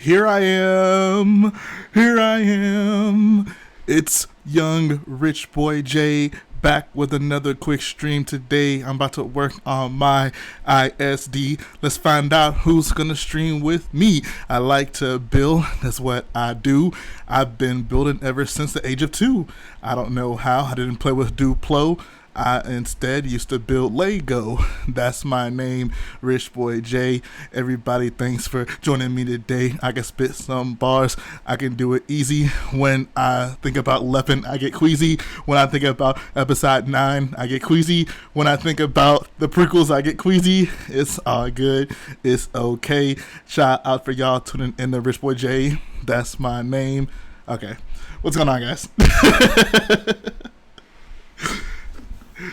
Here I am. Here I am. It's young rich boy Jay back with another quick stream today. I'm about to work on my ISD. Let's find out who's gonna stream with me. I like to build. That's what I do. I've been building ever since the age of 2. I don't know how. I didn't play with Duplo. I instead used to build Lego. That's my name, Rich Boy J. Everybody, thanks for joining me today. I can spit some bars. I can do it easy. When I think about Leppin, I get queasy. When I think about episode 9, I get queasy. When I think about the prequels, I get queasy. It's all good. It's okay. Shout out for y'all tuning in to Rich Boy J. That's my name. Okay. What's going on, guys?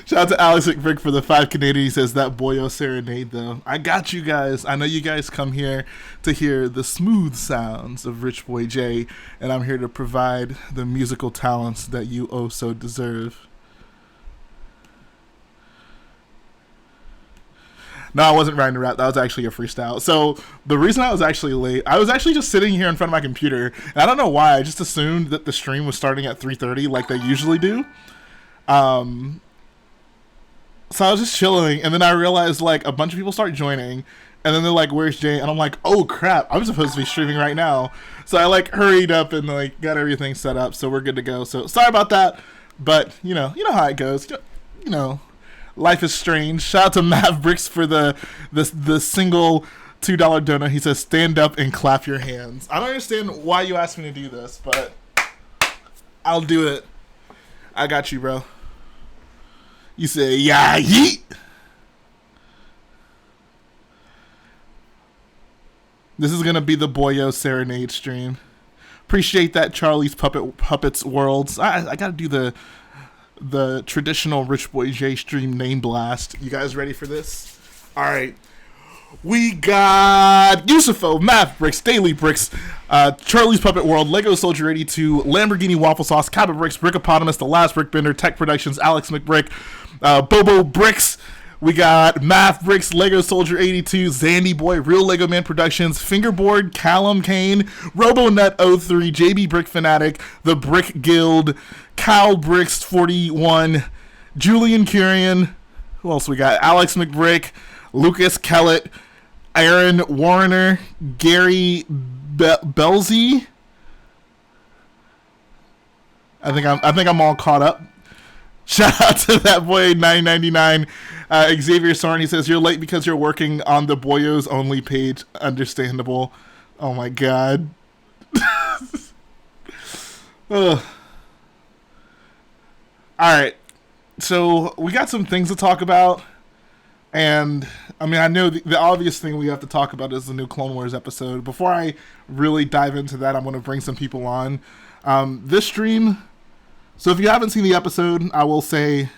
Shout out to Alex McBrick for the 5 Canadian. He says that boyo serenade though. I got you guys. I know you guys come here to hear the smooth sounds of Rich Boy J, and I'm here to provide the musical talents that you oh so deserve. No, I wasn't writing a rap. That was actually a freestyle. So the reason I was actually late, I was actually just sitting here in front of my computer, and I don't know why. I just assumed that the stream was starting at 3:30 like they usually do. So I was just chilling, and then I realized, like, a bunch of people start joining, and then they're like, where's Jay? And I'm like, oh, crap, I'm supposed to be streaming right now. So I, like, hurried up and, like, got everything set up, so we're good to go. So sorry about that, but, you know how it goes. You know, life is strange. Shout out to McBrick for the single $2 donut. He says, stand up and clap your hands. I don't understand why you asked me to do this, but I'll do it. I got you, bro. You say, yeah, yeet. This is going to be the Boyo Serenade stream. Appreciate that, Charlie's Puppets Worlds. I got to do the traditional Rich Boy J stream name blast. You guys ready for this? All right. We got Yusufo, Math Bricks, Daily Bricks, Charlie's Puppet World, Lego Soldier 82, Lamborghini Waffle Sauce, Kappa Bricks, Brickopotamus, The Last Brickbender, Tech Productions, Alex McBrick, Bobo Bricks. We got Math Bricks, Lego Soldier 82, Zandy Boy, Real Lego Man Productions, Fingerboard, Callum Kane, RoboNut 03, JB Brick Fanatic, The Brick Guild, Cal Bricks 41, Julian Curian. Who else we got? Alex McBrick, Lucas Kellett, Aaron Warner, Gary Belzy. I think I'm all caught up. Shout out to that boy 999. Xavier Sorrent, he says, you're late because you're working on the Boyos Only page. Understandable. Oh my god. Alright. So, we got some things to talk about. And, I mean, I know the obvious thing we have to talk about is the new Clone Wars episode. Before I really dive into that, I'm going to bring some people on. This stream... So if you haven't seen the episode, I will say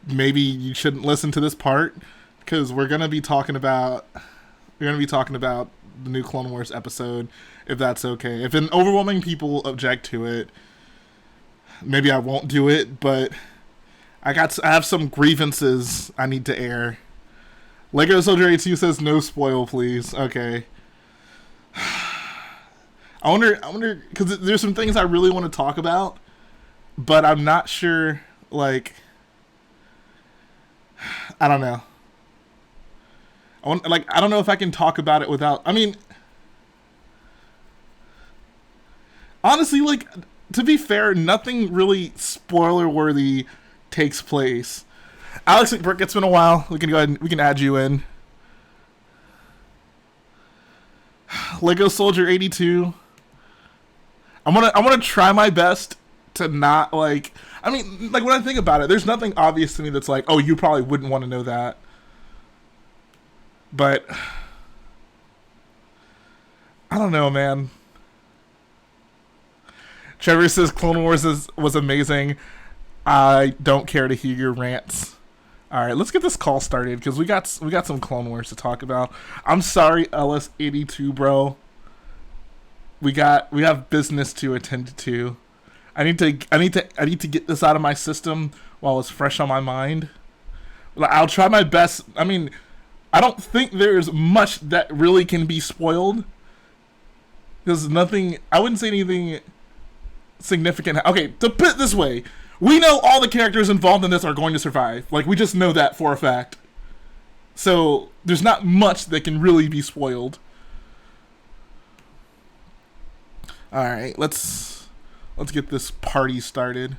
maybe you shouldn't listen to this part because we're gonna be talking about the new Clone Wars episode, if that's okay. If an overwhelming people object to it, maybe I won't do it. But I have some grievances I need to air. Lego Soldier 82 says no spoil, please. Okay. I wonder, because there's some things I really want to talk about, but I'm not sure, like, I don't know. I don't know if I can talk about it without, I mean, honestly, like, to be fair, nothing really spoiler-worthy takes place. Alex McBrick, it's been a while. We can go ahead and we can add you in. Lego Soldier 82. I'm gonna try my best to not, like, I mean, like, when I think about it, there's nothing obvious to me that's like, oh, you probably wouldn't want to know that. But I don't know, man. Trevor says Clone Wars was amazing. I don't care to hear your rants. All right, let's get this call started because we got some Clone Wars to talk about. I'm sorry, LS82, bro. We have business to attend to. I need to get this out of my system while it's fresh on my mind. I'll try my best. I mean, I don't think there's much that really can be spoiled. There's nothing. I wouldn't say anything significant. Okay, to put it this way, we know all the characters involved in this are going to survive. Like, we just know that for a fact. So there's not much that can really be spoiled. All right, let's get this party started.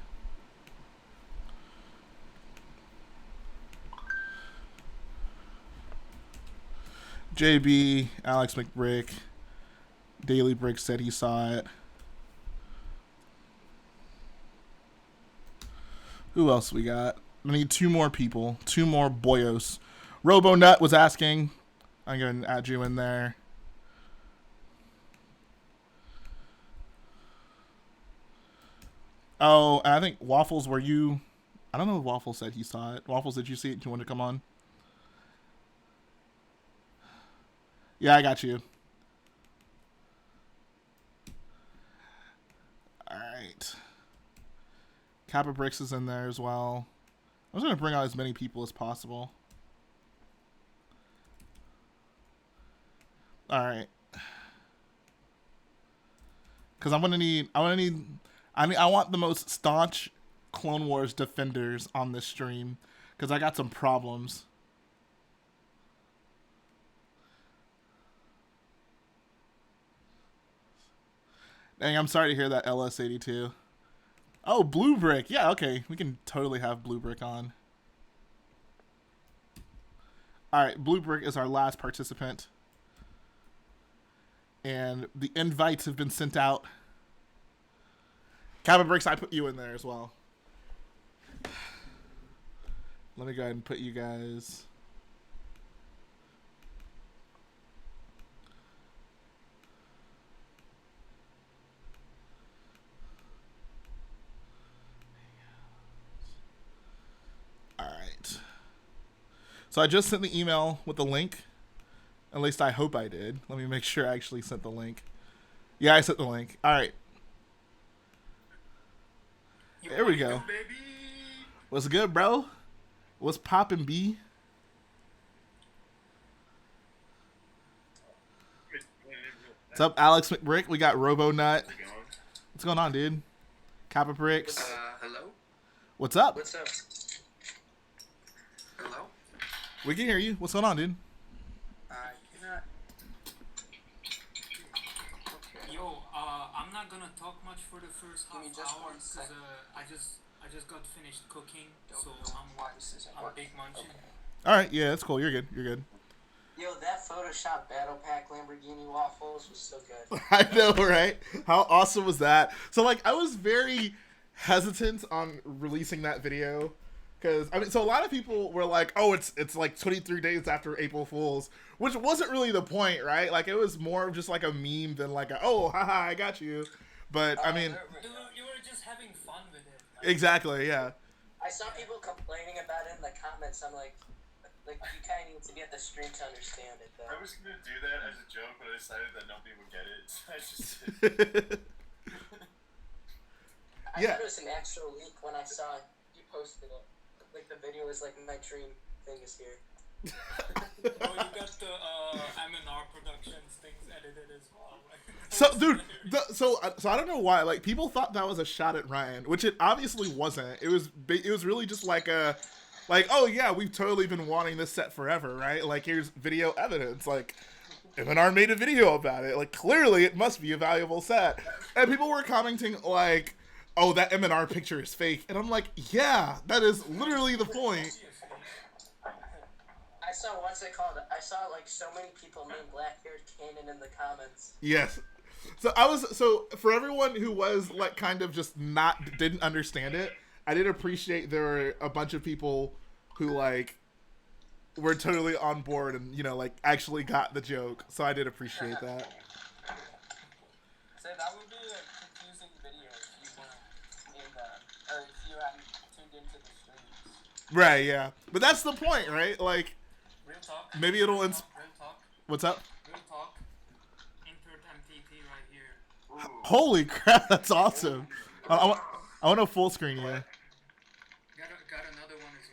JB, Alex McBrick, Daily Brick said he saw it. Who else we got? I need 2 more people. 2 more boyos. RoboNut was asking. I'm going to add you in there. Oh, and I think Waffles, were you... I don't know if Waffles said he saw it. Waffles, did you see it? Do you want to come on? Yeah, I got you. Alright. Kappa Bricks is in there as well. I'm just going to bring out as many people as possible. Alright. Because I want the most staunch Clone Wars defenders on this stream. Because I got some problems. Dang, I'm sorry to hear that, LS82. Oh, Blue Brick. Yeah, okay. We can totally have Blue Brick on. Alright, Blue Brick is our last participant. And the invites have been sent out. Kappa Bricks, I put you in there as well. Let me go ahead and put you guys... Alright. So I just sent the email with the link. At least I hope I did. Let me make sure I actually sent the link. Yeah, I sent the link. Alright. There we go. What's good, bro? What's poppin', B? What's up, Alex McBrick? We got RoboNut. What's going on, dude? Kappa Bricks. Hello? What's up? What's up? Hello? We can hear you. What's going on, dude? Cannot. Yo, I'm not gonna talk much for the first half hour because I just got finished cooking, so I'm big munching. All right, yeah, that's cool. You're good. You're good. Yo, that Photoshop Battle Pack Lamborghini waffles was so good. I know, right? How awesome was that? So, like, I was very hesitant on releasing that video because I mean, so a lot of people were like, "Oh, it's like 23 days after April Fools," which wasn't really the point, right? Like, it was more of just like a meme than like, "Oh, haha, I got you." But I mean, you were just having fun with it. Like, exactly, yeah. I saw people complaining about it in the comments. I'm like you kind of need to be at the stream to understand it, though. I was gonna do that as a joke, but I decided that nobody would get it. So I just I thought it was an actual leak when I saw you posted it. Like, the video was like, my dream thing is here. oh, you got the M&R Productions things edited as well. So, dude, so I don't know why. Like, people thought that was a shot at Ryan, which it obviously wasn't. It was really just like a, like, oh yeah, we've totally been wanting this set forever, right? Like, here's video evidence. Like, M&R made a video about it. Like, clearly it must be a valuable set. And people were commenting like, oh, that M&R picture is fake. And I'm like, yeah, that is literally the point. I saw I saw like so many people named Black-haired Kanan in the comments. Yes. So for everyone who was like kind of just didn't understand it, I did appreciate there were a bunch of people who like were totally on board and, you know, like actually got the joke. So I did appreciate that. So that would be a confusing video if you weren't or if you hadn't tuned into the streams. Right, yeah. But that's the point, right? Like, Real talk. maybe it'll Real talk. What's up? Real talk. Insert MTP right here. Holy crap, that's awesome. I want to full screen you. Got another one as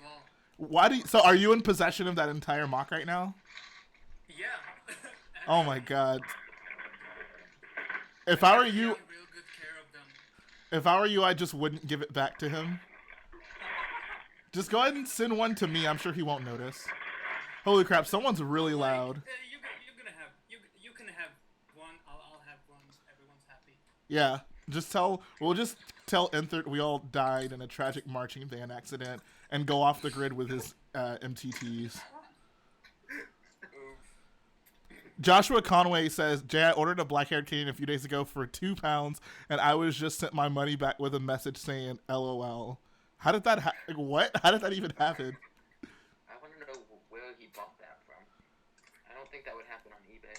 well. So are you in possession of that entire mock right now? Oh my god. If I were you, Take real good care of them. I just wouldn't give it back to him. Just go ahead and send one to me. I'm sure he won't notice. Holy crap! Someone's really loud. You're gonna have you can have one. I'll have one. Everyone's happy. Yeah. We'll just tell Enthert we all died in a tragic marching band accident and go off the grid with his MTTs. Joshua Conway says, Jay, I ordered a black-haired Canadian a few days ago for £2, and I was just sent my money back with a message saying LOL. How did that what? How did that even happen? I want to know where he bought that from. I don't think that would happen on eBay.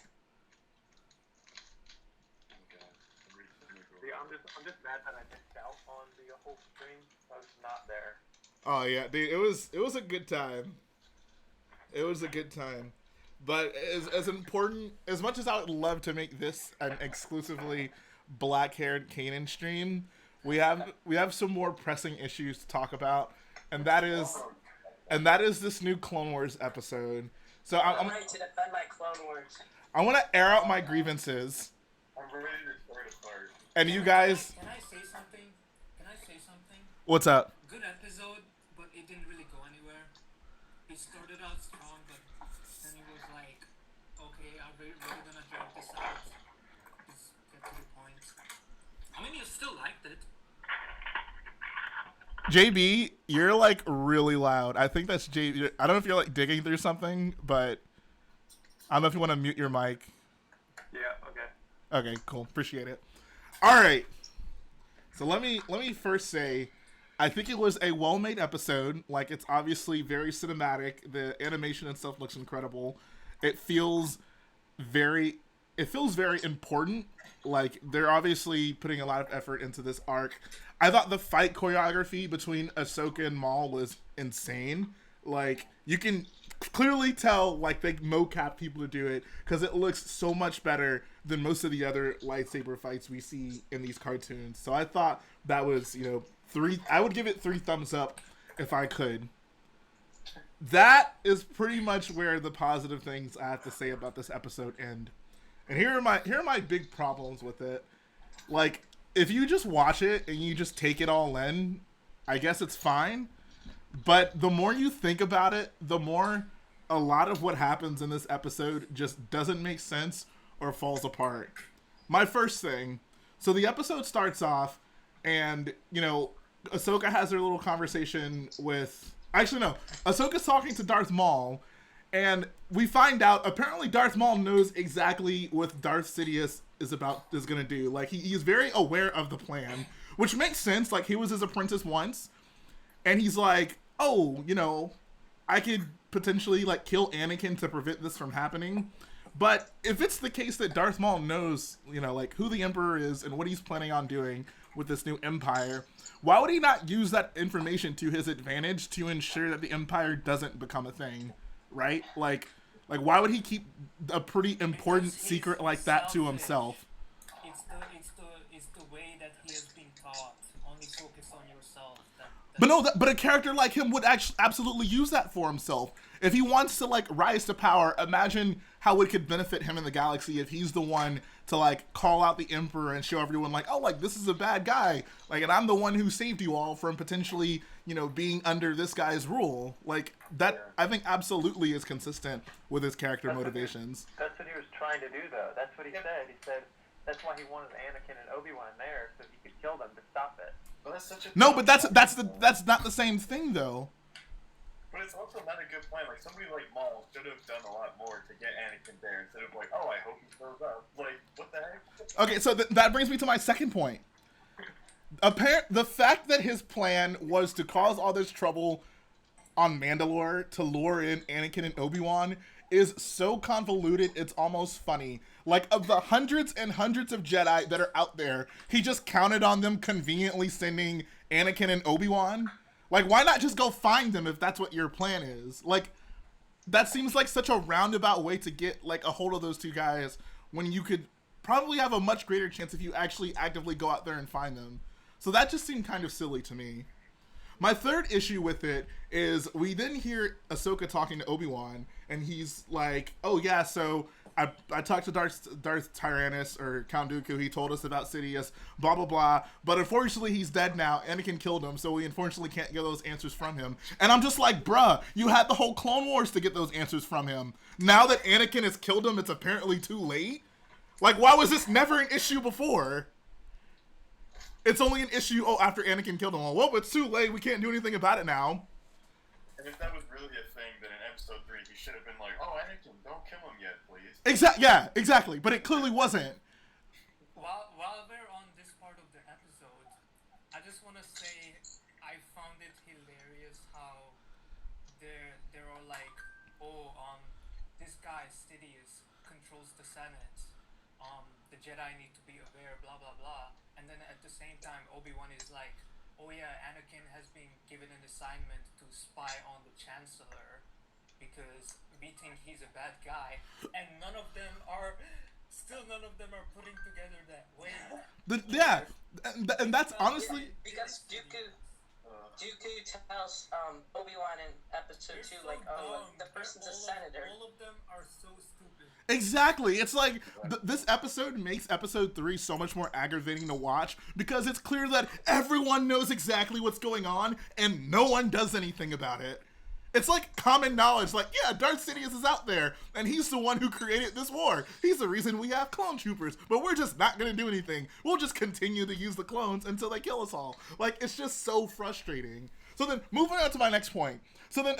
Yeah, I'm just mad that I missed out on the whole stream. I was not there. Oh yeah, dude, it was a good time. It was a good time. But as important as much as I would love to make this an exclusively black-haired Kanan stream, we have some more pressing issues to talk about, and that is this new Clone Wars episode. So I'm ready to defend my Clone Wars. I want to air out my grievances. I'm ready to start apart. And you guys, Can I say something? what's up? Good episode, but it didn't really go anywhere. It started out strong, but then it was like, okay, are we really gonna drag this out? Just get to the point. I mean, you still liked it. JB, you're like really loud. I think that's JB. I don't know if you're like digging through something, but I don't know if you want to mute your mic. Yeah, okay. Okay, cool. Appreciate it. All right. So let me first say, I think it was a well-made episode. Like, it's obviously very cinematic. The animation and stuff looks incredible. It feels very important. Like, they're obviously putting a lot of effort into this arc. I thought the fight choreography between Ahsoka and Maul was insane. Like, you can clearly tell, like, they mocap people to do it because it looks so much better than most of the other lightsaber fights we see in these cartoons. So I thought that was, I would give it 3 thumbs up if I could. That is pretty much where the positive things I have to say about this episode end. And here are my big problems with it. Like, if you just watch it and you just take it all in, I guess it's fine. But the more you think about it, the more a lot of what happens in this episode just doesn't make sense or falls apart. My first thing, so the episode starts off and, Ahsoka has her little conversation with... Actually, no. Ahsoka's talking to Darth Maul, and we find out, apparently Darth Maul knows exactly what Darth Sidious is going to do. Like, he's very aware of the plan, which makes sense. Like, he was his apprentice once, and he's like, oh, I could potentially, like, kill Anakin to prevent this from happening. But if it's the case that Darth Maul knows, like, who the Emperor is and what he's planning on doing with this new Empire, why would he not use that information to his advantage to ensure that the Empire doesn't become a thing, right? Like why would he keep a pretty important secret like that to himself? It's the way that he has been taught. Only focus on yourself. But a character like him would actually absolutely use that for himself. If he wants to, like, rise to power, imagine how it could benefit him in the galaxy if he's the one to, like, call out the Emperor and show everyone, like, oh, like, this is a bad guy. Like, and I'm the one who saved you all from potentially, being under this guy's rule. Like, that, I think, absolutely is consistent with his character motivations. That's what he was trying to do, though. That's what he said. He said that's why he wanted Anakin and Obi-Wan there, so he could kill them to stop it. Well, that's such a No, but that's not the same thing, though. But it's also not a good plan. Like, somebody like Maul should have done a lot more to get Anakin there instead of like, oh, I hope he shows up. Like, what the heck? Okay, so that brings me to my second point. The fact that his plan was to cause all this trouble on Mandalore to lure in Anakin and Obi-Wan is so convoluted, it's almost funny. Like, of the hundreds and hundreds of Jedi that are out there, he just counted on them conveniently sending Anakin and Obi-Wan. Like, why not just go find them if that's what your plan is? Like, that seems like such a roundabout way to get, like, a hold of those two guys when you could probably have a much greater chance if you actually actively go out there and find them. So that just seemed kind of silly to me. My third issue with it is we didn't hear Ahsoka talking to Obi-Wan, and he's like, "Oh yeah, so I talked to Darth Tyrannus or Count Dooku. He told us about Sidious, blah blah blah. But unfortunately, he's dead now. Anakin killed him, so we unfortunately can't get those answers from him." And I'm just like, "Bruh, you had the whole Clone Wars to get those answers from him. Now that Anakin has killed him, it's apparently too late. Like, why was this never an issue before?" It's only an issue, after Anakin killed him. Well, it's too late. We can't do anything about it now. And if that was really a thing, then in episode 3, he should have been like, "Oh, Anakin, don't kill him yet, please." Yeah, exactly. But it clearly wasn't. While we're on this part of the episode, I just want to say I found it hilarious how there are like, this guy Sidious controls the Senate. The Jedi need to be aware, blah blah blah. And then at the same time, Obi-Wan is like, "Oh yeah, Anakin has been given an assignment to spy on the Chancellor because we think he's a bad guy," and none of them are putting together that way. And that's honestly because Dooku tells Obi-Wan in episode 2, So like, "Oh, dumb. the person's a senator." All of them are so stupid. exactly. It's like this episode makes episode 3 so much more aggravating to watch because it's clear that everyone knows exactly what's going on and no one does anything about it. It's like common knowledge, like, yeah, Darth Sidious is out there, and he's the one who created this war. He's the reason we have clone troopers, but we're just not gonna do anything. We'll just continue to use the clones until they kill us all. Like, it's just so frustrating. So then, moving on to my next point. So then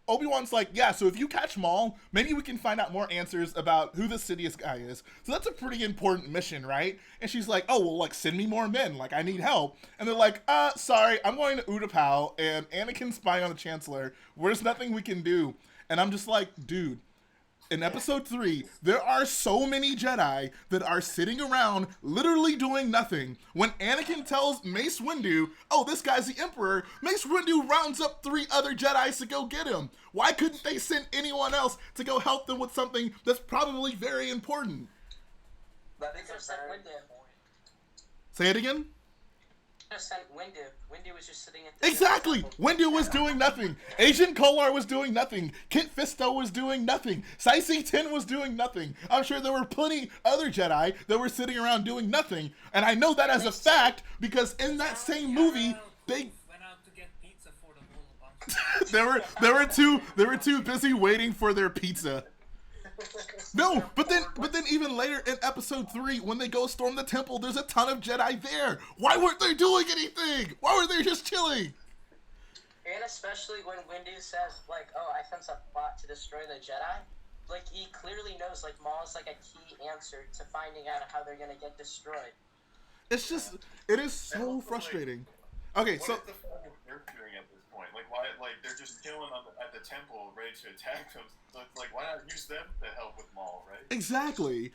Obi-Wan's like, yeah, so if you catch Maul, maybe we can find out more answers about who this Sidious guy is. So that's a pretty important mission, right? And she's like, "Oh, well, like, send me more men. Like, I need help." And they're like, sorry, I'm going to Utapau, and Anakin's spying on the Chancellor. There's nothing we can do. And I'm just like, dude, in episode 3, there are so many Jedi that are sitting around literally doing nothing. When Anakin tells Mace Windu, "Oh, this guy's the Emperor," Mace Windu rounds up 3 other Jedis to go get him. Why couldn't they send anyone else to go help them with something that's probably very important? They could have sent Windu. Say it again? Could have sent Windu. Windu was just sitting at the Exactly! Windu was doing nothing. Agent Kolar was doing nothing. Kit Fisto was doing nothing. Saisi 10 was doing nothing. I'm sure there were plenty other Jedi that were sitting around doing nothing. And I know that as a fact because in that same movie, they went out to get pizza for the whole bunch. they were too busy waiting for their pizza. No, but then even later in episode 3, when they go storm the temple, there's a ton of Jedi there. Why weren't they doing anything? Why were they just chilling? And especially when Windu says, like, "Oh, I sense a plot to destroy the Jedi." Like, he clearly knows, like, Maul is like a key answer to finding out how they're gonna get destroyed. It's just, it is so frustrating. Okay, What so is the point of they're doing at this point? Like, why? Like, they're just chilling at the temple, ready to attack them. So it's like, why not use them to help with Maul, right? exactly,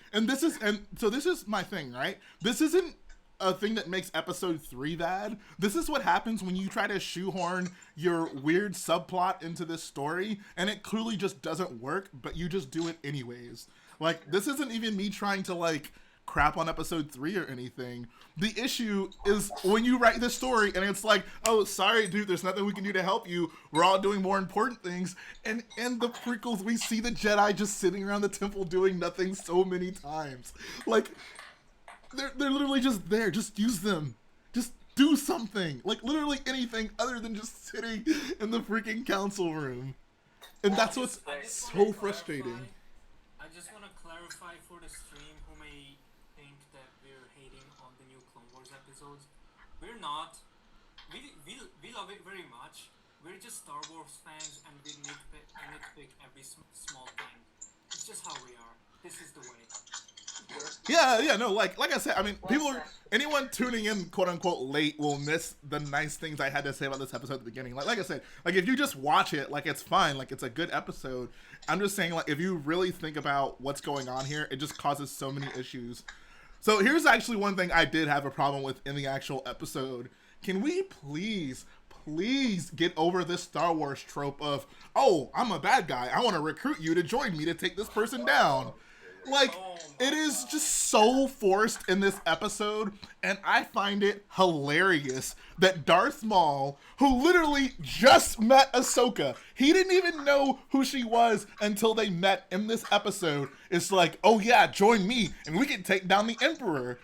so this is my thing, right? This isn't a thing that makes episode 3 bad. This is what happens when you try to shoehorn your weird subplot into this story, and it clearly just doesn't work, but you just do it anyways. Like, this isn't even me trying to, like, crap on episode 3 or anything. The issue is when you write this story and it's like, "Oh, sorry, dude, there's nothing we can do to help you. We're all doing more important things." And in the prequels, we see the Jedi just sitting around the temple doing nothing so many times. Like, they're literally just there. Just use them. Just do something. Like, literally anything other than just sitting in the freaking council room. And that's what's so frustrating. I just want to clarify for the stream who may think that we're hating on the new Clone Wars episodes. We're not. We love it very much. We're just Star Wars fans and we nitpick every small thing. It's just how we are. This is the way. Yeah, no, like I said, I mean, anyone tuning in, quote unquote, late will miss the nice things I had to say about this episode at the beginning. Like I said, like, if you just watch it, like, it's fine, like, it's a good episode. I'm just saying, like, if you really think about what's going on here, it just causes so many issues. So here's actually one thing I did have a problem with in the actual episode. Can we please get over this Star Wars trope of, "Oh, I'm a bad guy, I want to recruit you to join me to take this person down"? Like, Oh my it is God. just so forced in this episode, and I find it hilarious that Darth Maul, who literally just met Ahsoka, he didn't even know who she was until they met in this episode, is like, oh yeah, join me, and we can take down the Emperor.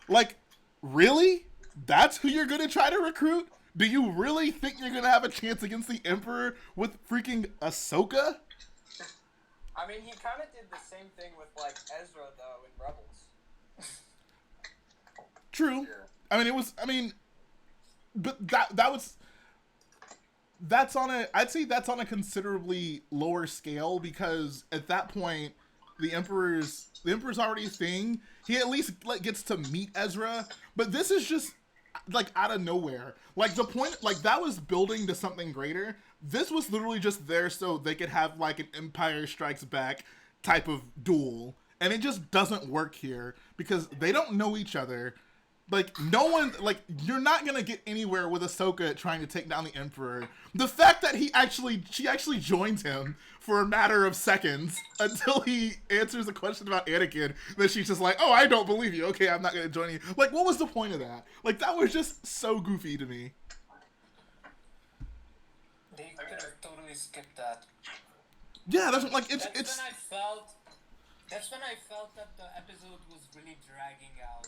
Like, really? That's who you're gonna try to recruit? Do you really think you're gonna have a chance against the Emperor with freaking Ahsoka? I mean, he kind of did the same thing with, like, Ezra, though, in Rebels. True. Yeah. I mean, it was. I mean, but that's on a. I'd say that's on a considerably lower scale because at that point, the Emperor's already a thing. He at least like gets to meet Ezra, but this is just like out of nowhere. Like the point, like that was building to something greater. This was literally just there so they could have like an Empire Strikes Back type of duel, and it just doesn't work here because they don't know each other. Like no one, like you're not gonna get anywhere with Ahsoka trying to take down the Emperor. The fact that she actually joins him for a matter of seconds until he answers a question about Anakin, then she's just like, "Oh, I don't believe you. Okay, I'm not gonna join you." Like, what was the point of that? Like, that was just so goofy to me. They could have totally skipped that. Yeah, that's like That's it's when I felt. That's when I felt that the episode was really dragging out.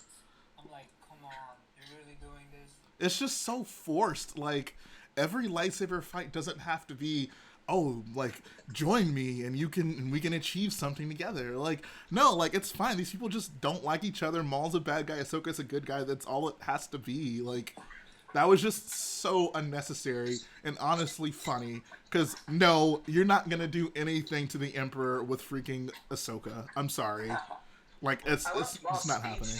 I'm like, come on, you're really doing this? it's just so forced. Like every lightsaber fight doesn't have to be, oh, like join me and we can achieve something together. Like no, like it's fine. These people just don't like each other. Maul's a bad guy. Ahsoka's a good guy. That's all it has to be. Like that was just so unnecessary and honestly funny. Because no, you're not gonna do anything to the Emperor with freaking Ahsoka. I'm sorry. Like it's I love it's Maul's not speech happening.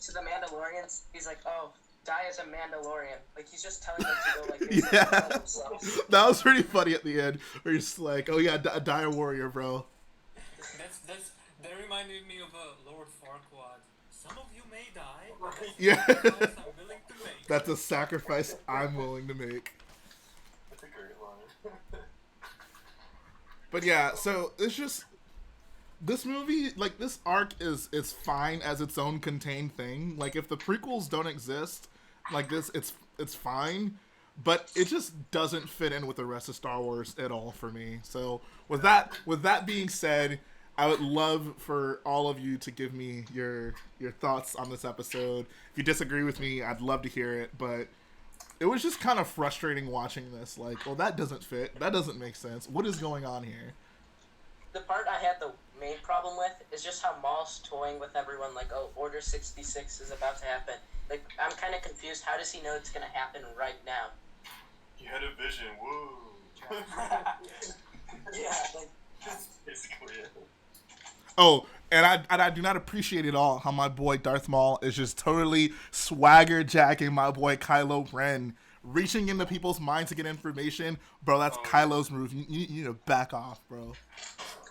to the Mandalorians. He's like, "Oh, die as a Mandalorian." Like he's just telling them to go like this Yeah. and kill themselves. That was pretty funny at the end. Where you're just like, oh yeah, die a warrior, bro. That reminded me of Lord Farquaad. Some of you may die, but Yeah. that's a sacrifice I'm willing to make. That's a sacrifice I'm willing to make. That's a great line. But yeah, so it's just this movie, like this arc is fine as its own contained thing. Like if the prequels don't exist, like this, it's fine. But it just doesn't fit in with the rest of Star Wars at all for me. So with that being said, I would love for all of you to give me your thoughts on this episode. If you disagree with me, I'd love to hear it. But it was just kind of frustrating watching this. Like, well, that doesn't fit. That doesn't make sense. What is going on here? The part I had the main problem with is just how Maul's toying with everyone. Like, oh, Order 66 is about to happen. Like, I'm kind of confused. How does he know it's gonna happen right now? He had a vision. Woo. Yeah, like, That's basically it. Oh, and I do not appreciate at all how my boy Darth Maul is just totally swagger jacking my boy Kylo Ren, reaching into people's minds to get information. Bro, that's Kylo's move. You need to back off, bro.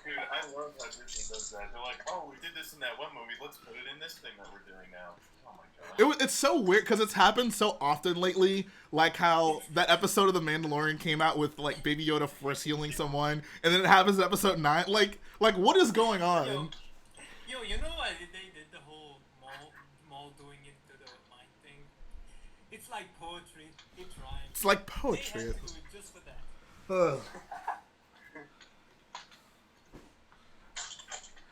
Dude, I love how Disney does that. They're like, oh, we did this in that one movie. Let's put it in this thing that we're doing now. Oh my god. It's so weird because it's happened so often lately. Like how that episode of The Mandalorian came out with like Baby Yoda force healing someone, and then it happens in episode 9. Like what is going on? Yo, you know why they did the whole Maul doing it to the mind thing? It's like poetry. It rhymes. It's like They poetry. had to do it just for that. Ugh.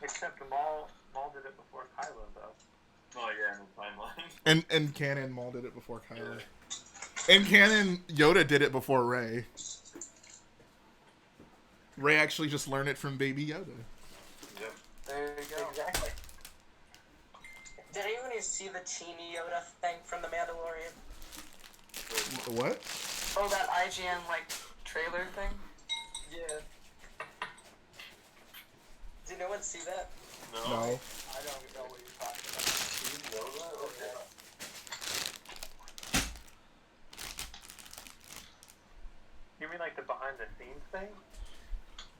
Except Maul did it before Kylo, though. Oh yeah, in the timeline. And canon Maul did it before Kylo. And canon Yoda did it before Rey. Rey actually just learned it from Baby Yoda. Yep. there you go. Exactly. Did anyone see the teeny Yoda thing from The Mandalorian? What? Oh, that IGN, like, trailer thing? Yeah. Did no one see that? No. I don't know what you're talking about. You know that? Okay. You mean like the behind the scenes thing?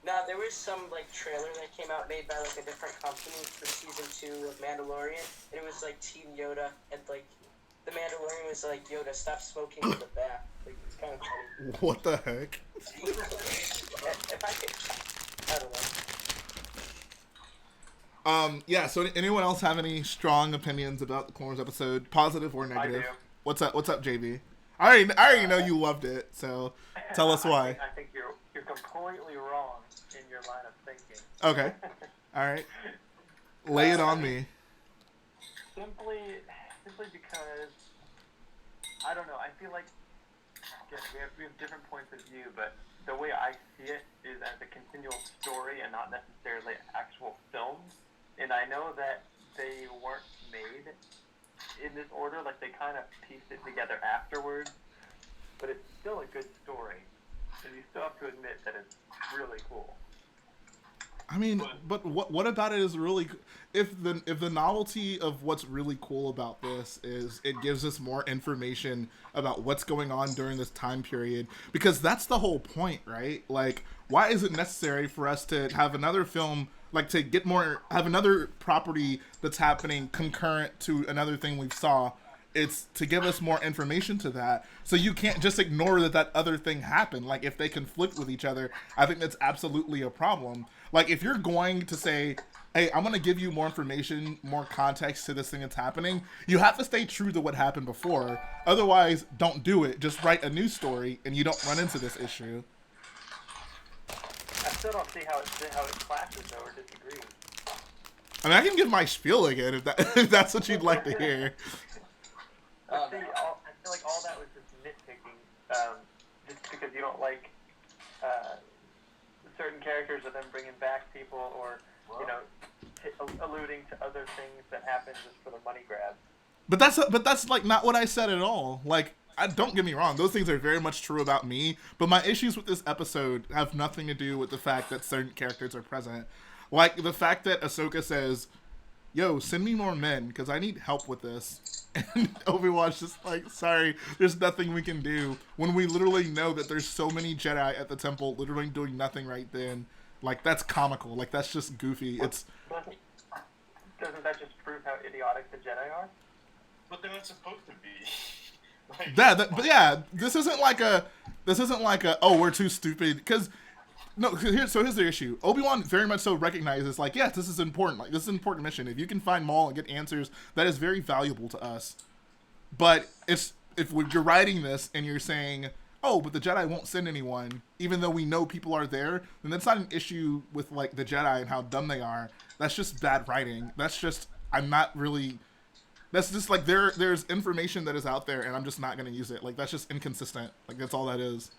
No, there was some like trailer that came out made by like a different company for season 2 of Mandalorian, and it was like Teen Yoda, and like the Mandalorian was like, Yoda, stop smoking in the back. Like it's kind of funny. What the heck? If I could, I don't know. Yeah. So anyone else have any strong opinions about the Clone Wars episode, positive or negative? do. What's up? What's up, JB? I already know you loved it. So tell us why. I think you're completely wrong in your line of thinking. Okay. All right. Lay it on me. Simply because I don't know. I feel like again, we have different points of view, but the way I see it is as a continual story and not necessarily actual films. And I know that they weren't made in this order, like they kind of pieced it together afterwards, but it's still a good story, and you still have to admit that it's really cool. I mean, but what about it is really, if the novelty of what's really cool about this is it gives us more information about what's going on during this time period, because that's the whole point, right? Like, why is it necessary for us to have another film, like to get more, have another property that's happening concurrent to another thing we saw? It's to give us more information to that, so you can't just ignore that other thing happened. Like, if they conflict with each other, I think that's absolutely a problem. Like, if you're going to say, hey, I'm going to give you more information, more context to this thing that's happening, you have to stay true to what happened before. Otherwise, don't do it. Just write a new story, and you don't run into this issue. I still don't see how it clashes though, or disagree. I mean, I can give my spiel again if that's what you'd like to hear. I feel like all that was just nitpicking, just because you don't like certain characters or them bringing back people, or alluding to other things that happen just for the money grab. But that's like not what I said at all. Like, don't get me wrong, those things are very much true about me. But my issues with this episode have nothing to do with the fact that certain characters are present. Like the fact that Ahsoka says, "Yo, send me more men because I need help with this," and Obi-Wan's just like, "Sorry, there's nothing we can do." When we literally know that there's so many Jedi at the temple, literally doing nothing right then. Like, that's comical. Like, that's just goofy. It's doesn't that just prove how idiotic the Jedi are? But they're not supposed to be. Like, but yeah, this isn't like a oh, we're too stupid, because no, here's the issue. Obi-Wan very much so recognizes, like, yes, this is important. Like, this is an important mission. If you can find Maul and get answers, that is very valuable to us. But if you're writing this and you're saying, oh, but the Jedi won't send anyone, even though we know people are there, then that's not an issue with, like, the Jedi and how dumb they are. That's just bad writing. That's just, that's just like, there's information that is out there and I'm just not going to use it. Like, that's just inconsistent. Like, that's all that is.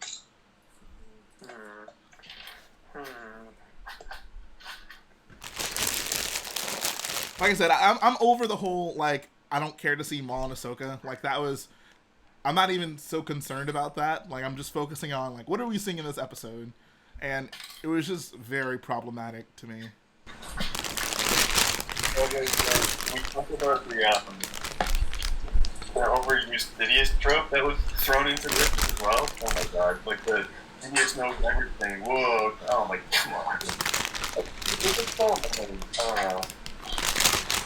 Like I said, I'm over the whole, like, I don't care to see Maul and Ahsoka. Like, I'm not even so concerned about that. Like, I'm just focusing on, like, what are we seeing in this episode? And it was just very problematic to me. Okay, so we talked about the overused Sidious trope that was thrown into this as well. Oh my god, like the Sidious knows everything. Whoa, oh my, come on. This is so annoying. I don't know.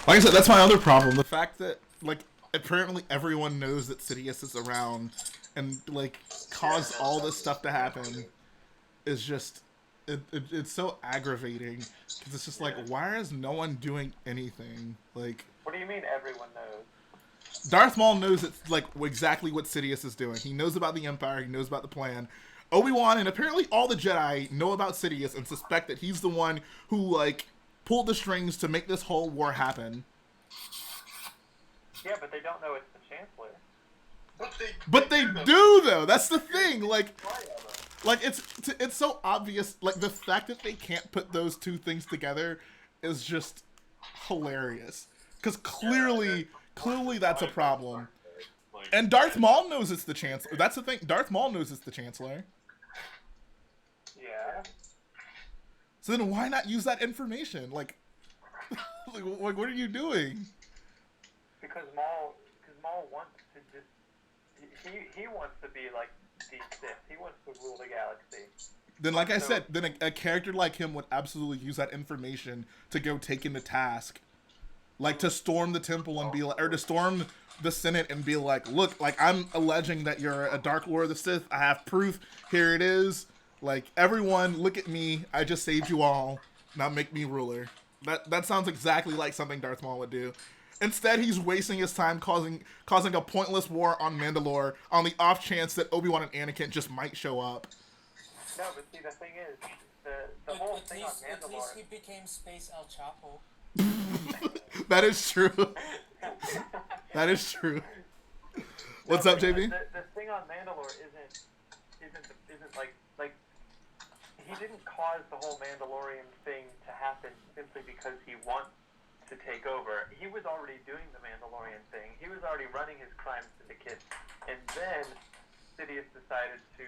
Like I said, that's my other problem. The fact that, like, apparently everyone knows that Sidious is around and, like, caused all this stuff to happen is just, it's so aggravating. Because it's just like, why is no one doing anything? Like, what do you mean everyone knows? Darth Maul knows it's, like, exactly what Sidious is doing. He knows about the Empire. He knows about the plan. Obi-Wan and apparently all the Jedi know about Sidious and suspect that he's the one who, like, pulled the strings to make this whole war happen. Yeah, but they don't know it's the Chancellor. But they do though. That's the thing. Like it's so obvious. Like, the fact that they can't put those two things together is just hilarious. Because clearly that's a problem. And Darth Maul knows it's the Chancellor. That's the thing. Darth Maul knows it's the Chancellor. Yeah. So then why not use that information? Like, what are you doing? Because Maul wants to just, he wants to be like the Sith. He wants to rule the galaxy. Then, like I said, then a character like him would absolutely use that information to go take him to task. Like, to storm the temple and be like, or to storm the Senate and be like, look, like, I'm alleging that you're a Dark Lord of the Sith. I have proof. Here it is. Like, everyone, look at me. I just saved you all. Now make me ruler. That sounds exactly like something Darth Maul would do. Instead, he's wasting his time causing a pointless war on Mandalore on the off chance that Obi-Wan and Anakin just might show up. No, but see, the thing is, the whole At thing least, on at least Mandalore. he became Space El Chapo. That is true. That is true. What's up, JB? The thing on Mandalore isn't like he didn't cause the whole Mandalorian thing to happen simply because he wants to take over. He was already doing the Mandalorian thing. He was already running his crime syndicate, and then Sidious decided to,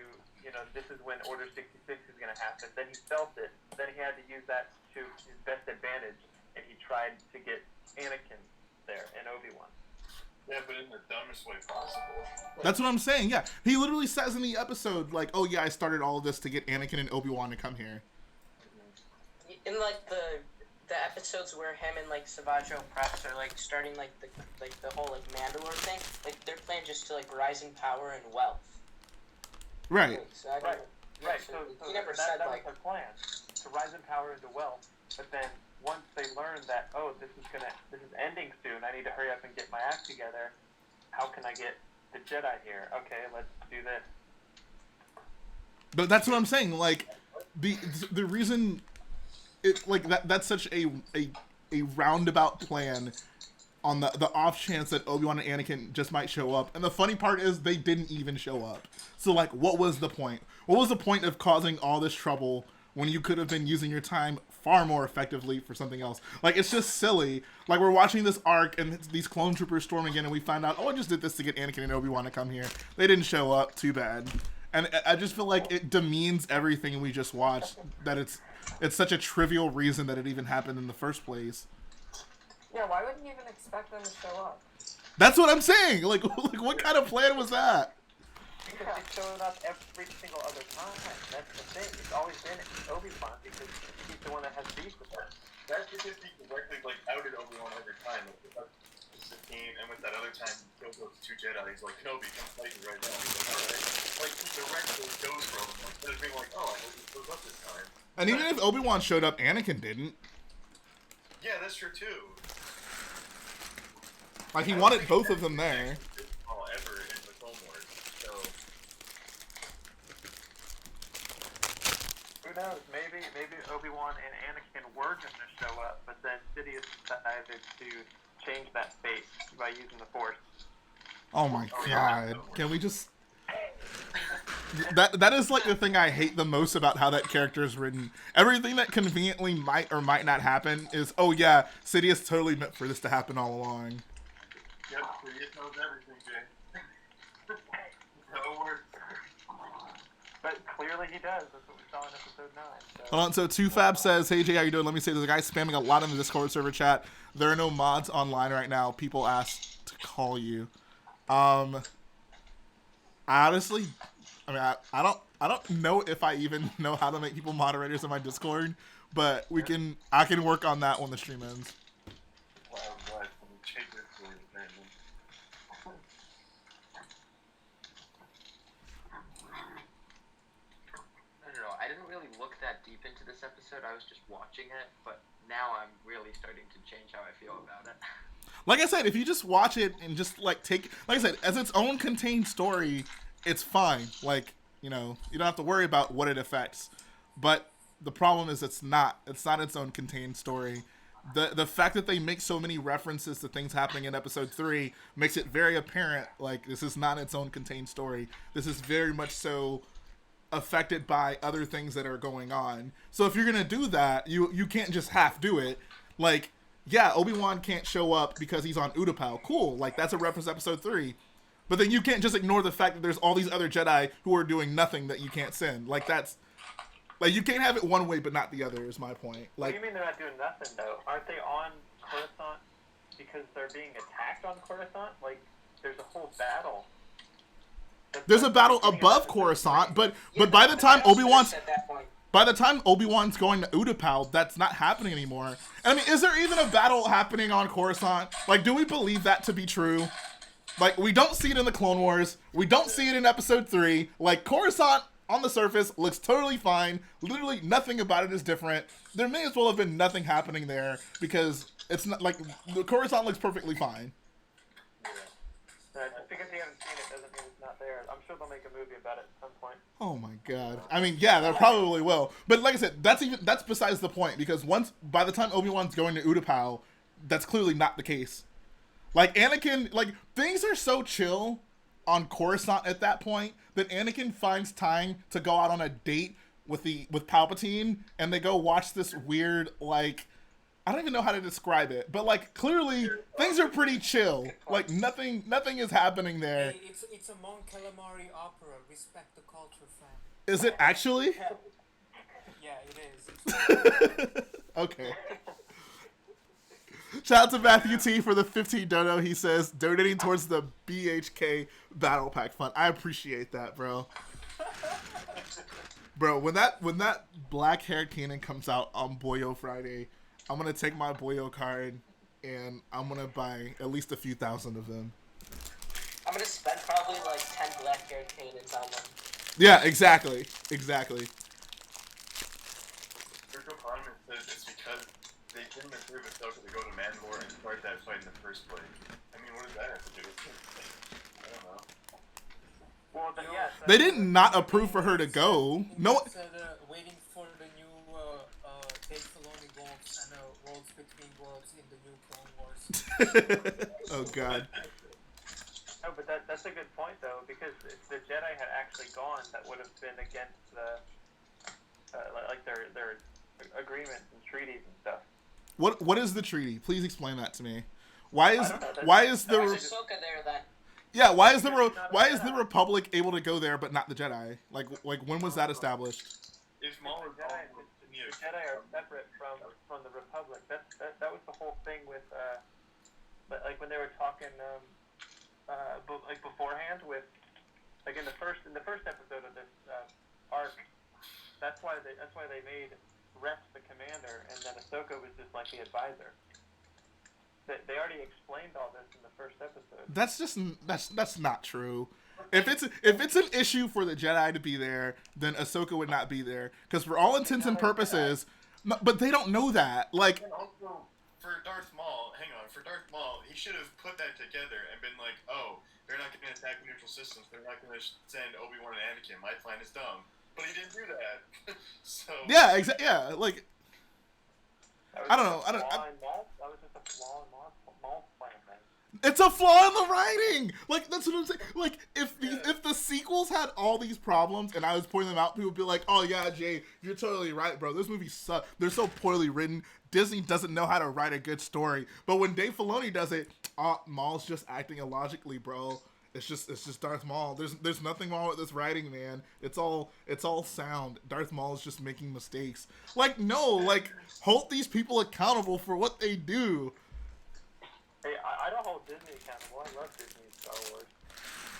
this is when Order 66 is going to happen. Then he felt it. Then he had to use that to his best advantage, and he tried to get Anakin there and Obi-Wan. Yeah, but in the dumbest way possible. That's what I'm saying, yeah. He literally says in the episode, like, oh yeah, I started all of this to get Anakin and Obi-Wan to come here. In like the episodes where him and like Savajo Preps are like starting like the whole like Mandalore thing, like they're playing just to like rising power and wealth. Right. So I don't Right. know. Right, So so he never that said was like their plan, to rise in power into wealth. But then once they learn that, oh, this is ending soon, I need to hurry up and get my act together. How can I get the Jedi here? Okay, let's do this. But that's what I'm saying. Like, the reason it like that's such a roundabout plan on the off chance that Obi-Wan and Anakin just might show up. And the funny part is they didn't even show up. So like, what was the point? What was the point of causing all this trouble when you could have been using your time far more effectively for something else? Like, it's just silly. Like, we're watching this arc and these clone troopers storming in and we find out, oh, I just did this to get Anakin and Obi-Wan to come here. They didn't show up. Too bad. And I just feel like it demeans everything we just watched, that it's such a trivial reason that it even happened in the first place. Yeah, why wouldn't you even expect them to show up? That's what I'm saying. Like what kind of plan was that? Because they showed up every single other time. That's the thing. It's always been Obi-Wan because he's the one that has beef with them. That's because he directly outed Obi-Wan every time. Like, with Sabine and with that other time he killed those two Jedi. He's like, Kenobi, come fight me right now. He's like, alright. Like, he directly goes for him. Instead of being like, oh, I hope he shows up this time. And even if Obi-Wan showed up, Anakin didn't. Yeah, that's true too. Like, he wanted both of them there. Ever in the Clone Wars, so Who knows? Maybe Obi-Wan and Anakin were going to show up, but then Sidious decided to change that fate by using the Force. Oh my god. Can we just... That is like the thing I hate the most about how that character is written. Everything that conveniently might or might not happen is, oh yeah, Sidious totally meant for this to happen all along. yep, Sidious knows everything, Jay. No word. But clearly he does. That's what we saw in episode 9. So. Hold on, so 2Fab says, hey Jay, how you doing? Let me say, there's a guy spamming a lot in the Discord server chat. There are no mods online right now. People asked to call you. Honestly, I mean, I don't know if I even know how to make people moderators in my Discord, but I can work on that when the stream ends. Wow, what? Let me check this for you, apparently. I don't know. I didn't really look that deep into this episode. I was just watching it, but now I'm really starting to change how I feel about it. Like I said, if you just watch it and just like I said, as its own contained story, it's fine. Like, you don't have to worry about what it affects. But the problem is it's not its own contained story. The fact that they make so many references to things happening in episode 3 makes it very apparent, like, this is not its own contained story. This is very much so affected by other things that are going on. So if you're gonna do that, you can't just half do it. Like, yeah, Obi-Wan can't show up because he's on Utapau. Cool, like, that's a reference to episode 3. But then you can't just ignore the fact that there's all these other Jedi who are doing nothing that you can't send. Like, that's... Like, you can't have it one way but not the other, is my point. Like, What do you mean they're not doing nothing, though? Aren't they on Coruscant because they're being attacked on Coruscant? Like, there's a whole battle. there's a battle above Coruscant, but by the time Obi-Wan's... at that point. By the time Obi-Wan's going to Utapau, that's not happening anymore. And I mean, is there even a battle happening on Coruscant? Like, do we believe that to be true? Like, we don't see it in the Clone Wars. We don't see it in episode 3. Like, Coruscant on the surface looks totally fine. Literally nothing about it is different. There may as well have been nothing happening there because it's not like the Coruscant looks perfectly fine. Just because you haven't seen it doesn't mean it's not there. I'm sure they'll make a movie about it at some point. Oh my god. I mean, yeah, they probably will. But like I said, that's besides the point because by the time Obi-Wan's going to Utapau, that's clearly not the case. Like Anakin, like things are so chill on Coruscant at that point that Anakin finds time to go out on a date with Palpatine and they go watch this weird, like, I don't even know how to describe it, but like clearly things are pretty chill. Like nothing is happening there. Hey, it's a Mon Calamari opera. Respect the culture, fam. Is it actually? Yeah, it is. Okay. Shout out to Matthew T for the 15 dono. He says donating towards the BHK Battle Pack Fund. I appreciate that, bro. Bro, when that black-haired Kanan comes out on Boyo Friday, I'm gonna take my Boyo card and I'm gonna buy at least a few thousand of them. I'm gonna spend probably like 10 black-haired Kanans on them. Yeah, exactly. Exactly. Virtual Parliament says it's because they didn't approve Ahsoka to go to Mandalore and start that fight in the first place. I mean, what does that have to do with it? I don't know. Well, then, yes. They did not approve for her to go. No. Said, waiting for the new Dave Filoni worlds and worlds between worlds in the new Clone Wars. Oh god. No, but that's a good point though, because if the Jedi had actually gone, that would have been against the like their agreements and treaties and stuff. What is the treaty? Please explain that to me. Why is the Ahsoka there then? yeah? Why is the Republic able to go there but not the Jedi? Like when was that established? If Maul was The Jedi are separate from the Republic. That was the whole thing with like when they were talking like beforehand with like in the first episode of this arc. That's why they made Rex the commander, and then Ahsoka was just like the advisor. They already explained all this in the first episode. That's not true. If it's an issue for the Jedi to be there, then Ahsoka would not be there. Because for all intents and purposes, but they don't know that. Like, And also, for Darth Maul, he should have put that together and been like, oh, they're not going to attack neutral systems. They're not going to send Obi-Wan and Anakin. My plan is dumb. But he didn't do that. So yeah, yeah, like I don't know. That was just a flaw in Maul's plan, man. It's a flaw in the writing. Like that's what I'm saying. Like if the sequels had all these problems and I was pointing them out, people would be like, "Oh yeah, Jay, you're totally right, bro. This movie sucks. They're so poorly written. Disney doesn't know how to write a good story." But when Dave Filoni does it, Maul's just acting illogically, bro. It's just Darth Maul. There's nothing wrong with this writing, man. It's all sound. Darth Maul is just making mistakes. Like no, like hold these people accountable for what they do. Hey, I don't hold Disney accountable. I love Disney and Star Wars.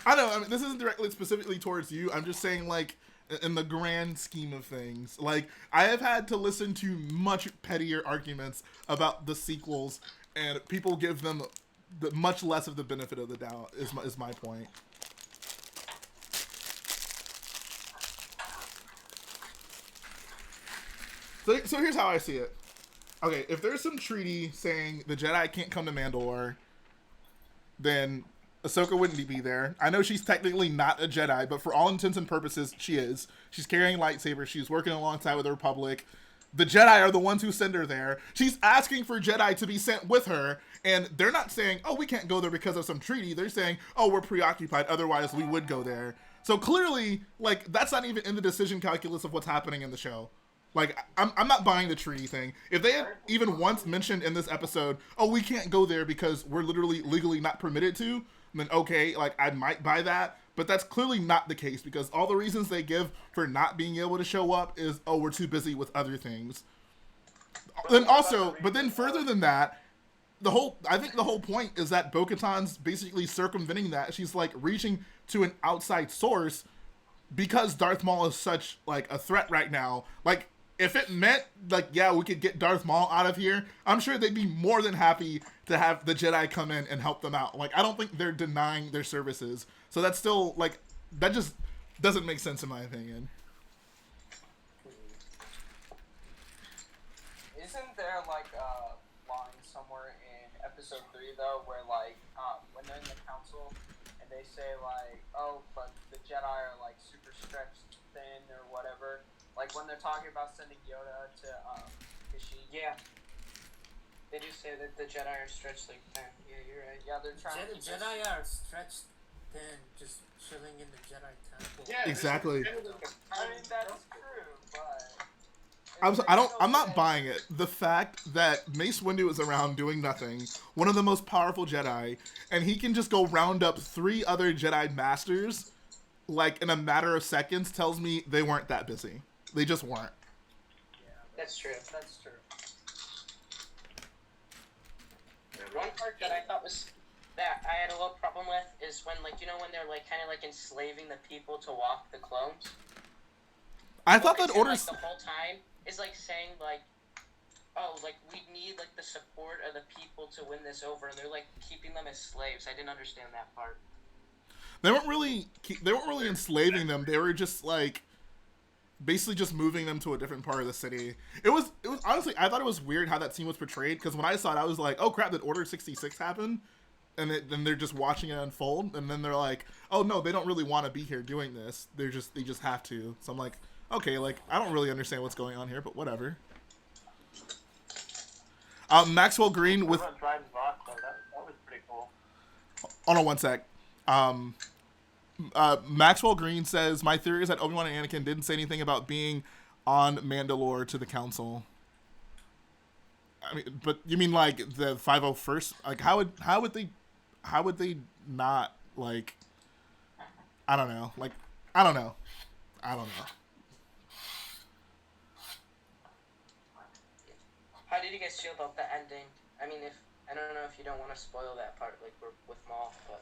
I know. I mean, this isn't directly specifically towards you. I'm just saying, like, in the grand scheme of things, like I have had to listen to much pettier arguments about the sequels, and people give them much less of the benefit of the doubt. Is my point. So here's how I see it. Okay, if there's some treaty saying the Jedi can't come to Mandalore, then Ahsoka wouldn't be there. I know she's technically not a Jedi, but for all intents and purposes, she is. She's carrying lightsabers. She's working alongside with the Republic. The Jedi are the ones who send her there. She's asking for Jedi to be sent with her, and they're not saying, oh, we can't go there because of some treaty. They're saying, oh, we're preoccupied, otherwise we would go there. So clearly, like, that's not even in the decision calculus of what's happening in the show. Like, I'm not buying the treaty thing. If they had even once mentioned in this episode, oh, we can't go there because we're literally legally not permitted to, then okay, like, I might buy that. But that's clearly not the case because all the reasons they give for not being able to show up is, oh, we're too busy with other things. But then further than that, I think the whole point is that Bo-Katan's basically circumventing that. She's like reaching to an outside source because Darth Maul is such like a threat right now. Like, if it meant, like, yeah, we could get Darth Maul out of here, I'm sure they'd be more than happy to have the Jedi come in and help them out. Like, I don't think they're denying their services. So that's still, like, that just Doesn't make sense in my opinion. Isn't there like a line somewhere in episode 3 though where like when they're in the council and they say like, oh, but the Jedi are like super stretched thin or whatever, like when they're talking about sending Yoda to Kashyyyk. Yeah. They do say that the Jedi are stretched like thin. Yeah, you're right. Yeah, they're trying to keep Jedi are stretched thin, just chilling in the Jedi temple. Yeah, Exactly. I mean, that's true, but I'm not buying it. The fact that Mace Windu is around doing nothing, one of the most powerful Jedi, and he can just go round up 3 other Jedi Masters, like, in a matter of seconds, tells me they weren't that busy. They just weren't. Yeah, That's true. That's true. One part that I thought was that I had a little problem with is when, like, you know, when they're like kind of like enslaving the people to walk the clones. I thought that Like, order. like, the whole time is like saying like, oh, like we need like the support of the people to win this over, and they're like keeping them as slaves. I didn't understand that part. They weren't really enslaving them. They were just like basically just moving them to a different part of the city. It was honestly, I thought it was weird how that scene was portrayed, because when I saw it, I was like, oh crap, did Order 66 happen? And then they're just watching it unfold, and then they're like, oh no, they don't really want to be here doing this. They just have to. So I'm like, okay, like I don't really understand what's going on here, but whatever. Maxwell Green with. Dryden Voss, though, that was pretty cool. Hold on one sec. Maxwell Green says, my theory is that Obi-Wan and Anakin didn't say anything about being on Mandalore to the council. I mean, but you mean like the 501st? Like how would they not, like, I don't know. Like I don't know. How did you guys feel about the ending? I mean, I don't know if you don't want to spoil that part, like with Maul, but.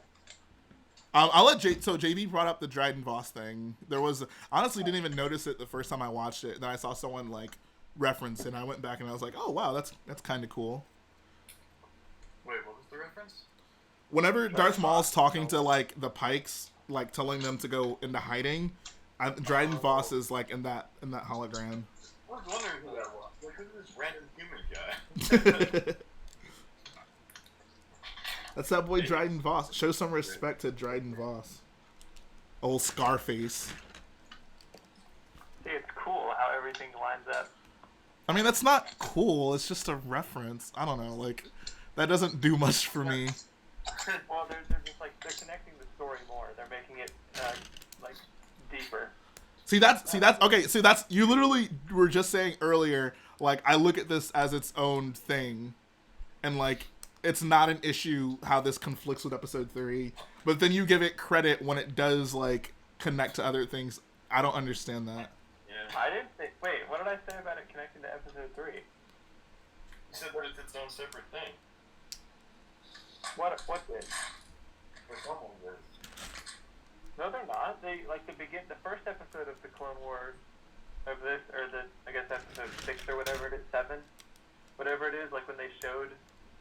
I'll let so JB brought up the Dryden Voss thing. There was, honestly didn't even notice it the first time I watched it. Then I saw someone like reference it, and I went back and I was like, oh wow, that's kind of cool. Wait, what was the reference? Whenever Darth Maul's talking to like the Pikes, like telling them to go into hiding, Dryden Voss is like in that hologram. I was wondering who that was. Like, who's this random human guy? That's that boy Dryden Voss. Show some respect to Dryden Voss. Old Scarface. See, it's cool how everything lines up. I mean, that's not cool. It's just a reference. I don't know. Like, that doesn't do much for me. Well, they're just like, they're connecting the story more. They're making it like deeper. See, that's okay. See, that's, you literally were just saying earlier, like, I look at this as its own thing, and like, it's not an issue how this conflicts with episode 3, but then you give it credit when it does like connect to other things. I don't understand that. Yeah. I didn't think. Wait, what did I say about it connecting to episode 3? You said that it's its own separate thing. What did? Or someone did. No, they're not. They like the first episode of the Clone Wars of this, or I guess episode 6 or whatever it is, 7, whatever it is. Like when they showed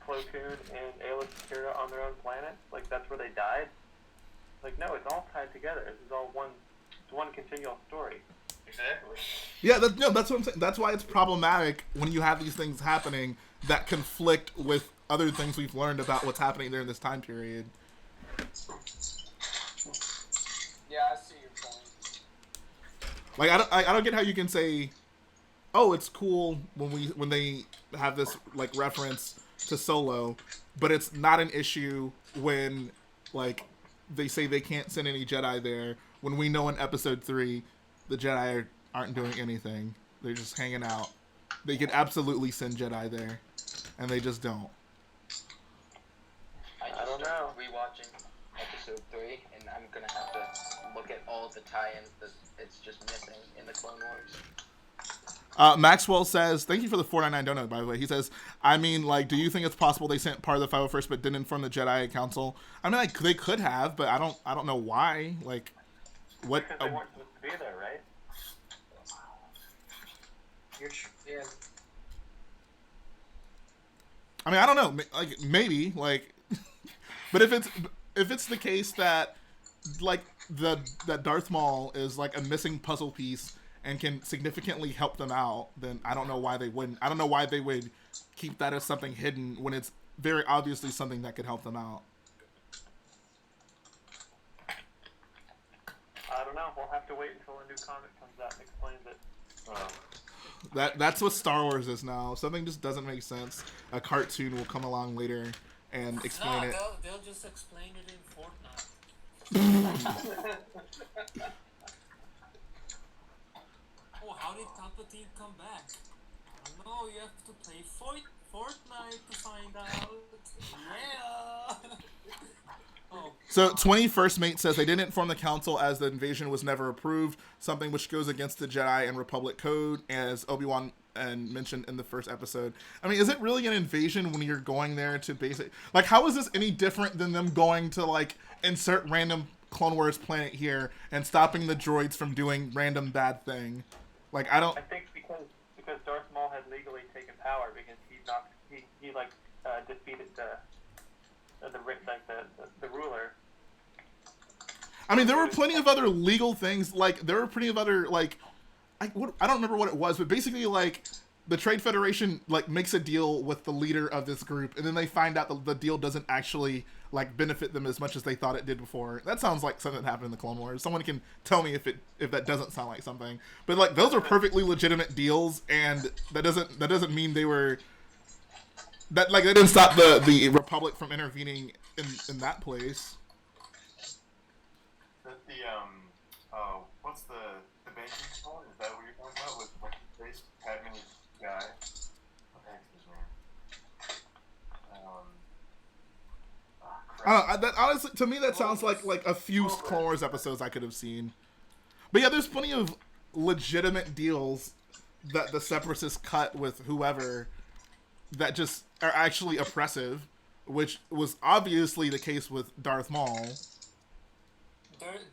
Plo Koon and Aayla Secura on their own planet, like that's where they died. Like no, it's all tied together. This is all one continual story. Exactly. Yeah, that's what I'm saying. That's why it's problematic when you have these things happening that conflict with other things we've learned about what's happening during this time period. Yeah, I see your point. Like I don't get how you can say, oh, it's cool when they have this like reference to Solo, but it's not an issue when like they say they can't send any Jedi there, when we know in episode 3 the Jedi aren't doing anything. They're just hanging out. They could absolutely send Jedi there, and they just don't. I don't know. Rewatching episode 3, and I'm gonna have to look at all the tie-ins that it's just missing in the Clone Wars. Maxwell says, thank you for the $4.99 donut, by the way. He says, I mean, like, do you think it's possible they sent part of the 501st but didn't inform the Jedi Council? I mean, like, they could have, but I don't know why. Like, what? Because they weren't supposed to be there, right? Yeah. I mean, I don't know. Like, maybe, like, but if it's the case that like that Darth Maul is like a missing puzzle piece and can significantly help them out, then I don't know why they wouldn't. I don't know why they would keep that as something hidden when it's very obviously something that could help them out. I don't know. We'll have to wait until a new comic comes out and explains it. That's what Star Wars is now. Something just doesn't make sense. A cartoon will come along later and explain it. They'll just explain it in Fortnite. Oh, how did Palpatine come back? I don't know, you have to play Fortnite to find out. Yeah! Oh. So 21st Mate says they didn't inform the council as the invasion was never approved, something which goes against the Jedi and Republic code, as Obi-Wan and mentioned in the first episode. I mean, is it really an invasion when you're going there to basic... Like, how is this any different than them going to, like, insert random Clone Wars planet here and stopping the droids from doing random bad thing? Like, I don't... I think because Darth Maul had legally taken power because he defeated the ruler. I mean, there were plenty of other legal things. Like, there were plenty of other, like... I don't remember what it was, but basically, like, the Trade Federation, like, makes a deal with the leader of this group, and then they find out that the deal doesn't actually, like, benefit them as much as they thought it did before. That sounds like something that happened in the Clone Wars. Someone can tell me if that doesn't sound like something. But, like, those are perfectly legitimate deals, and that doesn't mean they were... That didn't stop the Republic from intervening in that place. What's the banking called? Is that what you're talking about with what's his face? Padme's guy? What the heck is his name? That honestly, to me, that sounds like a few Clone Wars episodes I could have seen. But yeah, there's plenty of legitimate deals that the Separatists cut with whoever that just are actually oppressive, which was obviously the case with Darth Maul.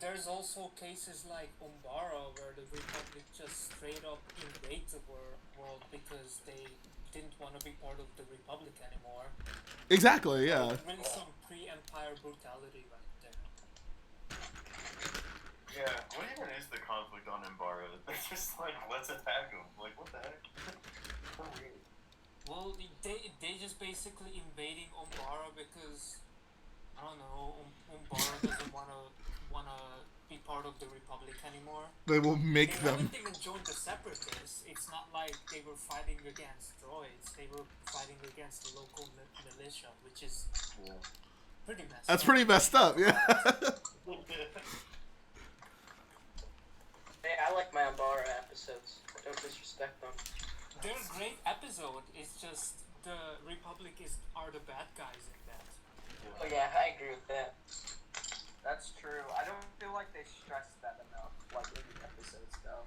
There's also cases like Umbara where the Republic just straight up invade the world because they didn't want to be part of the Republic anymore. Exactly, yeah. Really some pre-Empire brutality right there. Yeah, what even is the conflict on Umbara? They're just like, let's attack them. Like, what the heck? So weird. Well, they just basically invading Umbara because, I don't know, Umbara doesn't wanna be part of the Republic anymore. They will make They them. haven't even joined the Separatists. It's not like they were fighting against droids. They were fighting against the local militia, which is pretty messed up. That's pretty messed up, yeah. Hey, I like my Umbara episodes. Don't disrespect them. They're a great episode. It's just the Republic are the bad guys in that. Oh yeah, I agree with that. That's true. I don't feel like they stressed that enough, like in the episodes, though.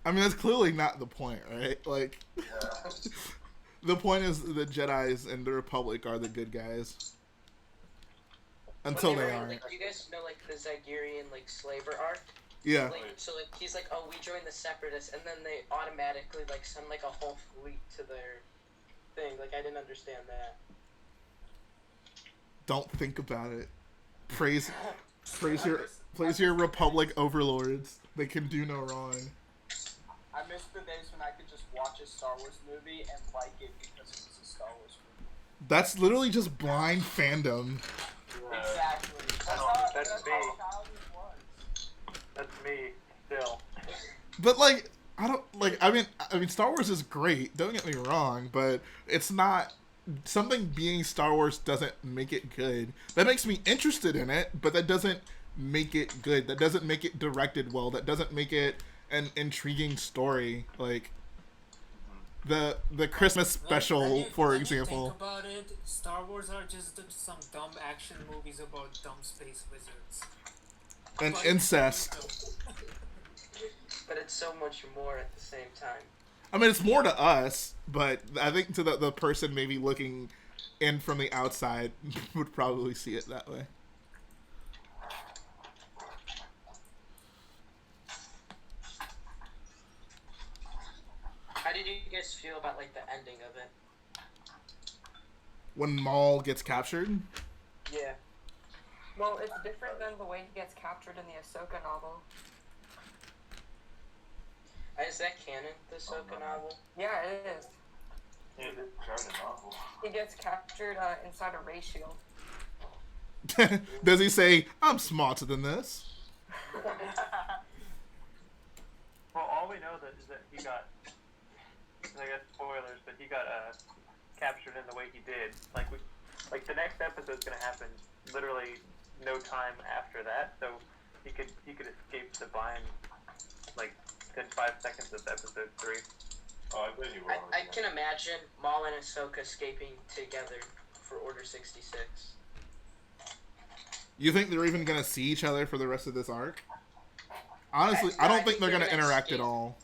I mean, that's clearly not the point, right? Like, the point is the Jedis and the Republic are the good guys. Until they aren't. Like, you guys know, like, the Zygerian, like, slaver arc? Yeah. Like, so, like, he's like, oh, we joined the Separatists, and then they automatically, like, send, like, a whole fleet to their thing. Like, I didn't understand that. Don't think about it. Praise your Republic overlords. They can do no wrong. I miss the days when I could just watch a Star Wars movie and like it because it was a Star Wars movie. That's literally just blind fandom. Exactly. That's me. how childhood was. That's me, still. But like, I mean, Star Wars is great. Don't get me wrong, but it's not. Something being Star Wars doesn't make it good. That makes me interested in it, but that doesn't make it good. That doesn't make it directed well. That doesn't make it an intriguing story. Like the Christmas special, for example. Think about it, Star Wars are just some dumb action movies about dumb space wizards. And incest. But it's so much more at the same time. I mean, it's more to us, but I think to the person maybe looking in from the outside would probably see it that way. How did you guys feel about, like, the ending of it? When Maul gets captured? Yeah. Well, it's different than the way he gets captured in the Ahsoka novel. Is that canon, the Ahsoka novel? Yeah, it is. Yeah, this is a novel. He gets captured inside a ray shield. Does he say, I'm smarter than this? Well, all we know is that he got, I guess spoilers, but he got captured in the way he did. Like the next episode's gonna happen literally no time after that, so he could escape the bind like within 5 seconds of episode 3. Oh, I bet you will. I can imagine Maul and Ahsoka escaping together for Order 66. You think they're even gonna see each other for the rest of this arc? Honestly, No, I don't think they're gonna interact escape. at all.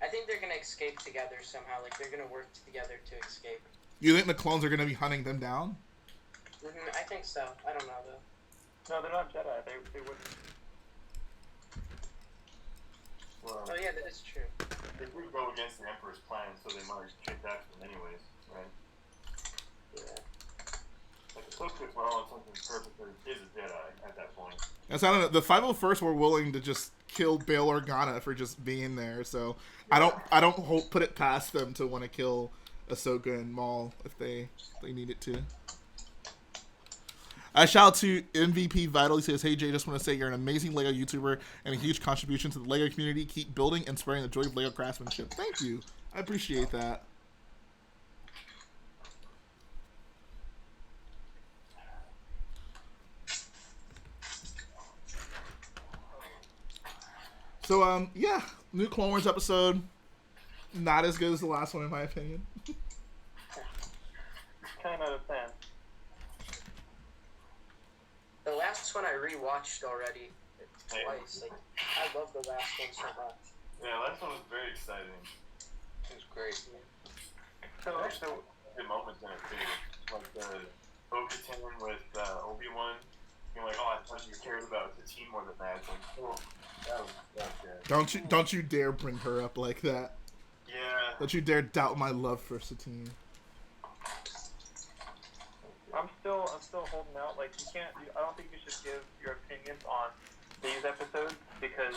I think they're gonna escape together somehow. Like they're gonna work together to escape. You think the clones are gonna be hunting them down? I think so. I don't know though. No, they're not Jedi. They wouldn't. Well, Oh yeah, that is true. they would go against the Emperor's plan, so they might chase after them anyways, right? Yeah. Like, Ahsoka, for all intents and purposes, is a Jedi at that point. That's I don't know. The 501st were willing to just kill Bail Organa for just being there, so I don't put it past them to want to kill Ahsoka and Maul if they needed to. Shout out to MVP Vital. He says, "Hey Jay, just want to say you're an amazing Lego YouTuber and a huge contribution to the Lego community. Keep building and spreading the joy of Lego craftsmanship." Thank you. I appreciate that. So, yeah, new Clone Wars episode. Not as good as the last one, in my opinion. Kind of a fan. The last one I rewatched already twice. Like I love the last one so much. Yeah, last one was very exciting. It was great. So Good moments in it too. Like the Bo-Katan with Obi-Wan. Being like, oh, I thought you cared about the team more than that. It's like, oh, that was good. Don't you dare bring her up like that. Yeah. Don't you dare doubt my love for Satine. I'm still holding out. Like I don't think you should give your opinions on these episodes because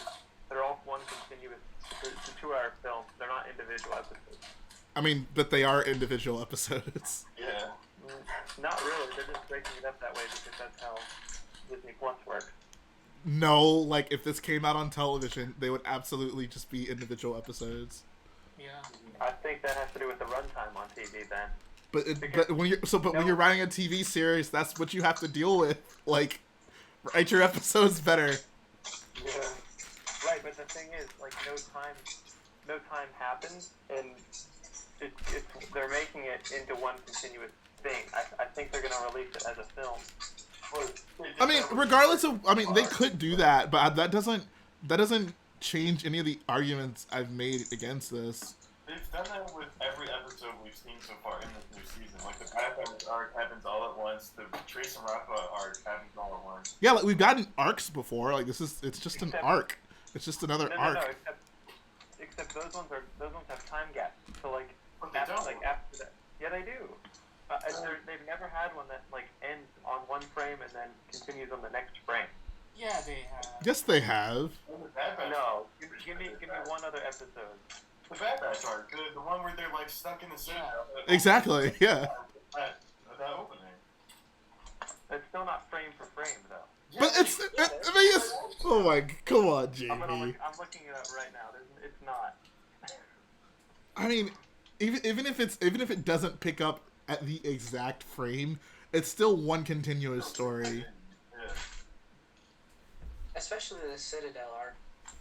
they're all one continuous. It's a 2-hour film. They're not individual episodes. I mean, but they are individual episodes. Yeah. Not really. They're just breaking it up that way because that's how Disney Plus works. No, like if this came out on television, they would absolutely just be individual episodes. Yeah. I think that has to do with the runtime on TV then. But when you're writing a TV series, that's what you have to deal with. Like, write your episodes better. Yeah. Right, but the thing is, like, no time happens, and they're making it into one continuous thing. I think they're gonna release it as a film. I mean, regardless of, they could do that, but that doesn't change any of the arguments I've made against this. They've done that with every episode we've seen so far in this new season. Like, the Bad Batch arc happens all at once, the Trace and Rafa arc happens all at once. Yeah, like, we've gotten arcs before. Like, it's just an arc. It's just another arc. No, except those ones have time gaps. So, like, But they don't. after that. Yeah, they do. They've never had one that, like, ends on one frame and then continues on the next frame. Yeah, they have. Yes, they have. The Bad Batch No, give me one other episode. The Bad Batch arc, the one where they're, like, stuck in the city. Exactly, yeah. That opening. It's still not frame for frame, though. But it's oh my, come on, JB. I'm looking it up right now. It's not. I mean, even if it doesn't pick up at the exact frame, it's still one continuous story. Yeah. Especially the Citadel arc.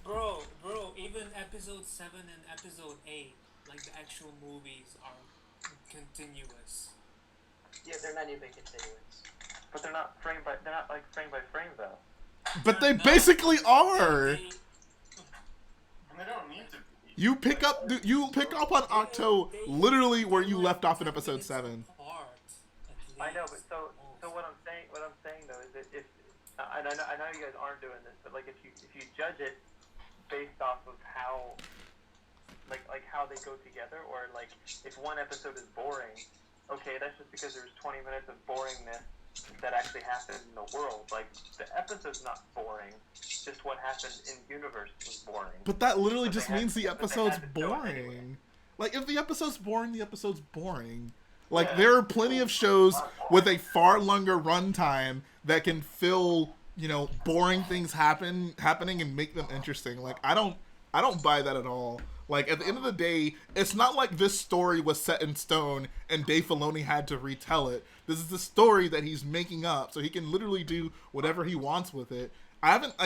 Bro, even episode 7 and episode 8, like the actual movies, are continuous. Yeah, they're not even continuous. But they're not frame by frame though. But they basically are. And they don't need to be. You pick up on Octo literally where you left off in episode 7. I know, but so what I'm saying though is that if I know you guys aren't doing this, but like if you judge it based off of how like how they go together, or like if one episode is boring, okay, that's just because there's 20 minutes of boringness that actually happened in the world. Like, the episode's not boring, just what happened in universe was boring. But that literally But just they had- means the but they episode's had to show it anyway. boring. Like, if the episode's boring, the episode's boring. Like, Yeah. there are plenty of shows with a far longer runtime that can fill, boring things happening and make them interesting. Like, I don't buy that at all. Like, at the end of the day, it's not like this story was set in stone and Dave Filoni had to retell it. This is the story that he's making up, so he can literally do whatever he wants with it. I haven't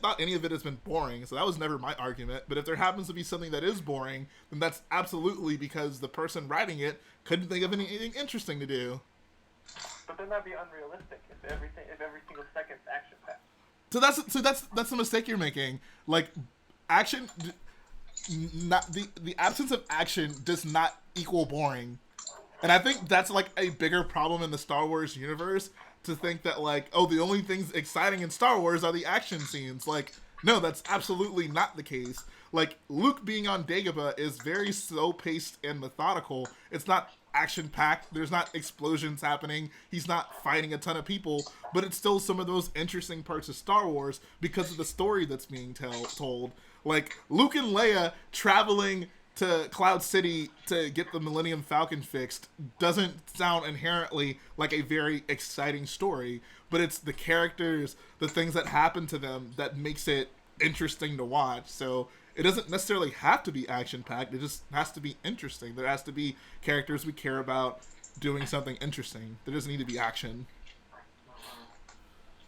thought any of it has been boring, so that was never my argument. But if there happens to be something that is boring, then that's absolutely because the person writing it couldn't think of anything interesting to do. But then that'd be unrealistic if every single second's action packed. So that's the mistake you're making. Like, action, not the absence of action does not equal boring. And I think that's like a bigger problem in the Star Wars universe, to think that, like, oh, the only things exciting in Star Wars are the action scenes. Like, no, that's absolutely not the case. Like, Luke being on Dagobah is very slow-paced and methodical. It's not action-packed. There's not explosions happening. He's not fighting a ton of people. But it's still some of those interesting parts of Star Wars because of the story that's being told. Like, Luke and Leia traveling to Cloud City to get the Millennium Falcon fixed doesn't sound inherently like a very exciting story, but it's the characters, the things that happen to them that makes it interesting to watch. So it doesn't necessarily have to be action-packed, it just has to be interesting. There has to be characters we care about doing something interesting. There doesn't need to be action.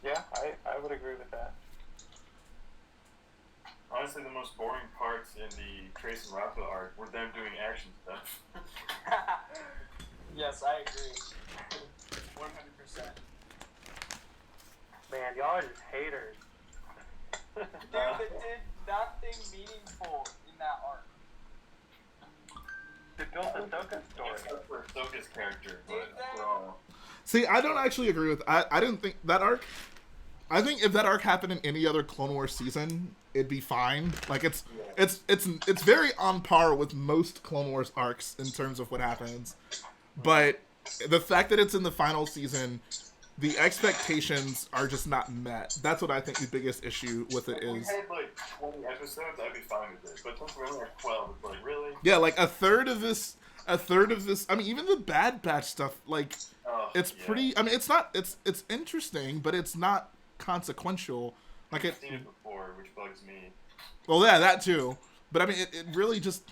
Yeah, I would agree with that. Honestly, the most boring parts in the Trace and Rafa arc were them doing action stuff. Yes, I agree. 100%. Man, y'all are just haters. Dude, they did nothing meaningful in that arc. They built Ahsoka's story. Except for Ahsoka's character, Did but they? overall. See, I don't actually agree with. I didn't think that arc. I think if that arc happened in any other Clone Wars season, it'd be fine. Like, it's very on par with most Clone Wars arcs in terms of what happens. But the fact that it's in the final season, the expectations are just not met. That's what I think the biggest issue with it If we is. had like 20 episodes, I'd be fine with it. But since we only have 12, it's like, really? Yeah, like a third of this. I mean, even the Bad Batch stuff, like, it's Yeah. pretty. I mean, it's not. It's interesting, but it's not consequential. Like, I've seen it before, which bugs me. Well, yeah, that too. But I mean, it really just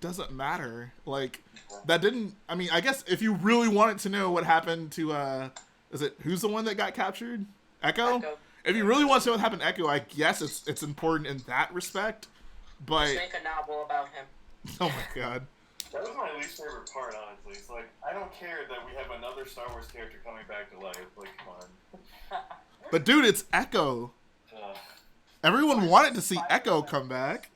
doesn't matter. Like, that didn't. I mean, I guess if you really wanted to know what happened to, who's the one that got captured? Echo? Echo. If you really want to know what happened to Echo, I guess it's important in that respect. But Let's make a novel about him. oh my god. That was my least favorite part, honestly. It's like, I don't care that we have another Star Wars character coming back to life. Like, come on. But dude, it's Echo. Everyone wanted to see Echo come back.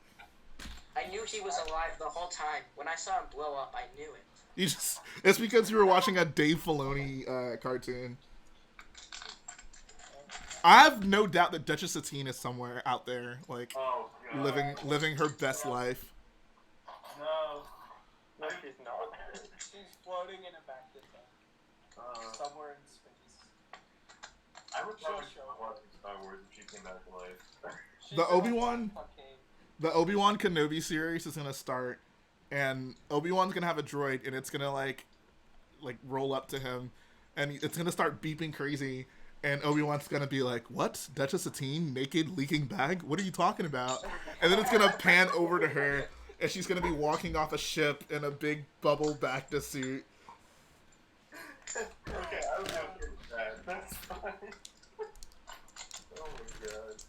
I knew he was alive the whole time. When I saw him blow up, I knew it. It's because you were watching a Dave Filoni cartoon. I have no doubt that Duchess Satine is somewhere out there, like, Oh, God. living her best life. No. No, she's not. She's floating in a bacta somewhere in space. I would probably She'll start watching Star Wars if she came back to life. She's The in a Obi-Wan? fucking- The Obi-Wan Kenobi series is gonna start, and Obi-Wan's gonna have a droid, and it's gonna like roll up to him, and it's gonna start beeping crazy, and Obi-Wan's gonna be like, "What? Duchess Satine, naked, leaking bag? What are you talking about?" And then it's gonna pan over to her, and she's gonna be walking off a ship in a big bubble bacta suit. Okay, I would okay with that. That's fine. Oh my god.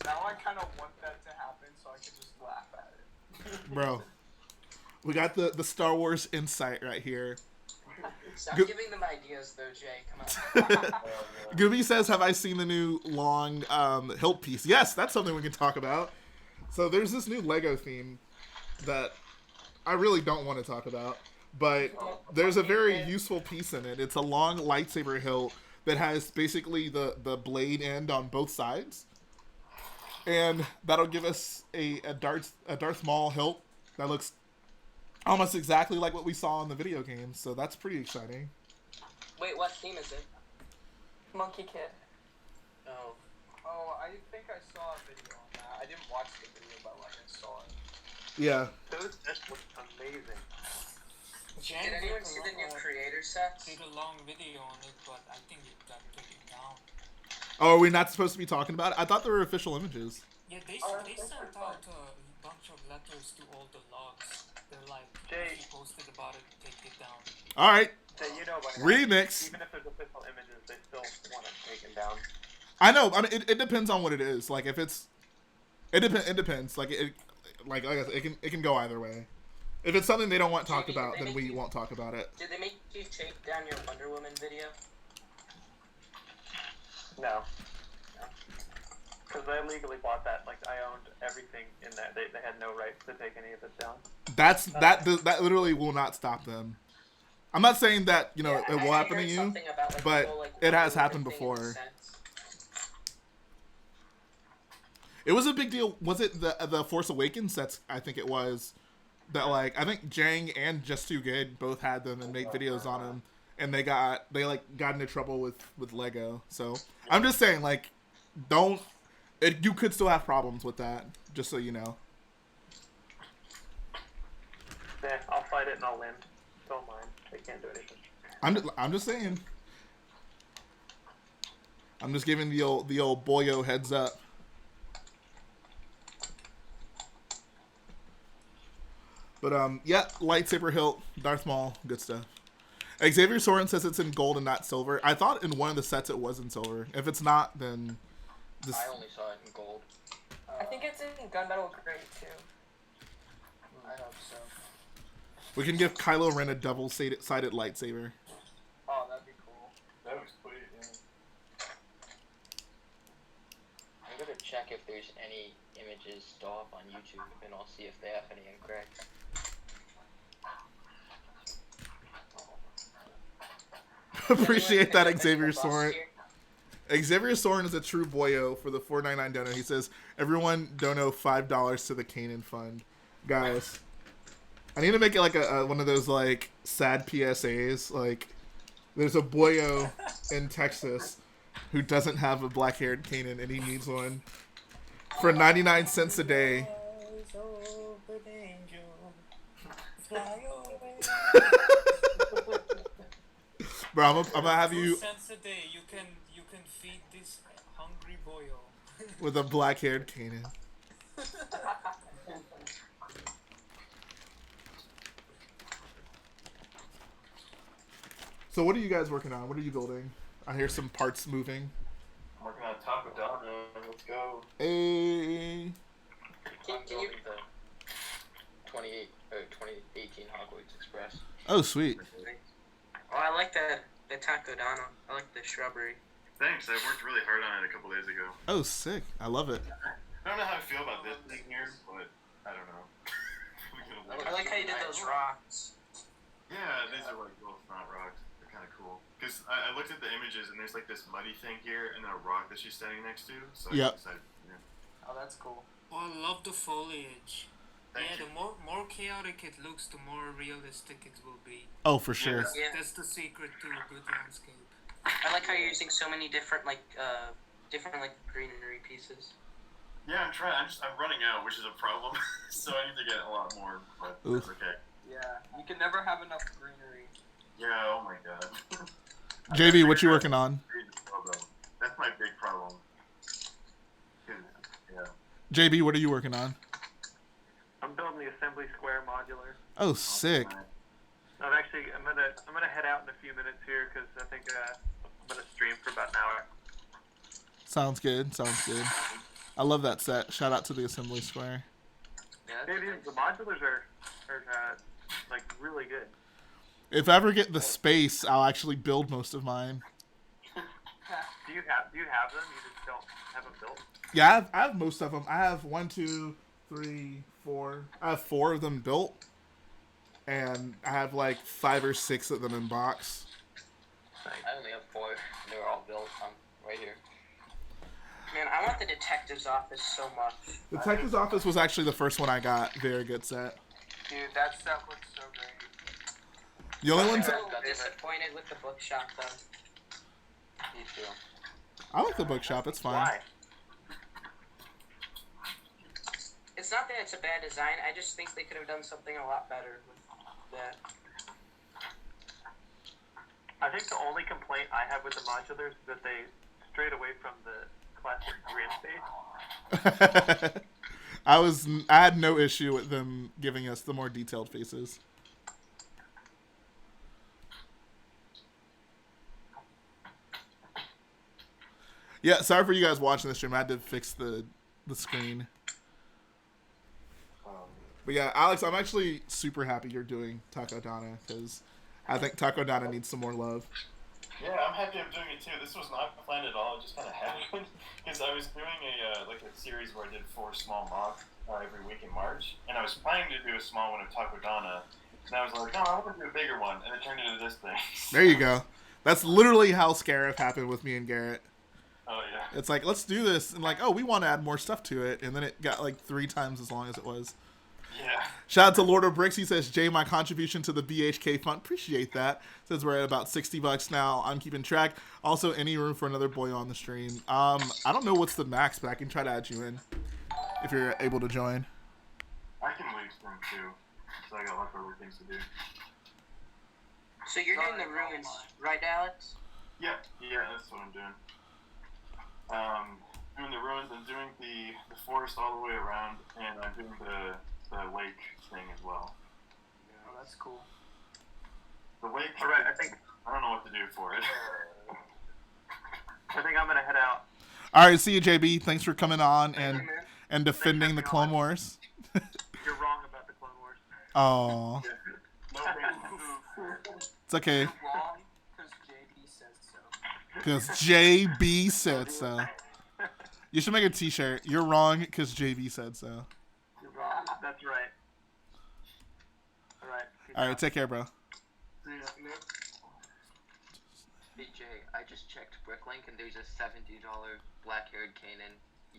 Now I kind of want that to happen so I can just laugh at it. Bro, we got the Star Wars insight right here. Stop Go- giving them ideas, though, Jay. Come on. Gooby says, have I seen the new long hilt piece? Yes, that's something we can talk about. So there's this new Lego theme that I really don't want to talk about, but there's a very useful piece in it. It's a long lightsaber hilt that has basically the blade end on both sides. And that'll give us a Darth Maul hilt that looks almost exactly like what we saw in the video game. So that's pretty exciting. Wait, what theme is it? Monkey Kid. Oh. Oh, I think I saw a video on that. I didn't watch the video, but like I saw it. Yeah. Those sets look amazing. Did anyone see the new creator sets? Did a long video on it, but I think it got taken down. Oh, are we not supposed to be talking about it? I thought they were official images. Yeah, they sent out a bunch of letters to all the logs. They're like, Jay. if you posted about it, take it down. All right. So you know by now, Remix. even if there's official images, they still want it taken down. I know. I mean, it depends on what it is. Like if it's, it depends. Like like I said, it can go either way. If it's something they don't want talked about, then we won't talk about it. Did they make you take down your Wonder Woman video? No. Because I legally bought that. Like I owned everything in that. They had no right to take any of it down. That literally will not stop them. I'm not saying that it will happen to you, about, like, but the whole, like, it has Wonder happened Woman thing in before. sets. It was a big deal. Was it the Force Awakens sets? I think it was. That like I think Jang and Just Too Good both had them and made videos on them, and they got into trouble with Lego. So I'm just saying like, you could still have problems with that. Just so you know. Yeah, I'll fight it and I'll win. Don't mind. They can't do anything. I'm just saying. I'm just giving the old boyo heads up. But yeah, lightsaber hilt, Darth Maul, good stuff. Xavier Sorrent says it's in gold and not silver. I thought in one of the sets it was in silver. If it's not, then this. I only saw it in gold. I think it's in gunmetal gray too. I hope so. We can give Kylo Ren a double-sided lightsaber. Oh, that'd be cool. That was sweet, yeah. I'm gonna check if there's any images still up on YouTube, and I'll see if they have any incorrect. Appreciate that, Xavier Bust Sorrent. here? Xavier Sorrent is a true boyo for the $4.99 dono. He says, everyone dono $5 to the Kanan Fund. Guys, I need to make it like a one of those like sad PSAs. Like, there's a boyo in Texas who doesn't have a black-haired Kanan and he needs one for 99 cents a day. Bro, I'm gonna have you 2 cents a day. You can feed this hungry boyo. with a black-haired Kanan. So what are you guys working on? What are you building? I hear some parts moving. I'm working on Taco Donna. Let's go. Hey. I'm building the 2018 Hogwarts Express. Oh, sweet. Oh, I like the takodana. I like the shrubbery. Thanks. I worked really hard on it a couple days ago. Oh, sick. I love it. I don't know how I feel about this thing here, but I don't know. I like how you did those rocks. Yeah, these are like little front rocks. They're kind of cool. Because I looked at the images and there's like this muddy thing here and then a rock that she's standing next to. So I Yep. decided, Oh, that's cool. Oh, I love the foliage. Thank you. The more chaotic it looks, the more realistic it will be. Oh, for sure. Yeah. That's the secret to a good landscape. I like how you're using so many different different greenery pieces. Yeah, I'm trying. I'm running out, which is a problem. So I need to get a lot more, but Oof. that's okay. Yeah, you can never have enough greenery. Yeah, oh my god. JB, what you working on? That's my big problem. Yeah. JB, what are you working on? I'm building the assembly square modular. Oh, sick. I'm gonna head out in a few minutes here because I think I'm gonna stream for about an hour. Sounds good. Sounds good. I love that set. Shout out to the Assembly Square. Yeah, Maybe the modulars are like really good. If I ever get the space, I'll actually build most of mine. Do you have them? You just don't have them built. Yeah, I have most of them. I have 1, 2, 3, 4. I have 4 of them built, and I have like 5 or 6 of them in box. I only have 4. They're all built. I'm right here. Man, I want the detective's office so much. The Detective's Office was actually the first one I got. Very good set. Dude, that stuff looks so great. The only I'm ones. a little disappointed with the bookshop though. Me too. I like the bookshop. It's fine. Why? It's not that it's a bad design. I just think they could have done something a lot better with that. I think the only complaint I have with the modulars is that they strayed away from the classic grin face. I had no issue with them giving us the more detailed faces. Yeah, sorry for you guys watching the stream. I had to fix the screen. But yeah, Alex, I'm actually super happy you're doing Takodana because I think Takodana needs some more love. Yeah, I'm happy I'm doing it too. This was not planned at all. It just kind of happened because I was doing a series where I did 4 small mocks every week in March, and I was planning to do a small one of Takodana, and I was like, no, I want to do a bigger one, and it turned into this thing. There you go. That's literally how Scarif happened with me and Garrett. Oh yeah. It's like, let's do this, and like, oh, we want to add more stuff to it, and then it got like 3 times as long as it was. Yeah. Shout out to Lord of Bricks. He says, Jay, my contribution to the BHK fund. Appreciate that. Says we're at about $60 now. I'm keeping track. Also, any room for another boy on the stream. I don't know what's the max, but I can try to add you in if you're able to join. I can leave them too, so I got lots of other things to do. So you're doing the ruins, right, Alex? Yeah, that's what I'm doing. Doing the ruins and doing the forest all the way around, and I'm doing the lake thing as well. Oh, that's cool. The lake. All right, I don't know what to do for it. think I'm gonna head out. All right, see you, JB. Thanks for coming on and defending the Clone Wars. You're wrong about the Clone Wars. Oh, No, it's okay. You're wrong because JD says so. Because JB said so. You should make a T-shirt. You're wrong because JB said so. You're wrong. That's right. All right, take care, bro. Hey Jay, I just checked Bricklink and there's a $70 black-haired Kanan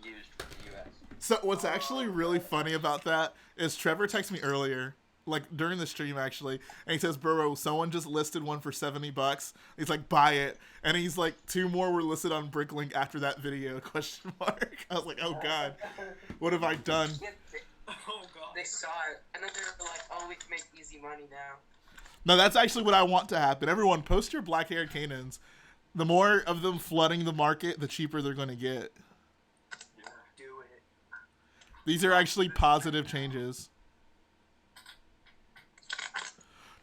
used from the US. So what's actually really funny about that is Trevor texted me earlier, like during the stream actually, and he says, bro, someone just listed one for $70. He's like, buy it. And he's like, 2 more were listed on Bricklink after that video, question mark. I was like, oh god, what have I done? Yeah, Oh god. they saw it, and then they were like, oh, we can make easy money now. No, that's actually what I want to happen. Everyone, post your black-haired Kanans. The more of them flooding the market, the cheaper they're going to get. Do it. These are actually positive changes.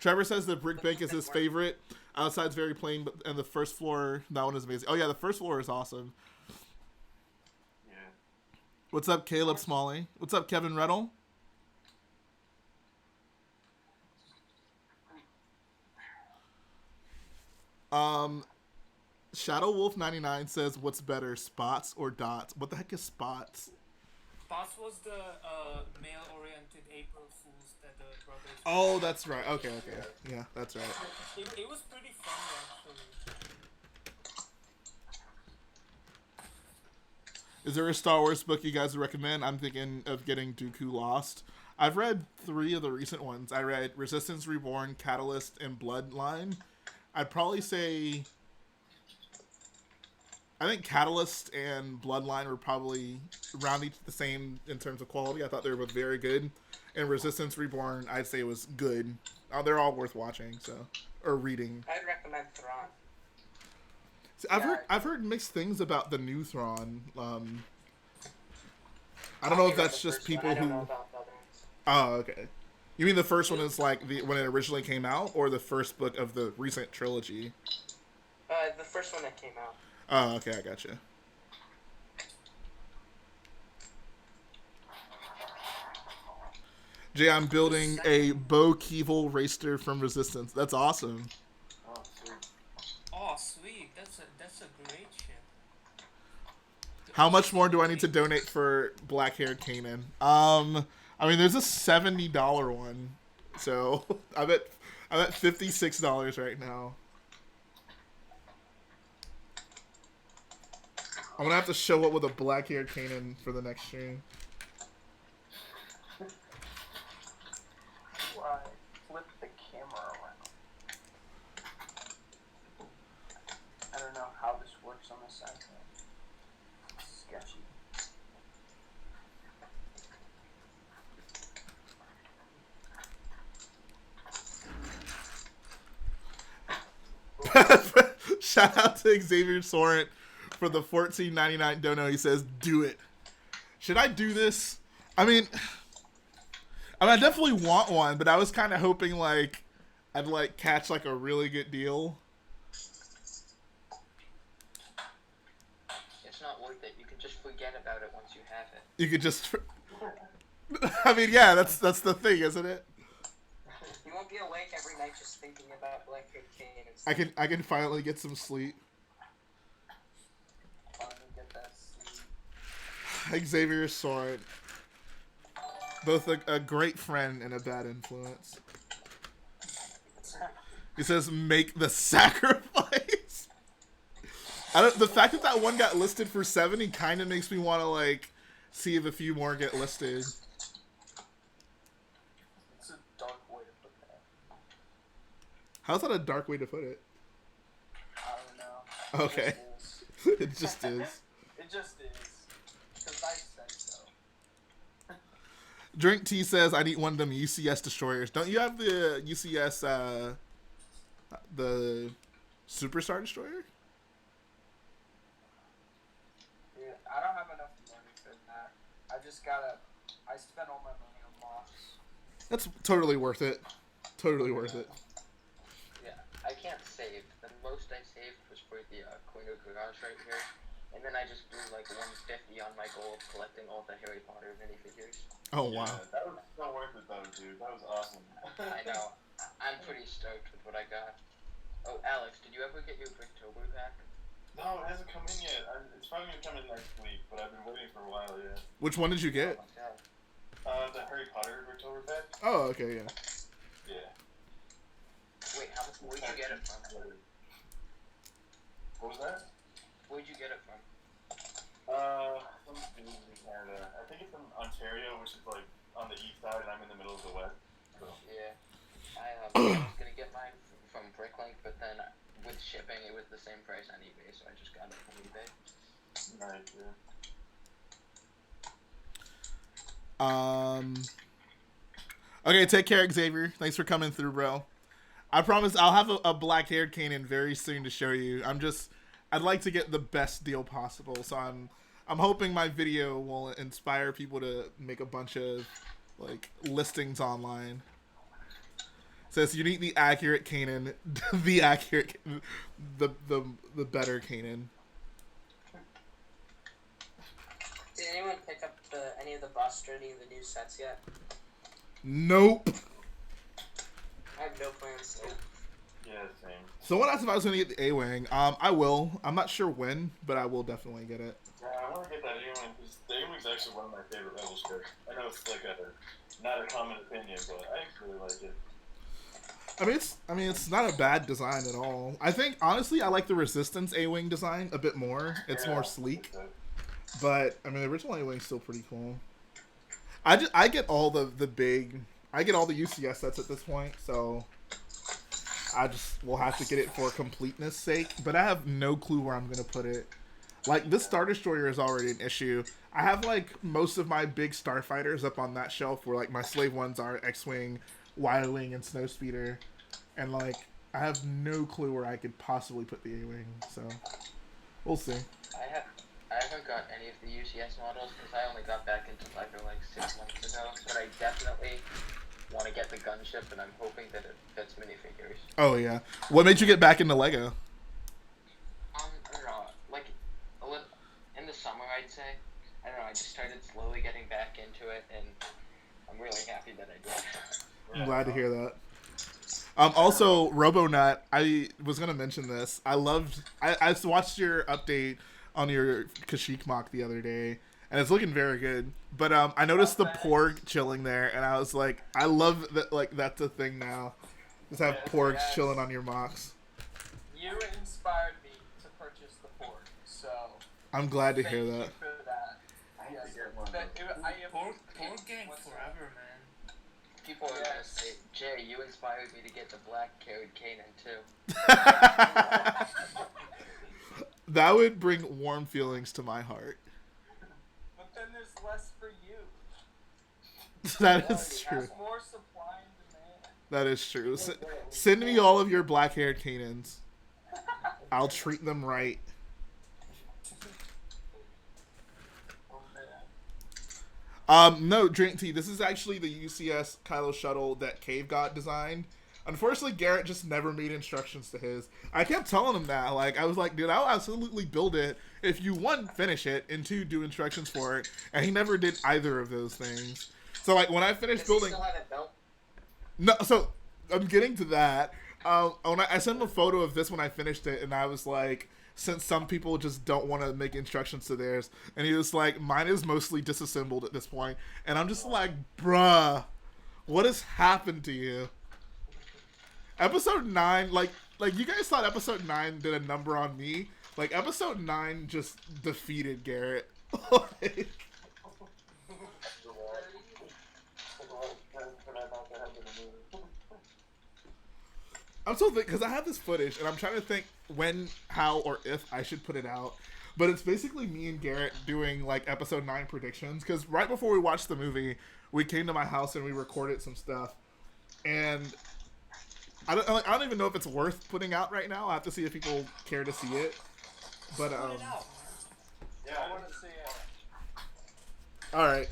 Trevor says the brick bank is his favorite. Outside's very plain, but and the first floor, that one is amazing. Oh yeah, the first floor is awesome. Yeah. What's up, Caleb Smalley? What's up, Kevin Reddle? Shadow Wolf 99 says, "What's better, spots or dots?" What the heck is spots? Spots was the male-oriented April Fools that the brothers. Oh, that's right. Okay. Yeah, that's right. It was pretty fun actually. Is there a Star Wars book you guys would recommend? I'm thinking of getting Dooku Lost. I've read 3 of the recent ones. I read Resistance Reborn, Catalyst, and Bloodline. I'd probably say... I think Catalyst and Bloodline were probably around each the same in terms of quality. I thought they were both very good. And Resistance Reborn, I'd say was good. They're all worth watching, or reading. I'd recommend Thrawn. See, I've heard mixed things about the new Thrawn. I don't know if that's just people I don't know who. about the others. Oh, okay. You mean the first one is like when it originally came out, or the first book of the recent trilogy? The first one that came out. Oh, okay, I gotcha. Jay, I'm building a Bo Keevil Racer from Resistance. That's awesome. Oh, sweet. Oh sweet, that's a great ship. How much more do I need to donate for black-haired Kanan? I mean, there's a $70 one, so I'm at $56 right now. I'm gonna have to show up with a black-haired Kanan for the next stream. Why? Flip the camera around. I don't know how this works. Sketchy. Shout out to Xavier Sorrent for the $14.99 dono. He says, "Do it." Should I do this? I definitely want one, but I was kind of hoping like I'd like catch like a really good deal. It's not worth it. You can just forget about it once you have it. You could just. Yeah, that's the thing, isn't it? You won't be awake every night just thinking about Black Cocaine and I stuff. can finally get some sleep. Finally get that sleep. Xavier Sorrent, both a great friend and a bad influence. He says, "Make the sacrifice." The fact that one got listed for 70 kind of makes me want to like see if a few more get listed. It's a dark way to put that. How's that a dark way to put it? I don't know. Okay. It just is. It just is. It just is. Because I said so. Drink T says, "I need one of them UCS destroyers." Don't you have the UCS, the Superstar Destroyer? Dude, I don't have enough money for that. I spent all my money on mobs. That's totally worth it. Totally worth it. Yeah, I can't save. The most I saved was for the Queen of Garage right here. And then I just blew like 150 on my goal of collecting all the Harry Potter minifigures. Oh, wow. Yeah, that was so worth it though, dude. That was awesome. I know. I'm pretty stoked with what I got. Oh, Alex, did you ever get your Bricktober back? No, it hasn't come in yet. It's probably gonna come in next week, but I've been waiting for a while yet. Which one did you get? Oh my god. The Harry Potter October pack? Oh, okay, yeah. Yeah. Wait, where'd you get it from? What was that? Where'd you get it from? Some dude in Canada. I think it's in Ontario, which is like on the east side, and I'm in the middle of the west. So. Yeah. I was gonna get mine from Bricklink, but then with shipping, it was the same price on eBay, so I just got it from eBay. Nice, yeah. Okay, take care, Xavier. Thanks for coming through, bro. I promise I'll have a black-haired Kanan very soon to show you. I'd like to get the best deal possible, so I'm hoping my video will inspire people to make a bunch of like listings online. Says you need the accurate Kanan, the better Kanan. Did anyone pick up any of the Buster, any of the new sets yet? Nope. I have no plans to. Yeah, same. Someone asked if I was going to get the A-Wing. I will. I'm not sure when, but I will definitely get it. Yeah, I want to get that A-Wing because the A-Wing's actually one of my favorite Rebel ships. I know it's like not a common opinion, but I actually like it. It's not a bad design at all. I think honestly, I like the Resistance A-Wing design a bit more. It's more sleek. But the original A-Wing's still pretty cool. I get all the UCS sets at this point, so I just will have to get it for completeness sake. But I have no clue where I'm gonna put it. Like this Star Destroyer is already an issue. I have like most of my big starfighters up on that shelf where like my slave ones are X-Wing, Y-Wing, and Snowspeeder, and like I have no clue where I could possibly put the A-Wing. So we'll see. I haven't got any of the UCS models because I only got back into LEGO like 6 months ago, but I definitely want to get the gunship, and I'm hoping that it fits minifigures. Oh yeah. What made you get back into LEGO? I don't know, like in the summer I'd say. I don't know, I just started slowly getting back into it, and I'm really happy that I did. I'm glad to hear that. Also, RoboNut, I was gonna mention this. I watched your update on your Kashyyyk mock the other day, and it's looking very good. But I noticed the porg chilling there, and I was like, I love that. Like that's a thing now. Just have porgs chilling on your mocks. You inspired me to purchase the pork, so I'm glad to hear that. thank you for that. Yes, Pork gang forever, man. People are gonna say, Jay, you inspired me to get the black-haired Kanan too. That would bring warm feelings to my heart. But then there's less for you. That is true. There's more supply and demand. That is true. Send me all of your black-haired Canans. I'll treat them right. No, Drink Tea. This is actually the UCS Kylo shuttle that Cave got designed. Unfortunately, Garrett just never made instructions to his. I kept telling him that. Like, I was like, dude, I'll absolutely build it if you, one, finish it, and two, do instructions for it. And he never did either of those things. So, like, when I finished building... Does he still have it built? No, so, I'm getting to that. When I sent him a photo of this when I finished it, and I was like... Since some people just don't want to make instructions to theirs. And he was like, mine is mostly disassembled at this point. And I'm just like, bruh, what has happened to you? Episode 9, like you guys thought episode 9 did a number on me. Like, episode 9 just defeated Garrett. Like, I'm so thinking, because I have this footage, and I'm trying to think when, how, or if I should put it out. But it's basically me and Garrett doing, like, episode 9 predictions. Because right before we watched the movie, we came to my house and we recorded some stuff. And I don't even know if it's worth putting out right now. I have to see if people care to see it. But, Yeah, I want to see it. alright.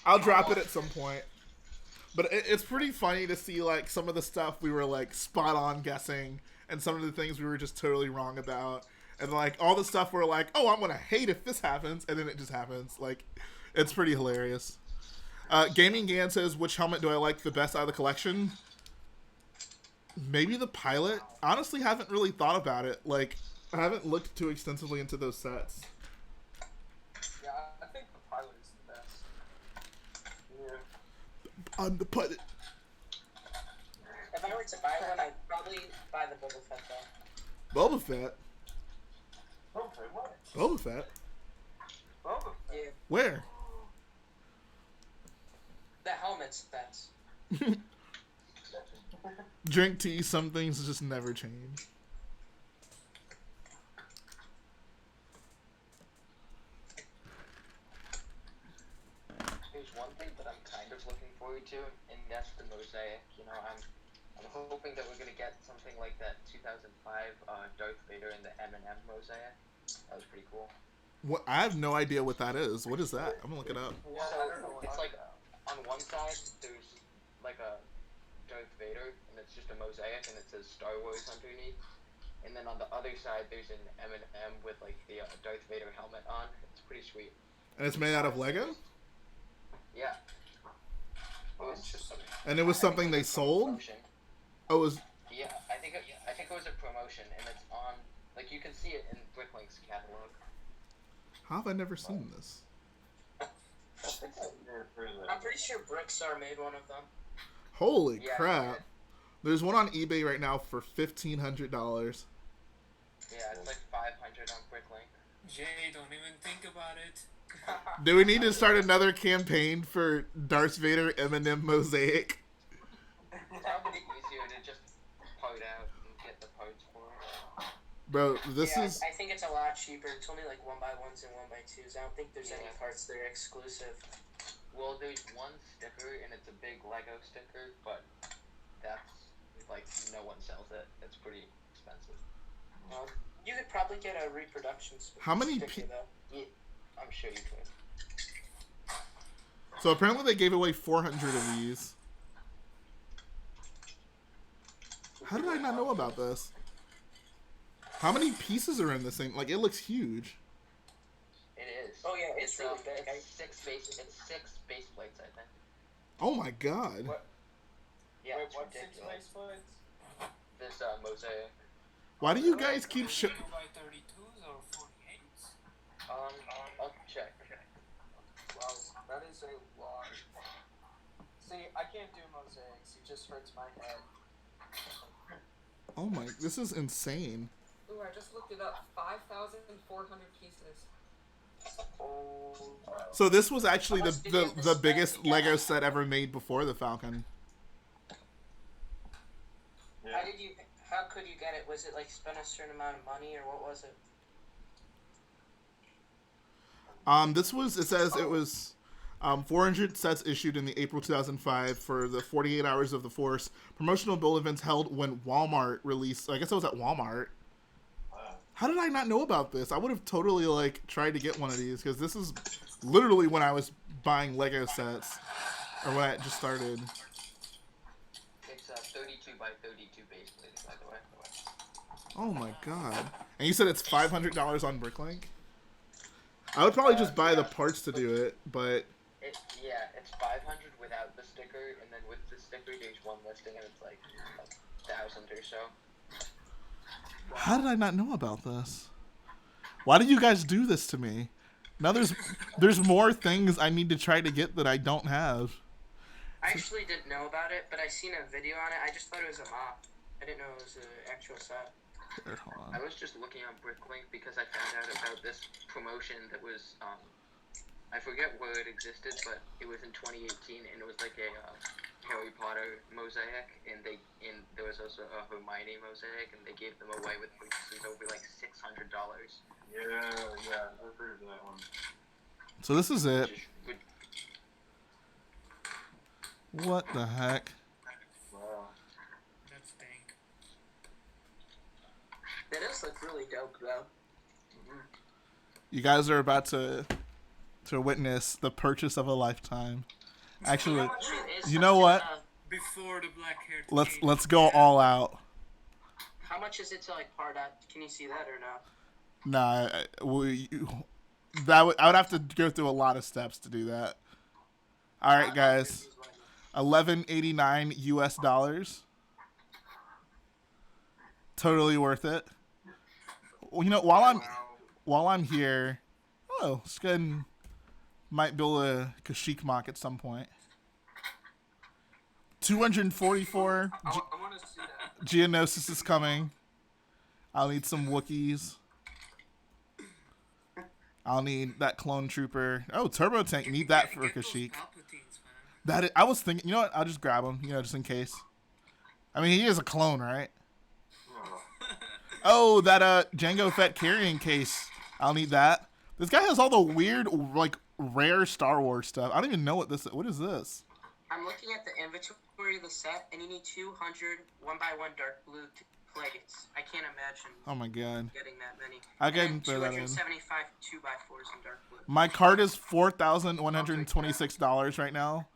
I'll drop it at some point. But it's pretty funny to see, like, some of the stuff we were, like, spot on guessing, and some of the things we were just totally wrong about. And, like, all the stuff we're like, oh, I'm gonna hate if this happens, and then it just happens. Like, it's pretty hilarious. Gaming Gan says, which helmet do I like the best out of the collection? Maybe the Pilot? Honestly, haven't really thought about it. Like, I haven't looked too extensively into those sets. Yeah, I think the Pilot is the best. Yeah. I'm the Pilot. If I were to buy one, I'd probably buy the Boba Fett though. Boba Fett? Okay, what? Boba Fett? Boba Fett. Yeah, Where? the helmet's best. Drink tea, some things just never change. There's one thing that I'm kind of looking forward to, and that's the mosaic. You know, I'm hoping that we're gonna get something like that 2005 Darth Vader and the M&M mosaic. That was pretty cool. What? I have no idea what that is. What is that? I'm gonna look it up. Yeah, I don't know So what it's I'm like on one side there's like a Darth Vader, and it's just a mosaic, and it says Star Wars underneath. And then on the other side there's an M&M with like the Darth Vader helmet on. It's pretty sweet. And it's made out of Lego? Yeah. Oh, interesting. And it was something they sold? Promotion. Oh, it was... Yeah, I think it was a promotion, and it's on. Like you can see it in Bricklink's catalog. How have I never seen this? I'm pretty sure Brickstar made one of them. Holy Yeah, crap. There's one on eBay right now for $1,500. Yeah, it's like 500 on Bricklink. Jay, don't even think about it. Do we need to start another campaign for Darth Vader M&M mosaic? It's probably easier to just part out and get the parts for it. Bro, this yeah, is... I think it's a lot cheaper. It's only like 1x1s and 1x2s. I don't think there's any Yeah. parts that are exclusive. Well, there's one sticker, and it's a big Lego sticker, but that's, like, no one sells it. It's pretty expensive. You could probably get a reproduction How many sticker, though. Yeah, I'm sure you could. So apparently they gave away 400 of these. How did I not know about this? How many pieces are in this thing? Like, it looks huge. It is. Oh, yeah, it's really big. It's six base plates, I think. Oh my god. What? Yeah, Wait, it's what's ridiculous. 6 plates? This mosaic. Why do you guys keep Should shit? you buy 32s or 48s? I'll check. Wow, that is a lot. See, I can't do mosaics. It just hurts my head. Oh my, this is insane. Ooh, I just looked it up. 5,400 pieces. Oh. So this was actually the biggest Lego set ever made before the Falcon. How could you get it? Was it like spend a certain amount of money or what was it? This was, it says it was 400 sets issued in the April 2005 for the 48 Hours of the Force. Promotional build events held when Walmart released, I guess it was at Walmart. How did I not know about this? I would have totally, like, tried to get one of these, because this is literally when I was buying Lego sets, or when I just started. It's 32 by 32 base plating, by the way. Oh my god. And you said it's $500 on Bricklink? I would probably just buy the parts to do it, but... Yeah, it's 500 without the sticker, and then with the sticker there's one listing, and it's like 1,000 or so. How did I not know about this? Why did you guys do this to me? Now there's more things I need to try to get that I don't have. I actually didn't know about it, but I seen a video on it. I just thought it was a mop. I didn't know it was an actual set. Here, hold on. I was just looking on Bricklink because I found out about this promotion that was, I forget where it existed, but it was in 2018, and it was like a Harry Potter mosaic, and there was also a Hermione mosaic, and they gave them away with purchases over like $600. Yeah, I've heard of that one. So this is it. What the heck? Wow. That stink. That does look really dope, though. You guys are about to witness the purchase of a lifetime. Actually, you know what? Before the black hair. Let's go all out. How much is it to like part out? Can you see that or no? Nah, I would have to go through a lot of steps to do that. All right, guys. $11.89 US. Totally worth it. Well, you know, while I'm here, let's go ahead and might build a Kashyyyk mock at some point. 244. I want to see that. Geonosis is coming. I'll need some Wookiees. I'll need that clone trooper. Oh, turbo tank. Need that for Kashyyyk. I was thinking. You know what? I'll just grab him. You know, just in case. I mean, he is a clone, right? Oh, that Jango Fett carrying case. I'll need that. This guy has all the weird, like, rare Star Wars stuff. I don't even know what this. What is this? I'm looking at the inventory of the set, and you need 200 1x1 dark blue plates. I can't imagine. Oh my god. Getting that many. I can throw that in. 275 2x4s in dark blue. My card is $4,126 right now.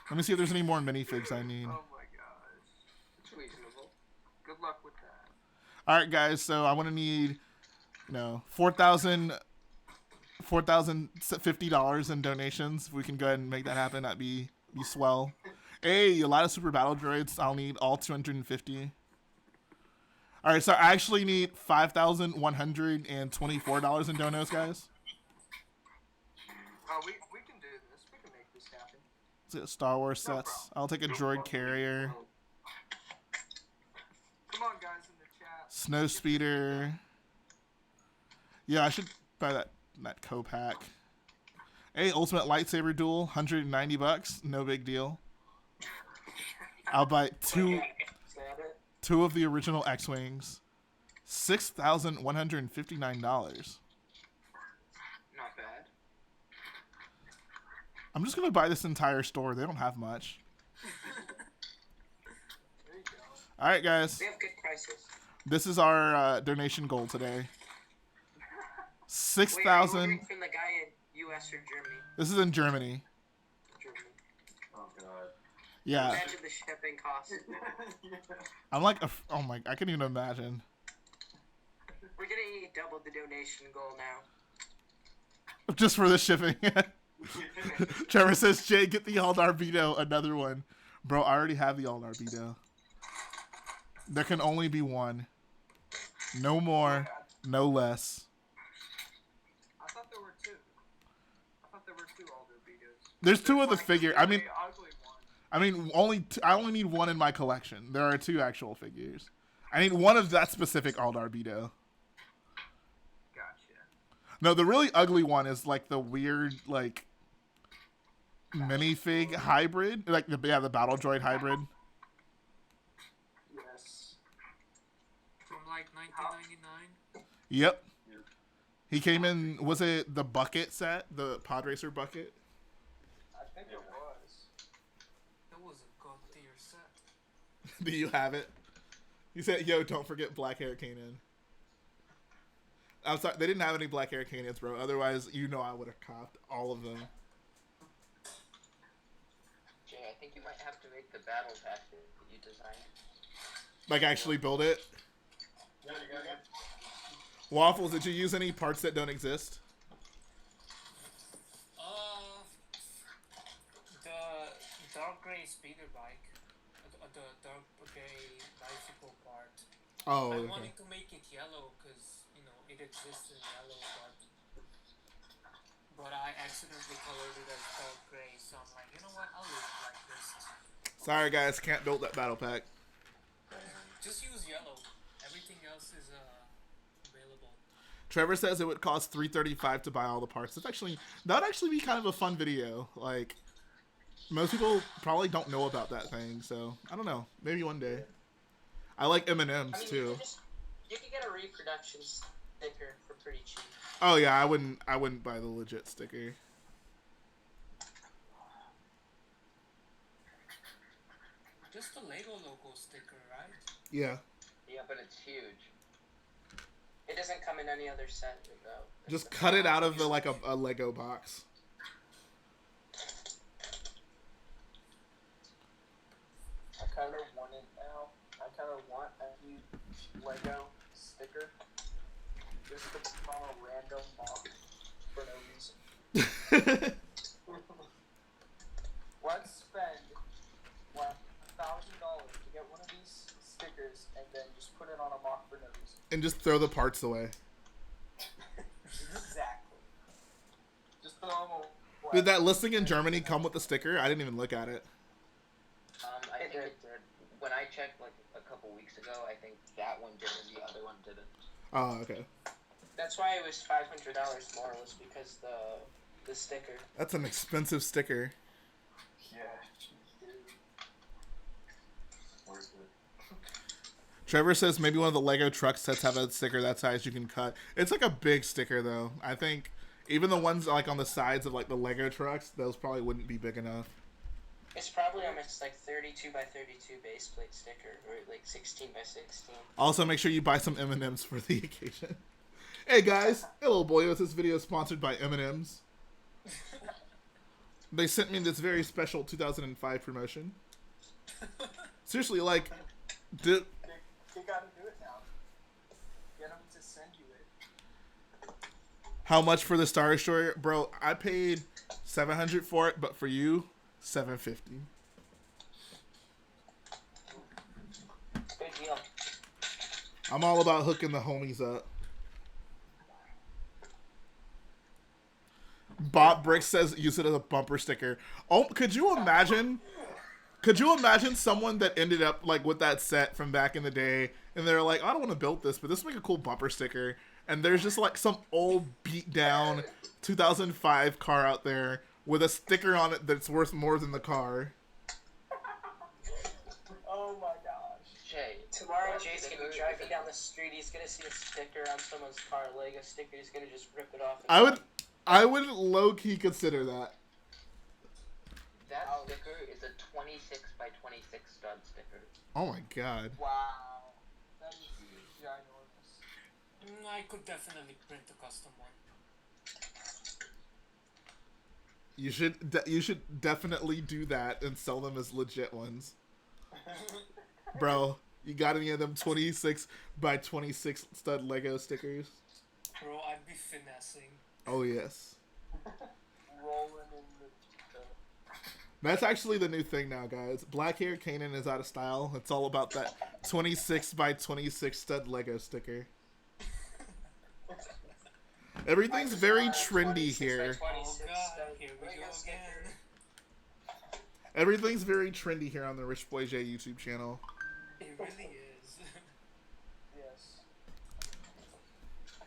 Let me see if there's any more minifigs I need. Oh my gosh. It's reasonable. Good luck with that. All right, guys. So I want to need, $4,050 in donations. If we can go ahead and make that happen, that'd be swell. Hey, a lot of super battle droids. I'll need all 250. All right, so I actually need $5,124 in donos, guys. We can do this. We can make this happen. Is it Star Wars sets? I'll take a droid carrier. Come on, guys, in the chat. Snow speeder. Yeah, I should buy that co-pack. Hey, ultimate lightsaber duel, $190. No big deal. I'll buy two of the original X-wings. $6,159. Not bad. I'm just gonna buy this entire store. They don't have much. There you go. All right, guys. They have good prices. This is our donation goal today. Wait, are you 6,000. ordering from the guy in U.S. or Germany? This is in Germany. Germany. Oh god. Yeah. Imagine the shipping costs. I'm like, oh my, I can't even imagine. We're gonna need double the donation goal now. Just for the shipping. Trevor says, Jay, get the Aldarbedo, another one. Bro, I already have the Aldarbedo. There can only be one. No more, no less. I thought there were two. Alder Betos. There's two of the figure. I mean, Ugly one. I only need one in my collection. There are two actual figures. I need one of that specific Aldarbedo. Gotcha. No, the really ugly one is like the weird like minifig hybrid, like the battle droid hybrid. Yes. From like 1999. Yep. He came in. Was it the bucket set, the Pod Racer bucket? I think it was. That was a god tier set. Do you have it? You said, "Yo, don't forget Black Hair Kanan." I'm sorry, they didn't have any Black Hair Kanans, bro. Otherwise, you know I would have copped all of them. Jay, I think you might have to make the battle pack that you designed. Like actually build it. Yeah, you got it. Waffles, did you use any parts that don't exist? The dark gray speeder bike, the dark gray bicycle part. Oh, I okay. wanted to make it yellow because it exists in yellow, but I accidentally colored it as dark gray. So I'm like, you know what? I'll leave it like this. Sorry, guys, can't build that battle pack. Just use yellow. Everything else is available. Trevor says it would cost $335 to buy all the parts. That would actually be kind of a fun video. Like, most people probably don't know about that thing, so I don't know. Maybe one day. I like M&Ms too. You can get a reproduction sticker for pretty cheap. Oh yeah, I wouldn't buy the legit sticker. Just the Lego logo sticker, right? Yeah. Yeah, but it's huge. It doesn't come in any other set, though. Just cut it out of a Lego box. I kind of want it now. I kind of want a huge Lego sticker. Just to put on a random mock for no reason. Let's spend $1,000 to get one of these stickers and then just put it on a mock for no reason. And just throw the parts away. Exactly. Just throw them away. Did that listing in Germany come with the sticker? I didn't even look at it. I think it did. When I checked like a couple weeks ago, I think that one did and the other one didn't. Oh, okay. That's why it was $500 more, was because the sticker. That's an expensive sticker. Yeah. Worth it. Trevor says maybe one of the Lego truck sets have a sticker that size you can cut. It's like a big sticker though. I think even the ones like on the sides of like the Lego trucks, those probably wouldn't be big enough. It's probably almost like 32 by 32 base plate sticker, or like 16 by 16. Also, make sure you buy some M&Ms for the occasion. Hey guys, hello boyos. This video is sponsored by M&Ms. They sent me this very special 2005 promotion. Seriously, like, They gotta do it now. Get them to send you it. how much for the Star Destroyer, bro? I paid $700 for it, but for you, $750. Good deal. I'm all about hooking the homies up. Bob Brick says use it as a bumper sticker. Oh, could you imagine? Could you imagine someone that ended up like with that set from back in the day, and they're like, I don't want to build this, but this would make a cool bumper sticker. And there's just like some old beat down 2005 car out there with a sticker on it that's worth more than the car. Oh my gosh. Jay, Tomorrow, Jay's gonna be driving down the street. He's gonna see a sticker on someone's car, a Lego sticker. He's gonna just rip it off. I would low key consider that. That sticker is a 26 by 26 stud sticker. Oh my god. Wow. That is ginormous. I could definitely print a custom one. You should definitely do that and sell them as legit ones. Bro, you got any of them 26 by 26 stud Lego stickers? Bro, I'd be finessing. Oh yes. Rolling in the That's actually the new thing now, guys. Black Hair Kanan is out of style. It's all about that 26 by 26 stud Lego sticker. Everything's very trendy here. Oh god, here we go again. Everything's very trendy here on the Rich Boy J YouTube channel. It really is. Yes.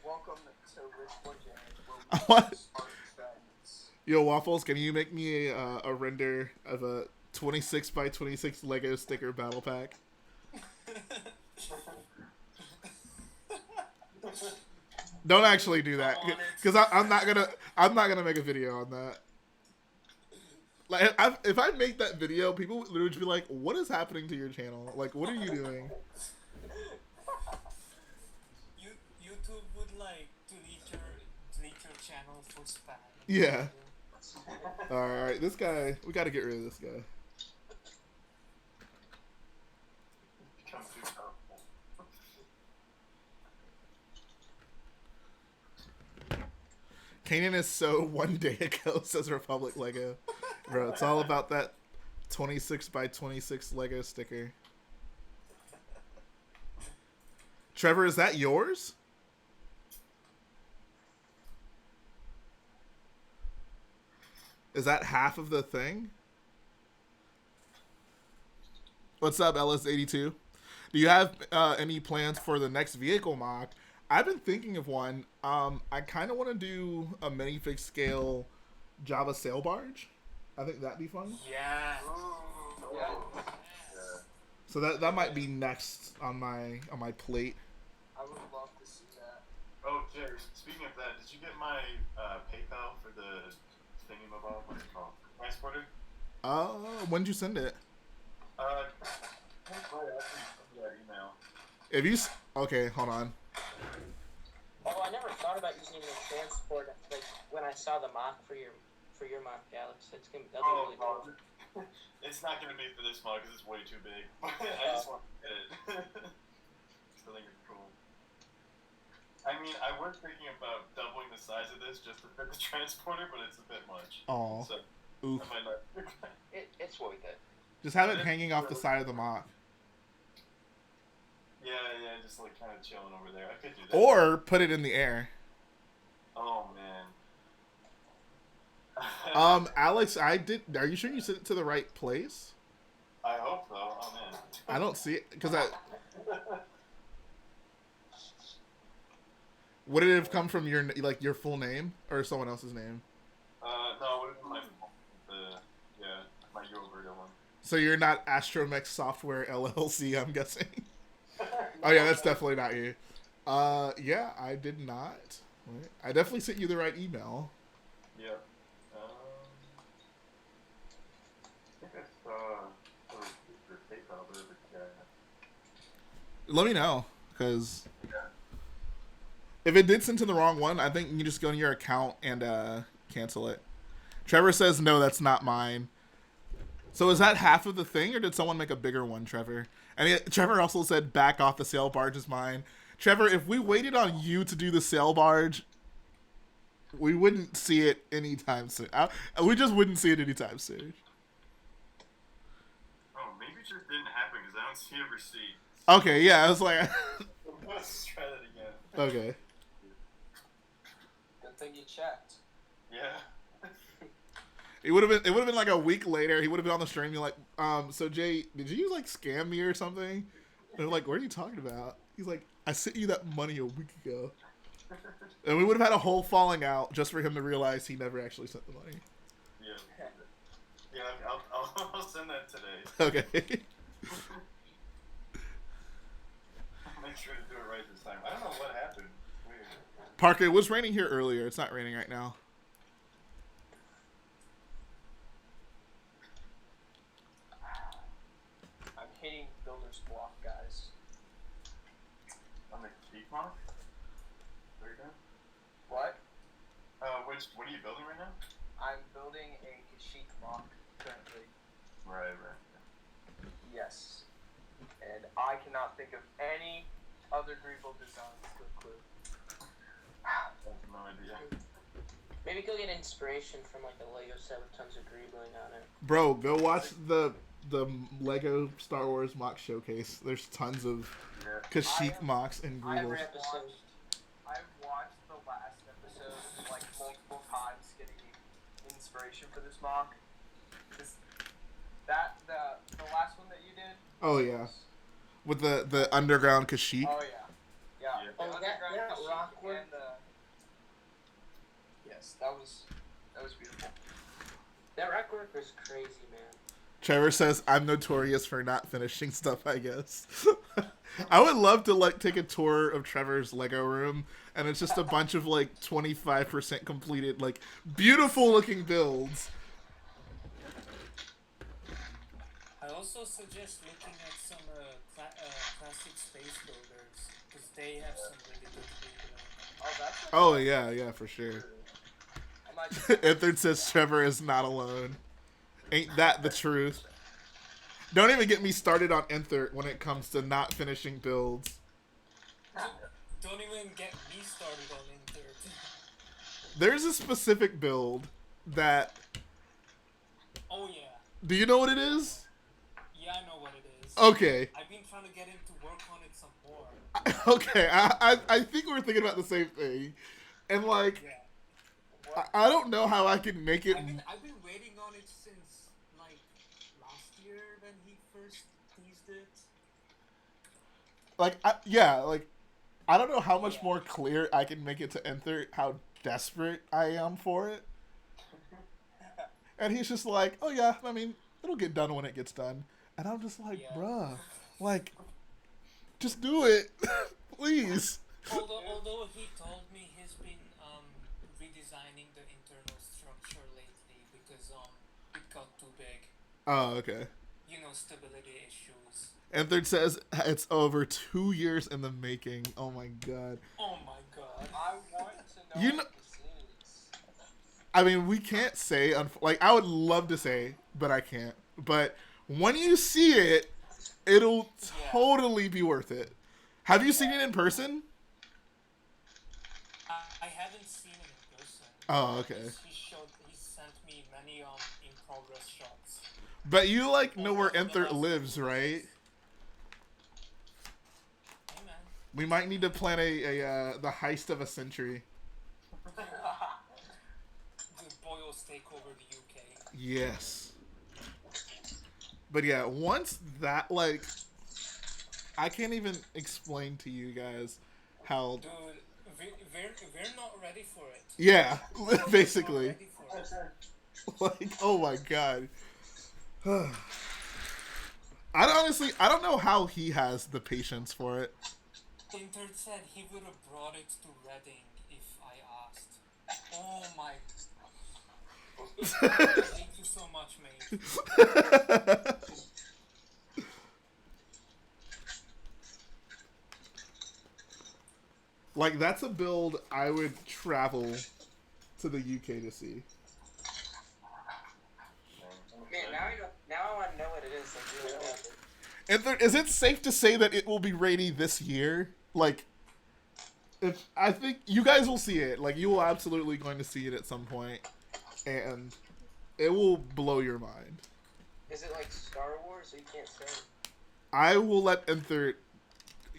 Welcome to Rich Boy J, where What? we start trends. Yo, Waffles, can you make me a render of a 26 by 26 Lego sticker battle pack? Don't actually do that, because I'm not gonna make a video on that. Like, if I make that video, people would literally be like, "What is happening to your channel? Like, what are you doing?" YouTube would like delete your channel for spam. Yeah. All right, this guy. We got to get rid of this guy. Become too powerful. Kanan is so one day ago, says Republic Lego. Bro, it's all about that 26 by 26 Lego sticker. Trevor, is that yours? Is that half of the thing? What's up, Ellis82? Do you have any plans for the next vehicle mock? I've been thinking of one. I kind of want to do a minifig scale Java sail barge. I think that'd be fun. Yeah. Yeah. So that might be next on my plate. I would love to see that. Oh, Jerry, speaking of that, did you get my PayPal for the thingy-mabob? What's it called? Transporter? When did you send it? Right after you sent that email. If you okay, hold on. Oh, I never thought about using the transport like when I saw the mock for your mock, Alex. That'd be really cool. It's not gonna be for this mod because it's way too big. I just want to get it. So I think it's cool. I mean, I was thinking about doubling the size of this just to fit the transporter, but it's a bit much. Oh, So oof. I might not. It's worth it. Just have it hanging off the side of the mock. Yeah, just like kind of chilling over there. I could do that. Or put it in the air. Oh man. Alex, are you sure you sent it to the right place? I hope so. Oh man. I don't see it because would it have come from your full name or someone else's name? No, it was my Yoverdo one. So you're not Astromech Software LLC, I'm guessing. Oh yeah, that's definitely not you. Yeah, I did not. Wait, I definitely sent you the right email. Yeah. I think I saw the PayPal, but Let me know, because if it did send to the wrong one, I think you can just go to your account and cancel it. Trevor says, no, that's not mine. So is that half of the thing, or did someone make a bigger one, Trevor? And Trevor also said, back off, the sail barge is mine. Trevor, if we waited on you to do the sail barge, we wouldn't see it anytime soon. We just wouldn't see it anytime soon. Oh, maybe it just didn't happen because I don't see a receipt. Okay, yeah, I was like... Let's try that again. Okay. Good thing you checked. Yeah. It would have been like a week later. He would have been on the stream. You're like, so Jay, did you like scam me or something? And they're like, what are you talking about? He's like, I sent you that money a week ago. And we would have had a whole falling out just for him to realize he never actually sent the money. Yeah. Yeah, I'll send that today. Okay. Make sure to do it right this time. I don't know what happened. Weird. Parker, it was raining here earlier. It's not raining right now. I'm hitting builder's block, guys. On the cheek mark? There you go. What? What are you building right now? I'm building a Kashyyyk mock currently. Right. Yes. And I cannot think of any other Greeble designs to include. I have no idea. Maybe go get inspiration from like a Lego set with tons of greebling on it. Bro, go watch the Lego Star Wars mock showcase. There's tons of Kashyyyk mocks and Greebles. I've watched the last episode like multiple times getting inspiration for this mock. The last one that you did? Oh yeah. With the underground Kashyyyk. Oh yeah. Yeah. Oh, The that underground Kashyyyk rock work? and yes, that was beautiful. That rock work was crazy, man. Trevor says I'm notorious for not finishing stuff, I guess. I would love to like take a tour of Trevor's Lego room, and it's just a bunch of like 25% completed, like beautiful looking builds. I also suggest looking at some classic space builders because they have some really good freedom. Oh, that's a Oh yeah, for sure. I might just Ethard says Trevor is not alone. Ain't that the truth? Don't even get me started on Ethard when it comes to not finishing builds. Don't even get me started on Inter. There's a specific build that... Oh yeah. Do you know what it is? Yeah, I know what it is. Okay. I've been trying to get him to work on it some more. Okay, I think we're thinking about the same thing. And like, Yeah. I don't know how I can make it... I've been waiting on it since like last year when he first teased it. Like, I don't know how much more clear I can make it to Enter how desperate I am for it. And he's just like, oh yeah, I mean, it'll get done when it gets done. And I'm just like, Yeah. bruh, like, just do it, please. Although he told me he's been redesigning the internal structure lately because it got too big. Oh, okay. You know, stability issues. Enter says it's over 2 years in the making. Oh my god. Oh my god. I want to know, You know- what this is. I mean, we can't say, like, I would love to say, but I can't. But when you see it, it'll totally be worth it. Have you seen it in person? I haven't seen him in person. Oh, okay. He sent me many in progress shots. But you, like, know where Enter lives, right? Hey man. We might need to plan the heist of a century. The Boyles take over the UK. Yes. But yeah, once that, like, I can't even explain to you guys how... Dude, we're not ready for it. Yeah, We're not basically. ready for it. Like, oh my god. I don't know how he has the patience for it. Inter said he would have brought it to Reading if I asked. Oh my... Thank you so much, mate. Like, that's a build I would travel to the UK to see. Man, now I want to know what it is. Like, really bad. Is it safe to say that it will be ready this year? Like, I think you guys will see it. Like, you will absolutely going to see it at some point, and it will blow your mind. Is it like Star Wars? So you can't say. I will let Enter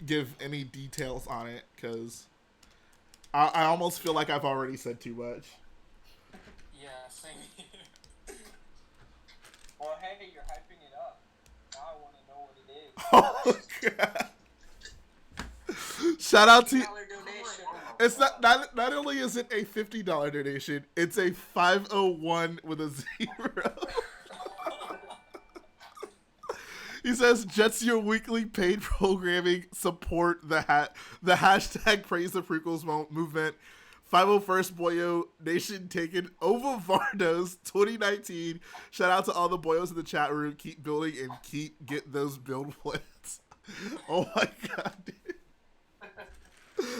give any details on it, because I almost feel like I've already said too much. Yeah, same here. Well, hey, you're hyping it up. Now I want to know what it is. Oh, God. Shout out to... $50 donation. It's not only is it a $50 donation, it's a 501 with a 0. He says, "Jets your weekly paid programming. Support the hashtag praise the prequels movement. 501st Boyo Nation taken over Vardos 2019. Shout out to all the Boyos in the chat room. Keep building and get those build plans." Oh my god, dude.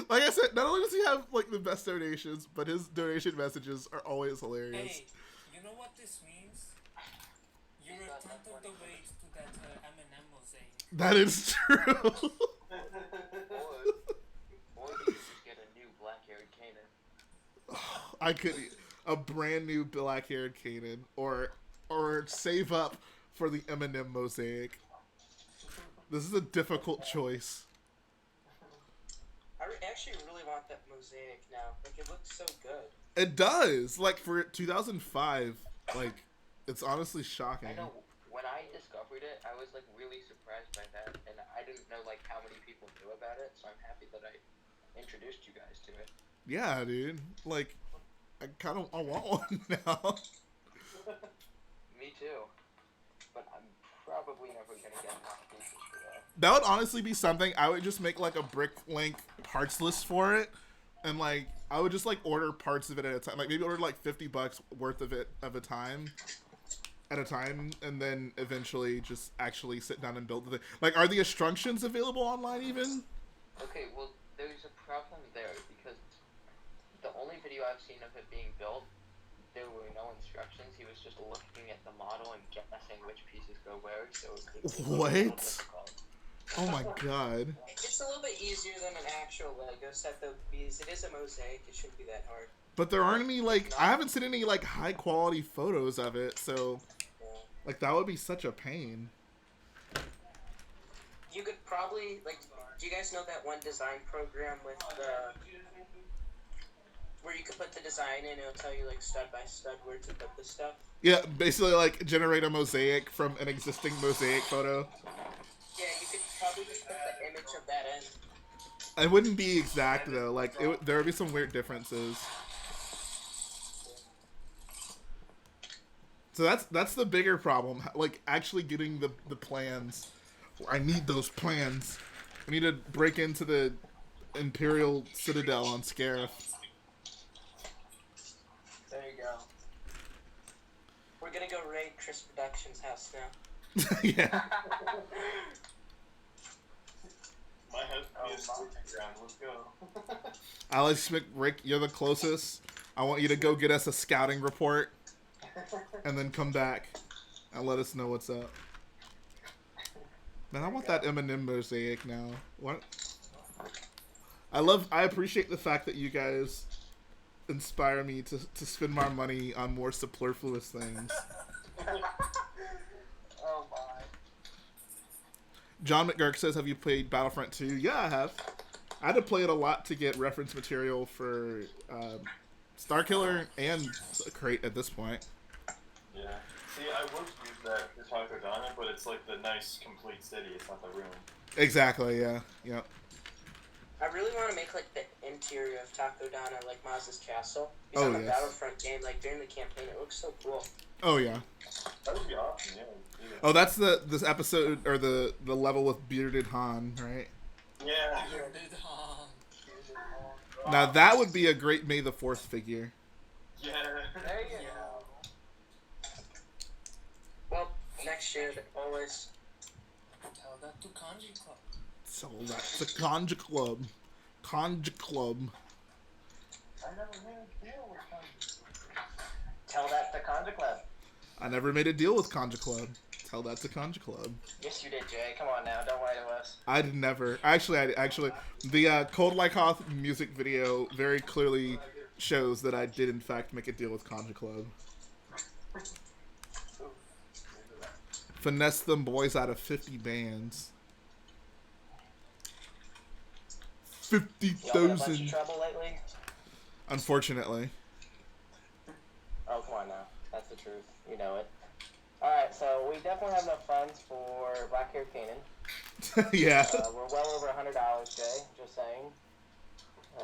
Like I said, not only does he have like the best donations, but his donation messages are always hilarious. Hey, you know what this means? You're a tenth of the way to that M&M mosaic. That is true. Or you should get a new black-haired Kanan. I could a brand new black-haired Kanan, or save up for the M&M mosaic. This is a difficult choice. I actually really want that mosaic now. Like, it looks so good. It does. Like for 2005, like it's honestly shocking. I know, when I discovered it, I was like really surprised by that, and I didn't know like how many people knew about it, so I'm happy that I introduced you guys to it. Yeah, dude. Like I want one now. Me too. but I'm probably never gonna get enough pieces for that. That would honestly be something. I would just make like a brick link parts list for it, and like I would just like order parts of it at a time. Like maybe order like $50 worth of it at a time, and then eventually just actually sit down and build the thing. Like, are the instructions available online even? Okay, well, there's a problem there because the only video I've seen of it being built, there were no instructions. He was just looking at the model and guessing which pieces go where. So it's a little What? difficult. Oh my god. It's a little bit easier than an actual Lego set though, because it is a mosaic. It shouldn't be that hard. But there aren't any like I haven't seen any like high quality photos of it, so like that would be such a pain. You could probably like. Do you guys know that one design program with the where you could put the design in? It'll tell you like stud by stud where to put the stuff. Yeah, basically like generate a mosaic from an existing mosaic photo. Yeah, you could probably just put the image of that in. It wouldn't be exact though. Like there would be some weird differences. So that's the bigger problem. Like actually getting the plans. I need those plans. I need to break into the Imperial Citadel on Scarif. There you go. We're gonna go raid Chris Productions' house now. Yeah. My house is ground. Let's go. Alex McBrick, you're the closest. I want you to go get us a scouting report, and then come back and let us know what's up. Man, I want that M&M mosaic now. What? I appreciate the fact that you guys inspire me to spend my money on more superfluous things. Oh my. John McGurk says, have you played Battlefront 2? Yeah, I have. I had to play it a lot to get reference material for Starkiller and Crate at this point. Yeah. See, I would use that for Taco Donna, but it's like the nice, complete city. It's not the room. Exactly, yeah. Yep. I really want to make like the interior of Taco Donna like Maz's castle. Because on the yes. Battlefront game, like during the campaign, it looks so cool. Oh, yeah. That would be awesome, yeah. Oh, that's this episode, or the level with Bearded Han, right? Yeah. Now, that would be a great May the 4th figure. Yeah. There you go. Well, next year, always. Tell that to Kanji Club. So that's a Conja Club. Conja Club. I never made a deal with Conja. Tell that to Conja Club. I never made a deal with Conja Club. Tell that to Conja Club. Yes, you did, Jay. Come on now. Don't lie to us. I did never. Actually, the Cold Like Hoth music video very clearly shows that I did, in fact, make a deal with Conja Club. Finesse them boys out of 50 bands. Y'all been a bunch of 50,000. trouble lately? Unfortunately. Oh, come on now. That's the truth. You know it. Alright, so we definitely have enough funds for Black Hair Kanan. Yeah. We're well over $100, Jay. Just saying.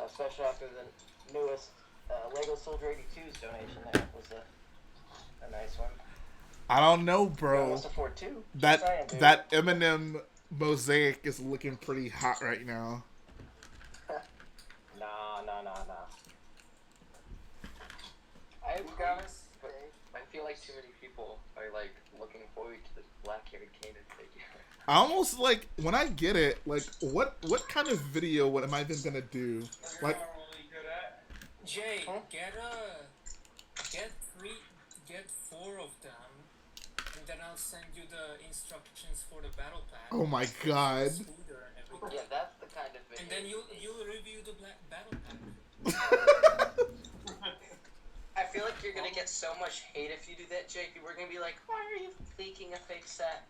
Especially after the newest Lego Soldier 82's donation. That was a nice one. I don't know, You bro. almost afford two. Just saying, dude. That Eminem mosaic is looking pretty hot right now. Nah. I feel like too many people are like looking forward to this black-haired Kanan figure. I almost like when I get it. Like, what kind of video? What am I even gonna do? Like, Jay, Huh? get 4 of them, and then I'll send you the instructions for the battle pack. oh my god. Scooter and everything. Yeah, that's the kind of video. And then you'll review the battle pack. I feel like you're gonna get so much hate if you do that, Jake. We're gonna be like, why are you leaking a fake set?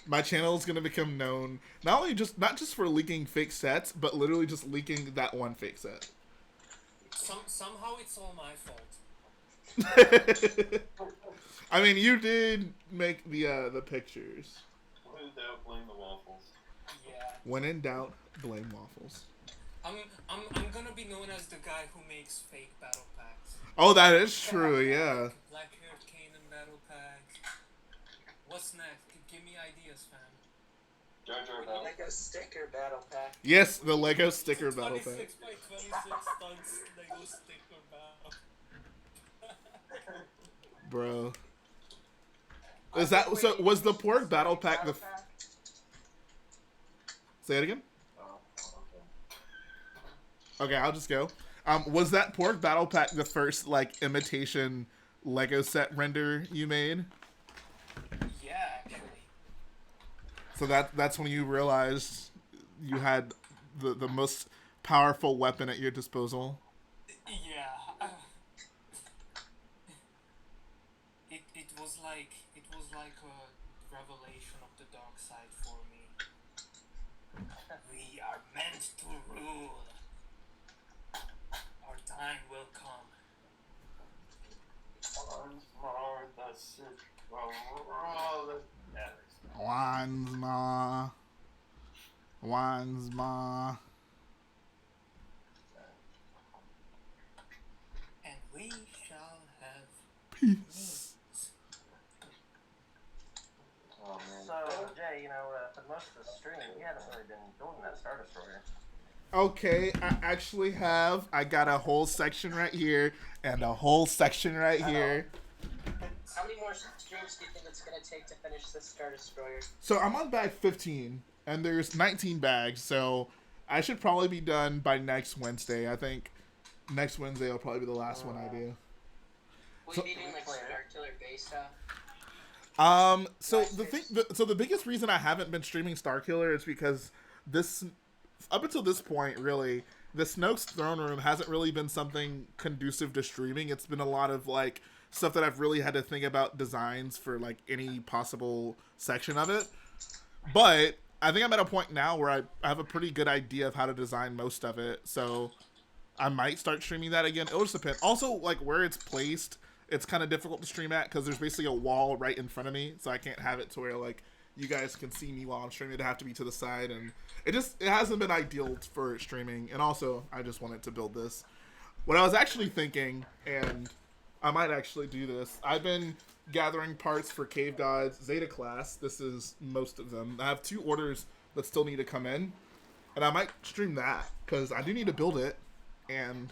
My channel is gonna become known not just for leaking fake sets, but literally just leaking that one fake set. Somehow it's all my fault. I mean, you did make the pictures. When in doubt, blame the waffles. Yeah. When in doubt, blame waffles. I'm gonna be known as the guy who makes fake battle packs. Oh, that is true. Yeah. Black-haired Kanan battle packs. what's next? Give me ideas, fam. Jar Jar We Binks. need like a sticker battle pack. Yes, the Lego sticker battle pack. 26 by 26 stunts Lego sticker battle. Bro. Is that so? Was the pork battle pack the? Say it again. Oh, okay. Okay, I'll just go. Was that pork battle pack the first like imitation Lego set render you made? Yeah, actually. So that's when you realized you had the most powerful weapon at your disposal. Yeah. It was like a revelation of the dark side for me. We are meant to rule. Our time will come. Once more, the sick roll. Yeah. Wandsma. Wandsma. And we shall have Peace. Oh man. So, Jay, for most of the stream, you haven't really been building that Star Destroyer. Okay, I actually have. I got a whole section right here and a whole section right here. How many more streams do you think it's gonna take to finish this Star Destroyer? So I'm on bag 15, and there's 19 bags, so I should probably be done by next Wednesday. I think next Wednesday will probably be the last one I do. Will So- you be doing like Star Killer base stuff? So the biggest reason I haven't been streaming Starkiller is because up until this point, really, the Snoke's Throne Room hasn't really been something conducive to streaming. It's been a lot of like stuff that I've really had to think about designs for like any possible section of it. But I think I'm at a point now where I have a pretty good idea of how to design most of it. So I might start streaming that again. It'll just depend. Also, like where it's placed, it's kind of difficult to stream at because there's basically a wall right in front of me, so I can't have it to where like you guys can see me while I'm streaming. It'd have to be to the side, and it hasn't been ideal for streaming. And also, I just wanted to build this. What I was actually thinking, and I might actually do this. I've been gathering parts for Cave God's Zeta class. This is most of them. I have 2 orders that still need to come in, and I might stream that because I do need to build it, and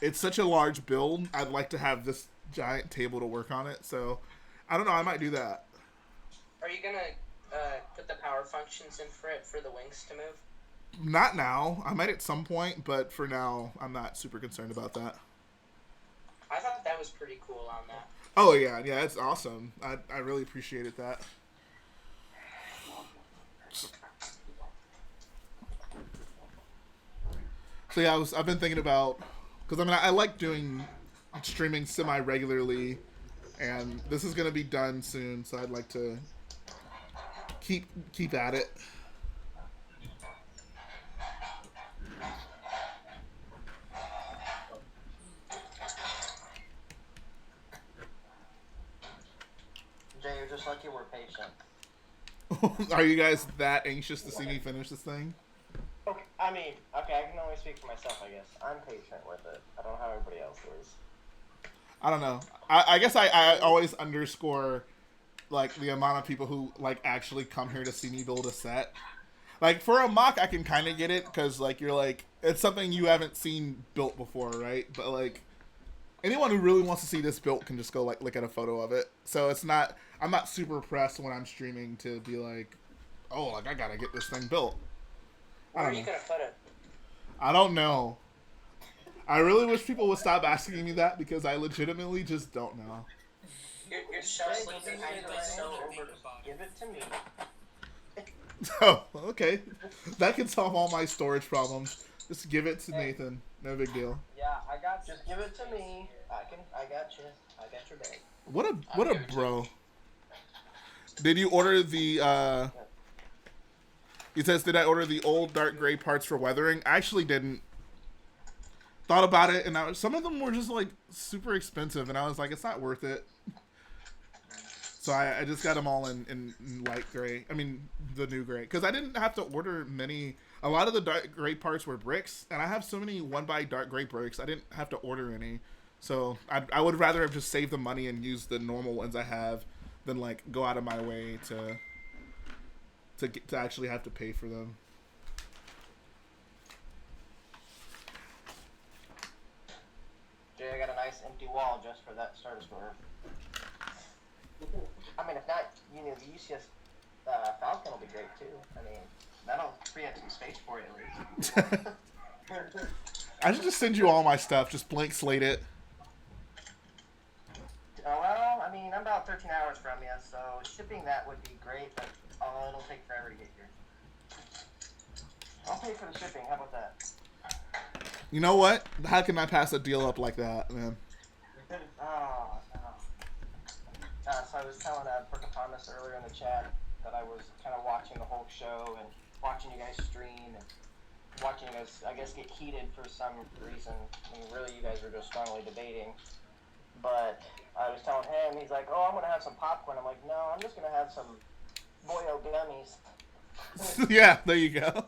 it's such a large build. I'd like to have this giant table to work on it. So I don't know. I might do that. Are you gonna put the power functions in for it for the wings to move? Not now. I might at some point, but for now, I'm not super concerned about that. I thought that was pretty cool on that. Oh yeah, it's awesome. I really appreciated that. So yeah, I've been thinking about, because I mean I like doing streaming semi regularly, and this is gonna be done soon, so I'd like to keep at it. Jay, you're just lucky we're patient. Are you guys that anxious to see me finish this thing? Okay, I can only speak for myself, I guess. I'm patient with it. I don't know how everybody else is. I don't know. I guess I always underscore like the amount of people who like actually come here to see me build a set. Like for a mock, I can kind of get it because like you're like it's something you haven't seen built before, right? But like anyone who really wants to see this built can just go like look at a photo of it. So I'm not super pressed when I'm streaming to be like, oh, like I gotta get this thing built. Where are you gonna put it? I don't know. I really wish people would stop asking me that because I legitimately just don't know. Your shelf's like Jay, behind you you, just so think over. about Give it to me. Oh, okay. That can solve all my storage problems. Just give it to Nathan. No big deal. Yeah, I got you. Just give it to me. I got you. I got your bag. What a bro. Did you order the he says, did I order the old dark gray parts for weathering? I actually didn't. Thought about it, and some of them were just like super expensive, and I was like, it's not worth it. So I just got them all in light gray. I mean, the new gray. Because I didn't have to order many. A lot of the dark gray parts were bricks, and I have so many 1x dark gray bricks, I didn't have to order any. So I would rather have just saved the money and used the normal ones I have than like go out of my way to actually have to pay for them. Jay, I got a nice empty wall just for that Star Destroyer. I mean, if not, the UCS Falcon will be great too. I mean, that'll free up some space for you at least. I should just send you all my stuff. Just blank slate it. Well, I mean, I'm about 13 hours from you, so shipping that would be great, but it'll take forever to get here. I'll pay for the shipping. How about that? You know what? How can I pass a deal up like that, man? Oh, no. So I was telling Brooke Thomas earlier in the chat that I was kind of watching the whole show and watching you guys stream and watching you guys, I guess, get heated for some reason. I mean, really, you guys were just strongly debating. But I was telling him, he's like, "Oh, I'm gonna have some popcorn." I'm like, "No, I'm just gonna have some Boyo gummies." Yeah, there you go.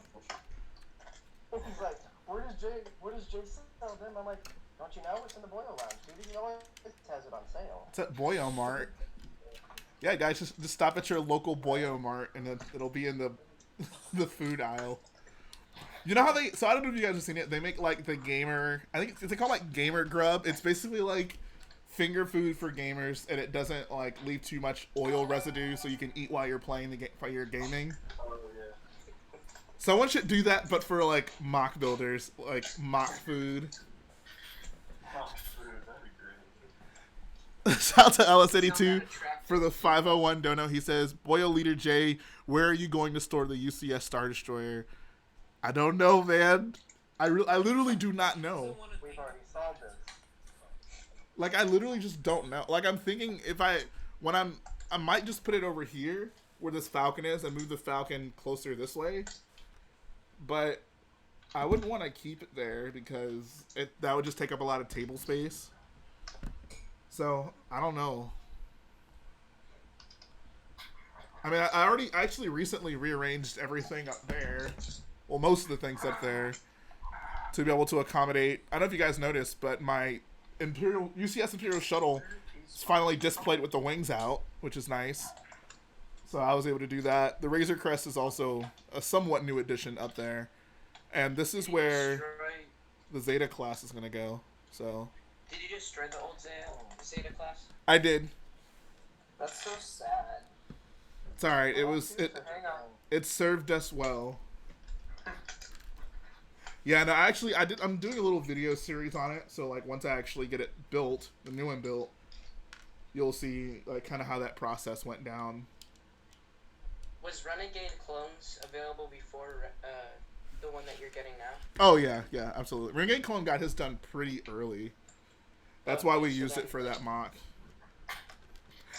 He's like, where does Jay sell them? I'm like, "Don't you know? It's in the Boyo Lounge, dude. You know it has it on sale." It's at Boyo Mart. Yeah, guys, just stop at your local Boyo Mart, and it'll be in the food aisle. You know how so I don't know if you guys have seen it. They make like the gamer. I think they call it like Gamer Grub. It's basically like finger food for gamers, and it doesn't like leave too much oil residue, so you can eat while you're playing while you're gaming. Oh, yeah. Someone should do that, but for like mock builders, like mock food. Oh, dude, that'd be great. Shout out to LS82 for the 501 dono. He says, "Boyo Leader J, where are you going to store the UCS Star Destroyer?" I don't know, man. I literally do not know. We've already solved this. Like, I literally just don't know. Like, I'm thinking I might just put it over here where this Falcon is and move the Falcon closer this way. But I wouldn't want to keep it there because that would just take up a lot of table space. So, I don't know. I mean, I actually recently rearranged everything up there. Well, most of the things up there to be able to accommodate. I don't know if you guys noticed, but my UCS Imperial shuttle is finally displayed with the wings out, which is nice. So I was able to do that. The Razor Crest is also a somewhat new addition up there, and this is where the Zeta class is gonna go. So. Did you destroy the old Zeta class? I did. That's so sad. It's alright. Hang on. It served us well. Yeah, no, I'm doing a little video series on it, so like once I actually get it built, the new one built, you'll see like kind of how that process went down. Was Renegade Clones available before the one that you're getting now? Oh yeah, absolutely. Renegade Clone got his done pretty early. That's why we used it for that mock.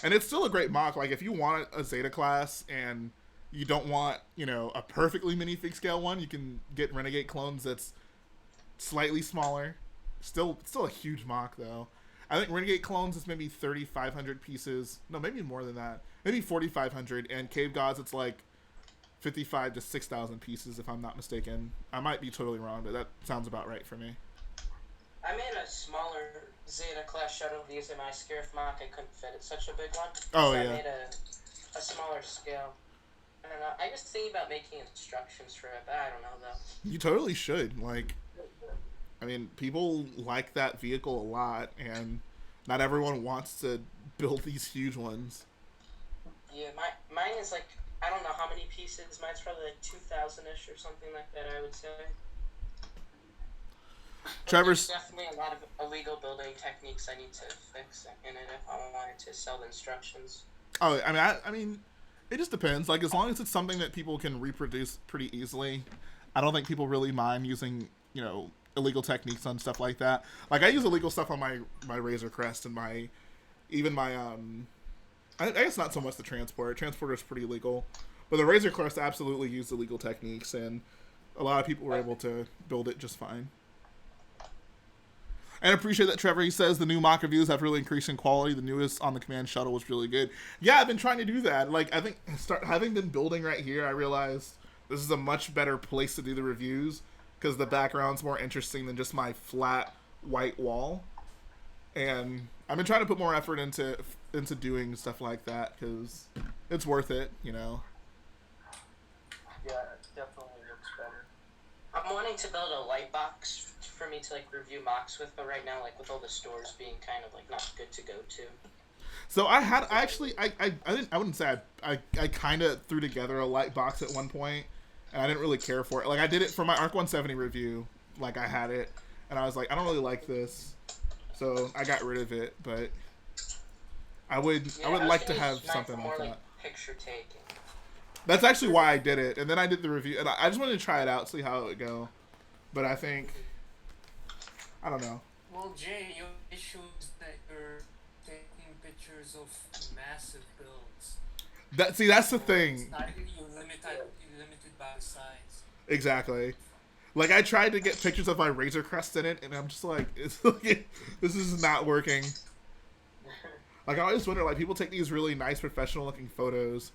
And it's still a great mock. Like if you want a Zeta class and you don't want, a perfectly minifig scale one, you can get Renegade Clones that's slightly smaller. Still a huge mock, though. I think Renegade Clones is maybe 3,500 pieces. No, maybe more than that. Maybe 4,500. And Cave Gods, it's like 55 to 6,000 pieces, if I'm not mistaken. I might be totally wrong, but that sounds about right for me. I made a smaller Zeta class shuttle using my Scarif mock. I couldn't fit it such a big one. Oh, so yeah. I made a smaller scale. I don't know. I was thinking about making instructions for it, but I don't know, though. You totally should. Like, I mean, people like that vehicle a lot, and not everyone wants to build these huge ones. Yeah, mine is like, I don't know how many pieces. Mine's probably like 2,000-ish or something like that, I would say. Trevor's... There's definitely a lot of illegal building techniques I need to fix in it if I wanted to sell the instructions. Oh, I mean, it just depends. Like, as long as it's something that people can reproduce pretty easily, I don't think people really mind using, illegal techniques on stuff like that. Like, I use illegal stuff on my Razor Crest and I guess not so much the Transporter. Transporter's pretty illegal. But the Razor Crest absolutely used illegal techniques, and a lot of people were able to build it just fine. And I appreciate that Trevor, he says the new mock reviews have really increased in quality. The newest on the command shuttle was really good. Yeah, I've been trying to do that. Like, I think having been building right here, I realized this is a much better place to do the reviews because the background's more interesting than just my flat white wall. And I've been trying to put more effort into doing stuff like that because it's worth it, you know. Yeah, it definitely looks better. I'm wanting to build a light box for me to like review mocks with, but right now, like with all the stores being kind of like not good to go to. So I wouldn't say I kind of threw together a light box at one point, and I didn't really care for it. Like I did it for my Arc 170 review, like I had it, and I was like, I don't really like this, so I got rid of it. But I would like to have something like that. Picture taking. That's actually why I did it, and then I did the review, and I just wanted to try it out, see how it would go. But I think, I don't know. Well, Jay, your issue is that you're taking pictures of massive builds. That's the thing. You're limited by the size. Exactly. Like I tried to get pictures of my Razor Crest in it, and I'm just like, this is not working. Like I always wonder, like people take these really nice professional looking photos,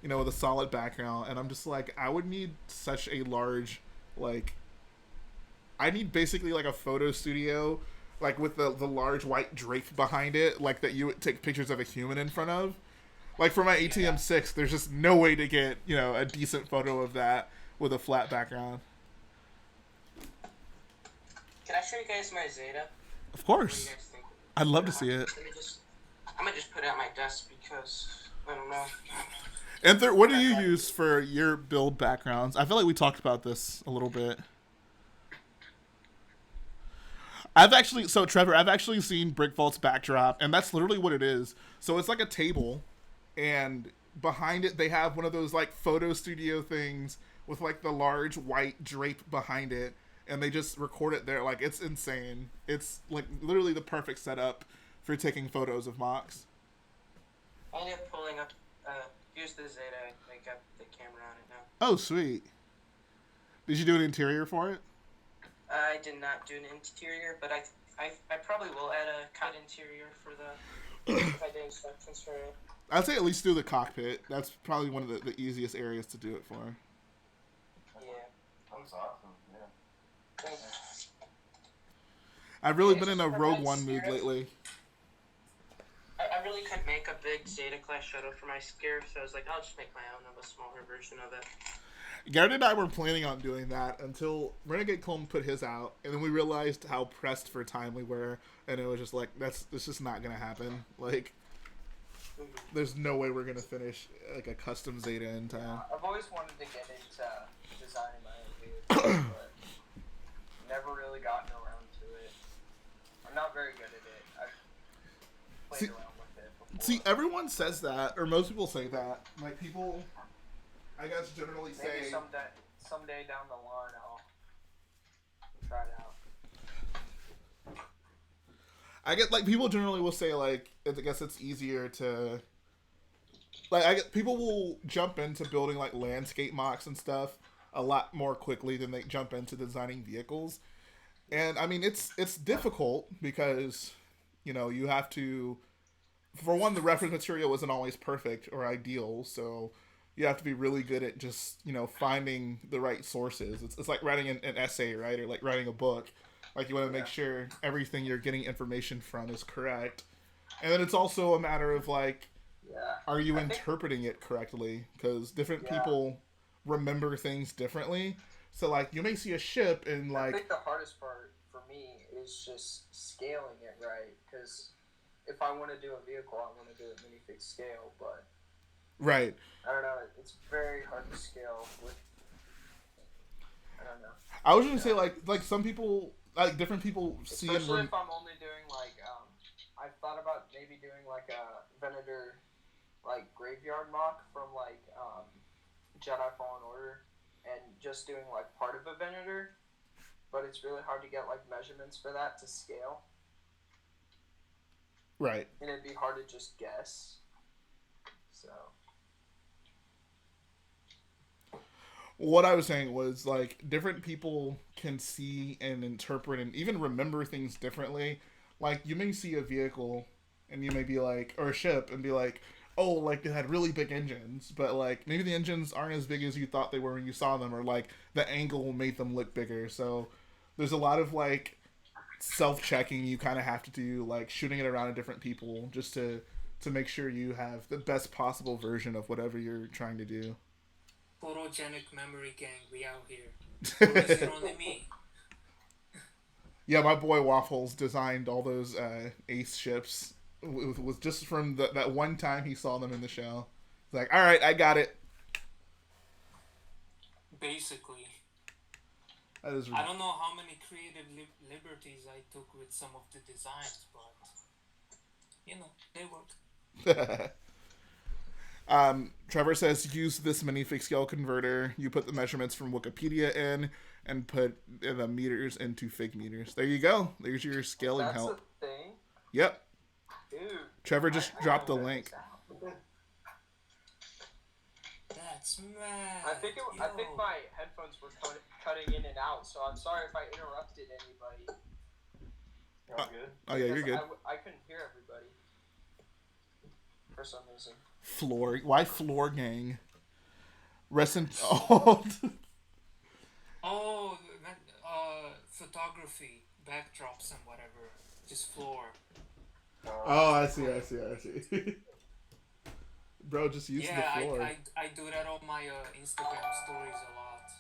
you know, with a solid background, and I'm just like, I would need such a large, like, I need basically like a photo studio, like with the large white drape behind it, like that you would take pictures of a human in front of. Like for my ATM6, there's just no way to get, you know, a decent photo of that with a flat background. Can I show you guys my Zeta? Of What do course. you guys think? I'd love to see it. I'm gonna just put it on my desk because I don't know. And what do you use for your build backgrounds? I feel like we talked about this a little bit. Trevor, I've actually seen Brick Vault's backdrop, and that's literally what it is. So it's like a table, and behind it they have one of those like photo studio things with like the large white drape behind it, and they just record it there. Like it's insane. It's like literally the perfect setup for taking photos of mocks. Only pulling up. Here's the Zeta. I got the camera on it now. Oh, sweet. Did you do an interior for it? I did not do an interior, but I probably will add a cut interior for the if I did instructions for it. I'd say at least do the cockpit. That's probably one of the easiest areas to do it for. Yeah. That's awesome. Yeah. Thanks. I've really been in a Rogue One mood lately. I really couldn't make a big Zeta class shuttle for my Scare, so I was like, I'll just make my own of a smaller version of it. Garrett and I were planning on doing that until Renegade Clone put his out, and then we realized how pressed for time we were, and it was just like, it's just not gonna happen. Like, there's no way we're gonna finish like a custom Zeta in time. I've always wanted to get into designing my own vehicles, but never really gotten around to it. I'm not very good at it. I've played around with it before. See, everyone says that, or most people say that. Like, people, I guess, generally Maybe say... someday down the line I'll try it out. I get, like, people generally will say, like, I guess it's easier to... Like, people will jump into building, like, landscape mocks and stuff a lot more quickly than they jump into designing vehicles. And, I mean, it's difficult because, you know, you have to... For one, the reference material isn't always perfect or ideal, so you have to be really good at just, you know, finding the right sources. It's like writing an essay, right? Or, like, writing a book. Like, you want to make sure everything you're getting information from is correct. And then it's also a matter of, like, are you interpreting it correctly? Because different people remember things differently. So, like, you may see a ship and, like... I think the hardest part for me is just scaling it right. Because if I want to do a vehicle, I want to do it minifig scale, but... Right. I don't know, it's very hard to scale with... I don't know. I was going to say, like, some people... Like, different people see... Especially if I'm only doing, like, I thought about maybe doing, like, a Venator, like, graveyard mock from, like, Jedi Fallen Order, and just doing, like, part of a Venator, but it's really hard to get, like, measurements for that to scale. Right. And it'd be hard to just guess. So... What I was saying was, like, different people can see and interpret and even remember things differently. Like, you may see a vehicle and you may be like, or a ship, and be like, oh, like, it had really big engines, but, like, maybe the engines aren't as big as you thought they were when you saw them, or, like, the angle made them look bigger. So there's a lot of, like, self-checking you kind of have to do, like shooting it around at different people just to make sure you have the best possible version of whatever you're trying to do. Photogenic memory gang, we out here. Or is it only me? Yeah, my boy Waffles designed all those Ace ships with just from that one time he saw them in the show. He's like, all right, I got it. Basically. That is I don't know how many creative liberties I took with some of the designs, but you know, they work. Trevor says use this minifig scale converter. You put the measurements from Wikipedia in and put the meters into fig meters. There you go. There's your scaling That's help. a thing? Yep. Dude. Trevor just dropped the link. That's mad. I think my headphones were cutting in and out, so I'm sorry if I interrupted anybody. You're all good. Oh yeah, you're good. I couldn't hear everybody for some reason. Floor. Why floor gang? Rest in. Oh. Oh, photography, backdrops and whatever. Just floor. Oh, I see. Bro, just use the floor. I do that on my Instagram stories a lot.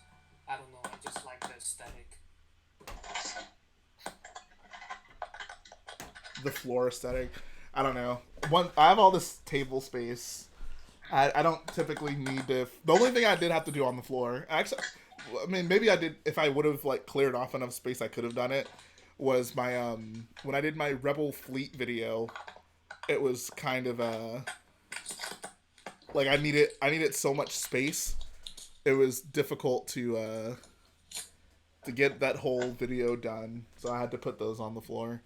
I don't know, I just like the aesthetic. The floor aesthetic. I don't know. I have all this table space. I don't typically need to. The only thing I did have to do on the floor, actually, I mean, maybe I did. If I would have like cleared off enough space, I could have done it. Was my when I did my Rebel Fleet video, it was kind of like I needed so much space. It was difficult to get that whole video done, so I had to put those on the floor.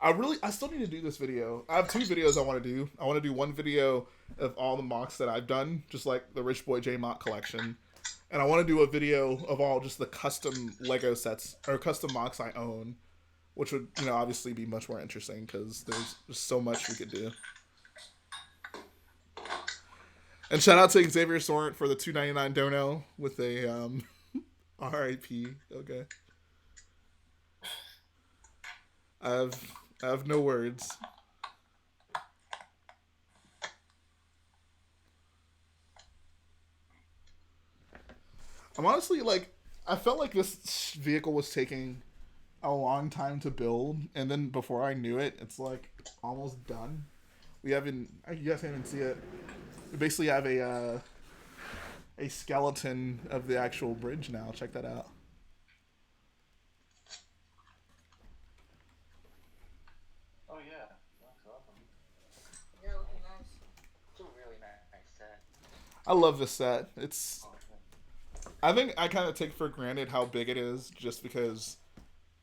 I still need to do this video. I have 2 videos I want to do. I want to do one video of all the mocks that I've done, just like the Rich Boy J mock collection. And I want to do a video of all just the custom Lego sets, or custom mocks I own, which would, obviously be much more interesting, because there's just so much we could do. And shout out to Xavier Sorrent for the $2.99 dono with a RIP. Okay. I have no words. I'm honestly I felt like this vehicle was taking a long time to build, and then before I knew it, it's almost done. You guys can't even see it. We basically have a skeleton of the actual bridge now. Check that out. Oh yeah, that's awesome. Yeah, looking nice. It's a really nice set. I love this set. I think I kind of take for granted how big it is, just because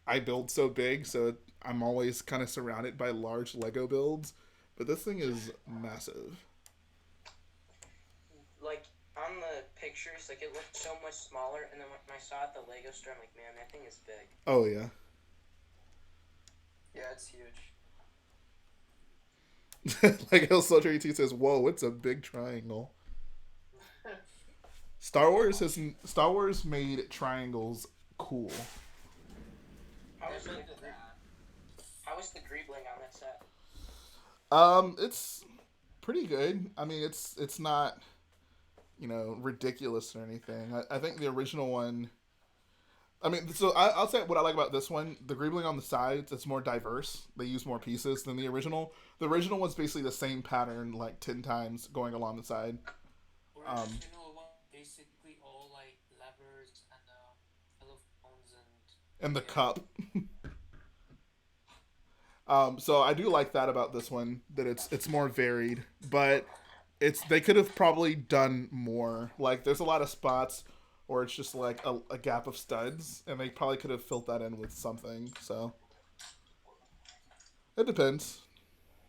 I build so big, so I'm always kind of surrounded by large Lego builds. But this thing is massive. Like, on the pictures, it looked so much smaller, and then when I saw it at the Lego store, I'm like, man, that thing is big. Oh, yeah. Yeah, it's huge. Lego Soldier ET says, whoa, it's a big triangle. Star Wars made triangles cool. How was the greebling on that set? It's pretty good. I mean, it's not, ridiculous or anything. I think the original one. I mean, so I'll say what I like about this one. The greebling on the sides, it's more diverse. They use more pieces than the original. The original was basically the same pattern 10 times going along the side. Original one basically all levers and telephones and the cup. So I do like that about this one, that it's more varied, but they could have probably done more. There's a lot of spots where it's just a gap of studs, and they probably could have filled that in with something. So it depends.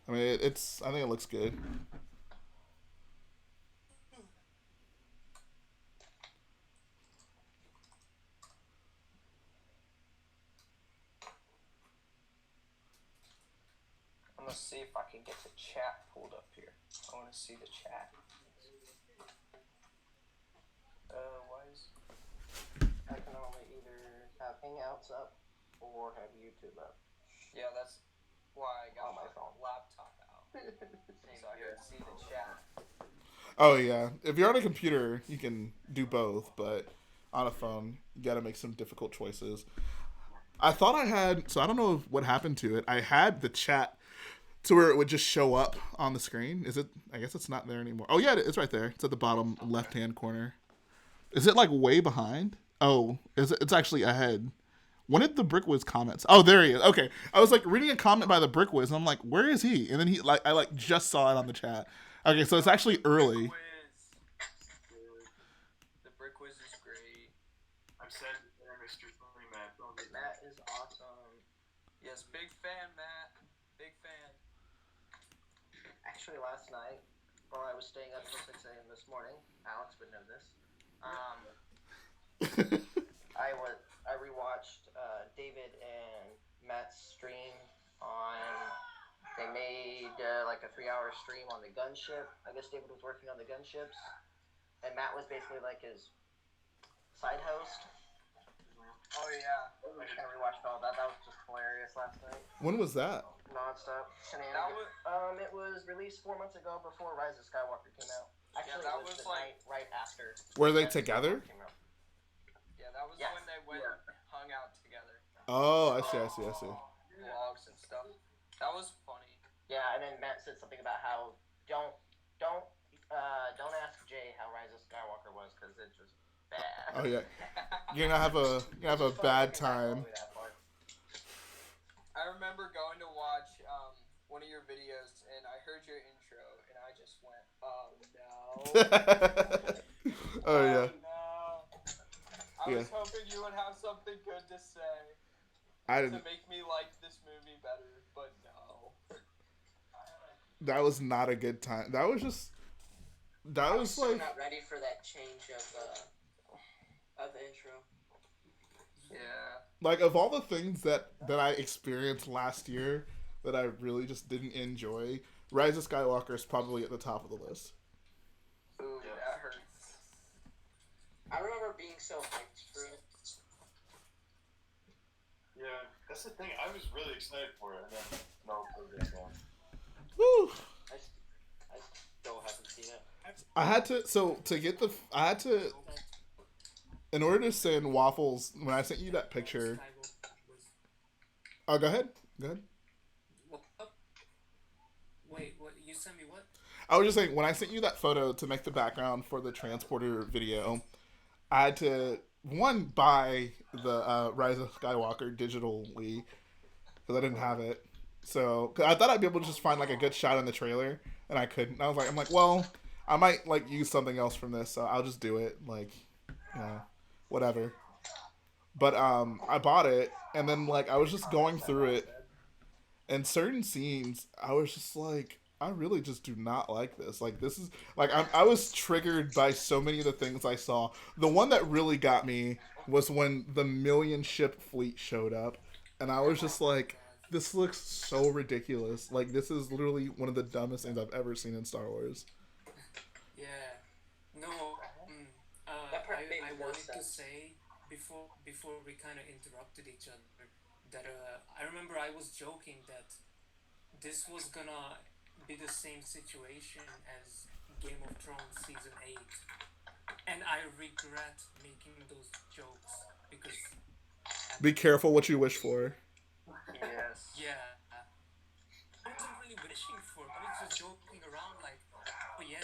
I mean, I think it looks good. I'm gonna see if I can get the chat pulled up here. I want to see the chat. I can only either have Hangouts up or have YouTube up. Yeah, that's why I got On my phone. laptop out. So I could see the chat. Oh yeah, if you're on a computer, you can do both, but on a phone, you got to make some difficult choices. I thought I had, so I don't know what happened to it. I had the chat to where it would just show up on the screen. Is it? I guess it's not there anymore. Oh yeah, it's right there. It's at the bottom left-hand corner. Is it like way behind? Oh, is it? It's actually ahead. When did the Brickwiz comments? Oh, there he is. Okay, I was like reading a comment by the Brickwiz, and I'm like, where is he? And then I like just saw it on the chat. Okay, so it's actually early. The brick whiz is great. I'm sad to say Mr. Fully Matt. Matt is awesome. Yes, big fan, Matt. Big fan. Actually, last night, while I was staying up till 6 a.m. this morning, Alex would know this. I rewatched David and Matt's stream on. They made like a 3-hour stream on the gunship. I guess David was working on the gunships, and Matt was basically like his side host. Oh yeah. I kind of rewatched all that. That was just hilarious last night. When was that? Nonstop shenanigans. It was released 4 months ago before Rise of Skywalker came out. Actually, that it was was the like- night right after. Were they Rise of together? Skywalker came out. Yeah, that was Yes. when they went hung out together. Oh, I see. Vlogs and stuff. That was funny. Yeah, and then Matt said something about how don't ask Jay how Rise of Skywalker was because it's just bad. Oh yeah, you're gonna have a bad time. I remember going to watch one of your videos, and I heard your intro, and I just went, "Oh no!" Oh yeah. No. I Yeah. was hoping you would have something good to say I to didn't. make me like this movie better, but no. That was not a good time. That was So like not ready for that change of the intro. Yeah. of all the things that I experienced last year that I really just didn't enjoy. Rise of Skywalker is probably at the top of the list. Ooh, Yeah. that hurts. I remember being so hyped for it. Yeah, that's the thing. I was really excited for it, and then no, it was gone. Woo! I still haven't seen it. I had to in order to send Waffles when I sent you that picture. Oh, go ahead. What? Wait, what? You sent me what? I was just saying, when I sent you that photo to make the background for the transporter video, I had to, one, buy the Rise of Skywalker digitally, because I didn't have it. So, 'cause I thought I'd be able to just find, like, a good shot in the trailer, and I couldn't. I'm like, well, I might, like, use something else from this, so I'll just do it, like, whatever. But, I bought it, and then, like, I was just going through it, and certain scenes, I was just like, I really just do not like this. Like, this is, like, I was triggered by so many of the things I saw. The one that really got me was when the 1,000,000 ship fleet showed up, and I was just like, this looks so ridiculous. Like, this is literally one of the dumbest things I've ever seen in Star Wars. Yeah. No. That part made I no wanted to sense. say before we kind of interrupted each other that I remember I was joking that this was gonna be the same situation as Game of Thrones season 8, and I regret making those jokes because Be careful what you wish for. Yes. yeah, I wasn't really wishing for it. I was just joking around like, oh yeah,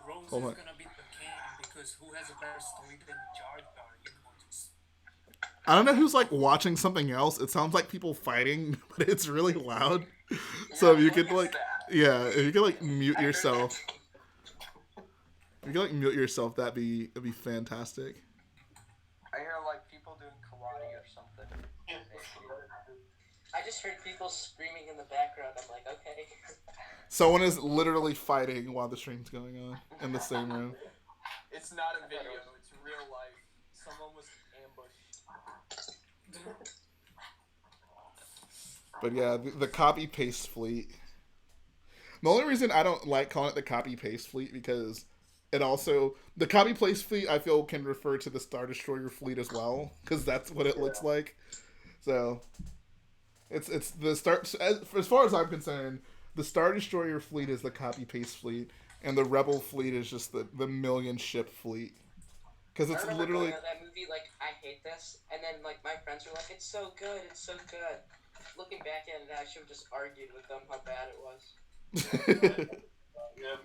Rose Hold is on. gonna be the king because who has a better story than Jar Jar? Just I don't know who's, like, watching something else. It sounds like people fighting, but it's really loud. So if you could, like, if you could, like, mute yourself. If you could, like, mute yourself, that'd be fantastic. I hear like people doing karate or something. I just heard people screaming in the background. I'm like, okay. Someone is literally fighting while the stream's going on in the same room. It's not a video, it's real life. Someone was ambushed. But yeah, the copy paste fleet. The only reason I don't like calling it the copy paste fleet because it also the copy paste fleet I feel can refer to the Star Destroyer fleet as well because that's what it looks like. So It's the start. As far as I'm concerned, the Star Destroyer fleet is the copy paste fleet, and the Rebel fleet is just the million ship fleet. Because I it's remember literally. going out that movie like I hate this, and then like my friends were like, "It's so good, it's so good." Looking back at it, I should have just argued with them how bad it was. Yeah.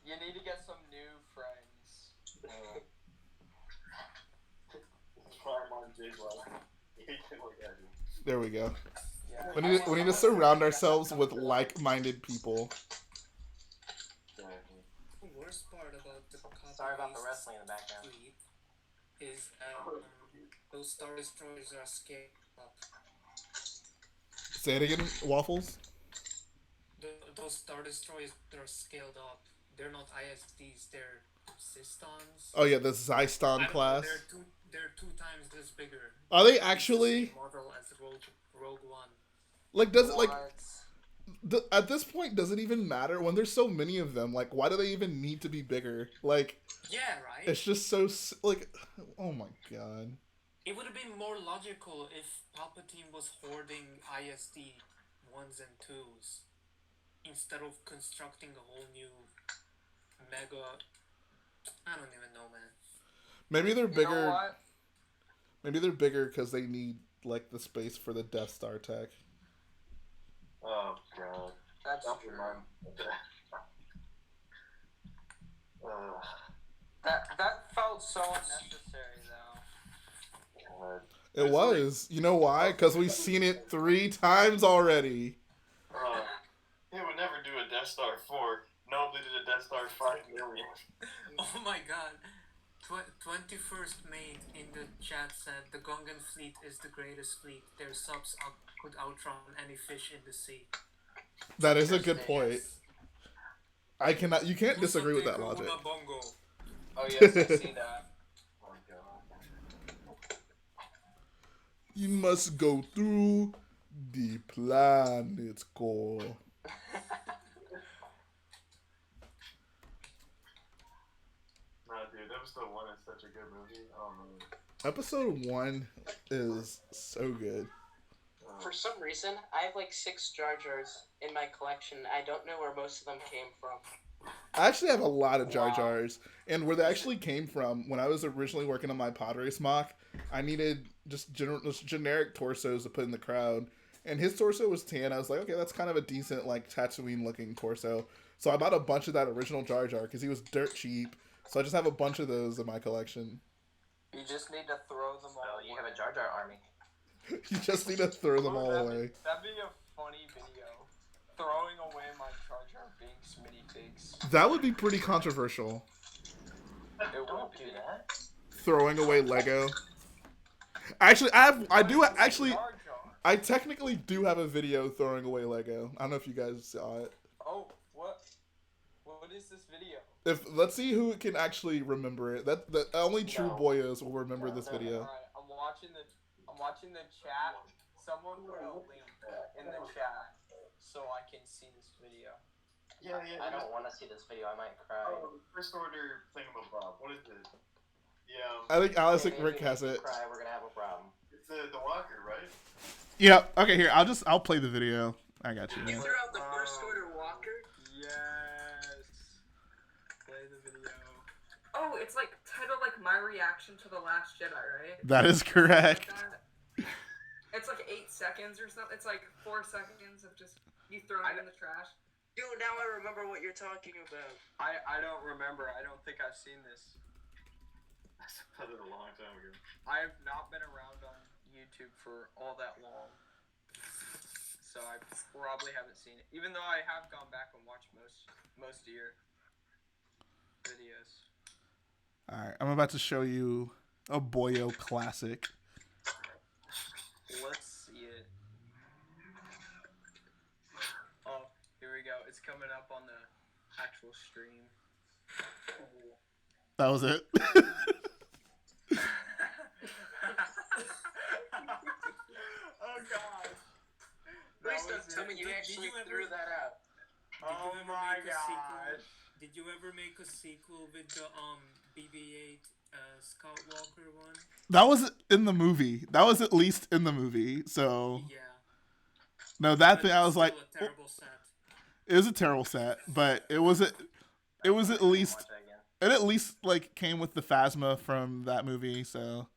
You need to get some new friends. It's fine on Jay's level. He can look at you. There we go. Yeah. We need to surround ourselves with like-minded people. Exactly. The worst part about the Sorry about the copy-paste wrestling in the background. fleet is those Star Destroyers are scaled up. Say it again, Waffles. Those Star Destroyers are scaled up. They're not ISDs. They're Systons. Oh yeah, the I Zyston don't class. know, they're 2 times this bigger. Are they It's the actually same model as Rogue One. like? Does it like? What? At this point, does it even matter when there's so many of them? Like, why do they even need to be bigger? Like, Yeah, right. it's just so like, oh my god. It would have been more logical if Palpatine was hoarding ISD 1s and 2s instead of constructing a whole new mega. I don't even know, man. Maybe they're You know bigger. what? Maybe they're bigger because they need like the space for the Death Star tech. Oh god. That's Don't true. remind me. That felt so unnecessary though. God. It was. You know why? Because we've seen it 3 times already. He would never do a Death Star 4. No, they did a Death Star 5 million. Oh my god. 21st Mate in the chat said the Gungan fleet is the greatest fleet. Their subs could outrun any fish in the sea. That is a good point. I cannot. You can't disagree with that logic. Bongo. Oh yes, I see that. Oh god. You must go through the planet's core. Nah, dude, Episode 1 is such a good movie. Oh man. Episode 1 is so good. For some reason, I have like 6 Jar Jars in my collection. I don't know where most of them came from. I actually have a lot of Jar Jars, and where they actually came from, when I was originally working on my pod race mock, I needed just generic torsos to put in the crowd, and his torso was tan. I was like, okay, that's kind of a decent, like, Tatooine-looking torso. So I bought a bunch of that original Jar Jar, because he was dirt cheap, so I just have a bunch of those in my collection. You just need to throw them all. Oh, you have a Jar Jar army. You just need to throw them all away. That'd be a funny video. Throwing away my Jar Jar Binks minifigs. That would be pretty controversial. It Don't won't do be. that. Throwing away Lego. Actually, Jar Jar. I technically do have a video throwing away Lego. I don't know if you guys saw it. Oh, what? What is this video? Let's see who can actually remember it. That only true boyos will remember this video. Alright, I'm watching the chat. Someone put a link in the chat so I can see this video. Yeah. I don't want to see this video. I might cry. Oh, First Order thingamabob. What is it? Yeah. I think Alice Maybe Rick if has you it. Cry, we're gonna have a problem. It's the walker, right? Yeah. Okay. Here, I'll play the video. I got you. You Man. threw out the First Order Walker? Yes. Play the video. Oh, it's like titled like My Reaction to The Last Jedi, right? That is correct. It's like 8 seconds or something. It's like 4 seconds of just you throwing it in the trash. Dude, now I remember what you're talking about. I don't remember. I don't think I've seen this. I said it a long time ago. I have not been around on YouTube for all that long. So I probably haven't seen it. Even though I have gone back and watched most of your videos. All right, I'm about to show you a boyo classic. Let's see it. Oh, here we go. It's coming up on the actual stream. That was it. Oh god. Please don't tell me you actually threw that out. Oh my gosh. Did you ever make a sequel with the BB-8 Scout Walker one? That was in the movie. That was at least in the movie. So Yeah. No, that But thing I was still like, a terrible set. it was a terrible set, but it was at least Watch that again. it at least like came with the Phasma from that movie. So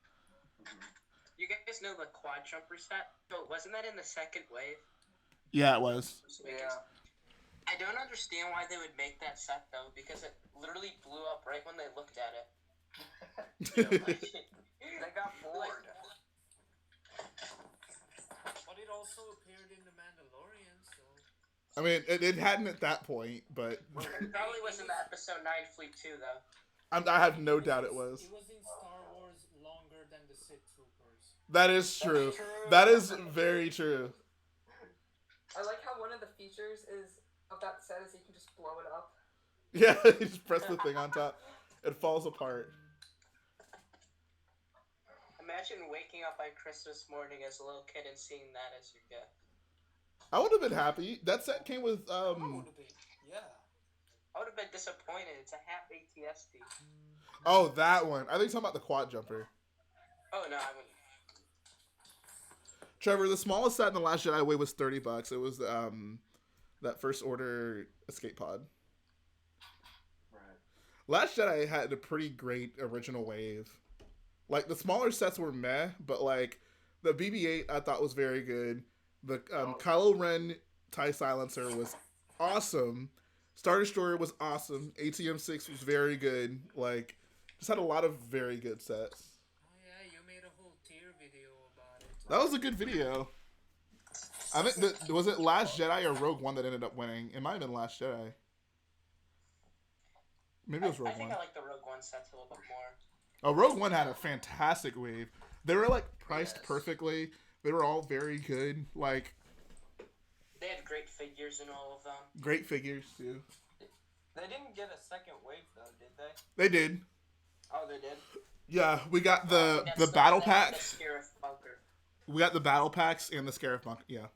You guys know the quad jumper set? So wasn't that in the second wave? yeah, it was. Yeah. I don't understand why they would make that set though, because it literally blew up right when they looked at it. You know, like, They got bored. But it also appeared in The Mandalorian, so I mean, it hadn't at that point, but it probably was in the episode 9 Fleet 2 though. I have no doubt it was. It was in Star Wars longer than the Sith Troopers. That is true. That is very true. I like how one of the features of that set is you can just blow it up. Yeah, you just press the thing on top. It falls apart. Imagine waking up on Christmas morning as a little kid and seeing that as your gift. I would have been happy. That set came with Would be, yeah. I would have been disappointed. It's a half ATSD. Oh, that one. I think you're talking about the quad jumper. Oh no, I mean, Trevor, the smallest set in the Last Jedi wave was $30. It was that First Order escape pod. Right. Last Jedi had a pretty great original wave. Like the smaller sets were meh, but like the BB-8 I thought was very good. The Kylo Ren TIE Silencer was awesome. Star Destroyer was awesome. ATM-6 was very good. Like, just had a lot of very good sets. Oh yeah, you made a whole tier video about it. That was a good video. I think was it Last Jedi or Rogue One that ended up winning? It might have been Last Jedi. Maybe it was I Rogue think One. I like the Rogue One sets a little bit more. Oh, Rogue One had a fantastic wave. They were like priced Yes. perfectly. They were all very good. Like They had great figures in all of them. great figures too. They didn't get a second wave though, did they? They did. Oh, they did. Yeah, we got the That's battle they pack. had the Scarif bunker. We got the battle packs and the Scarif Monk. Yeah.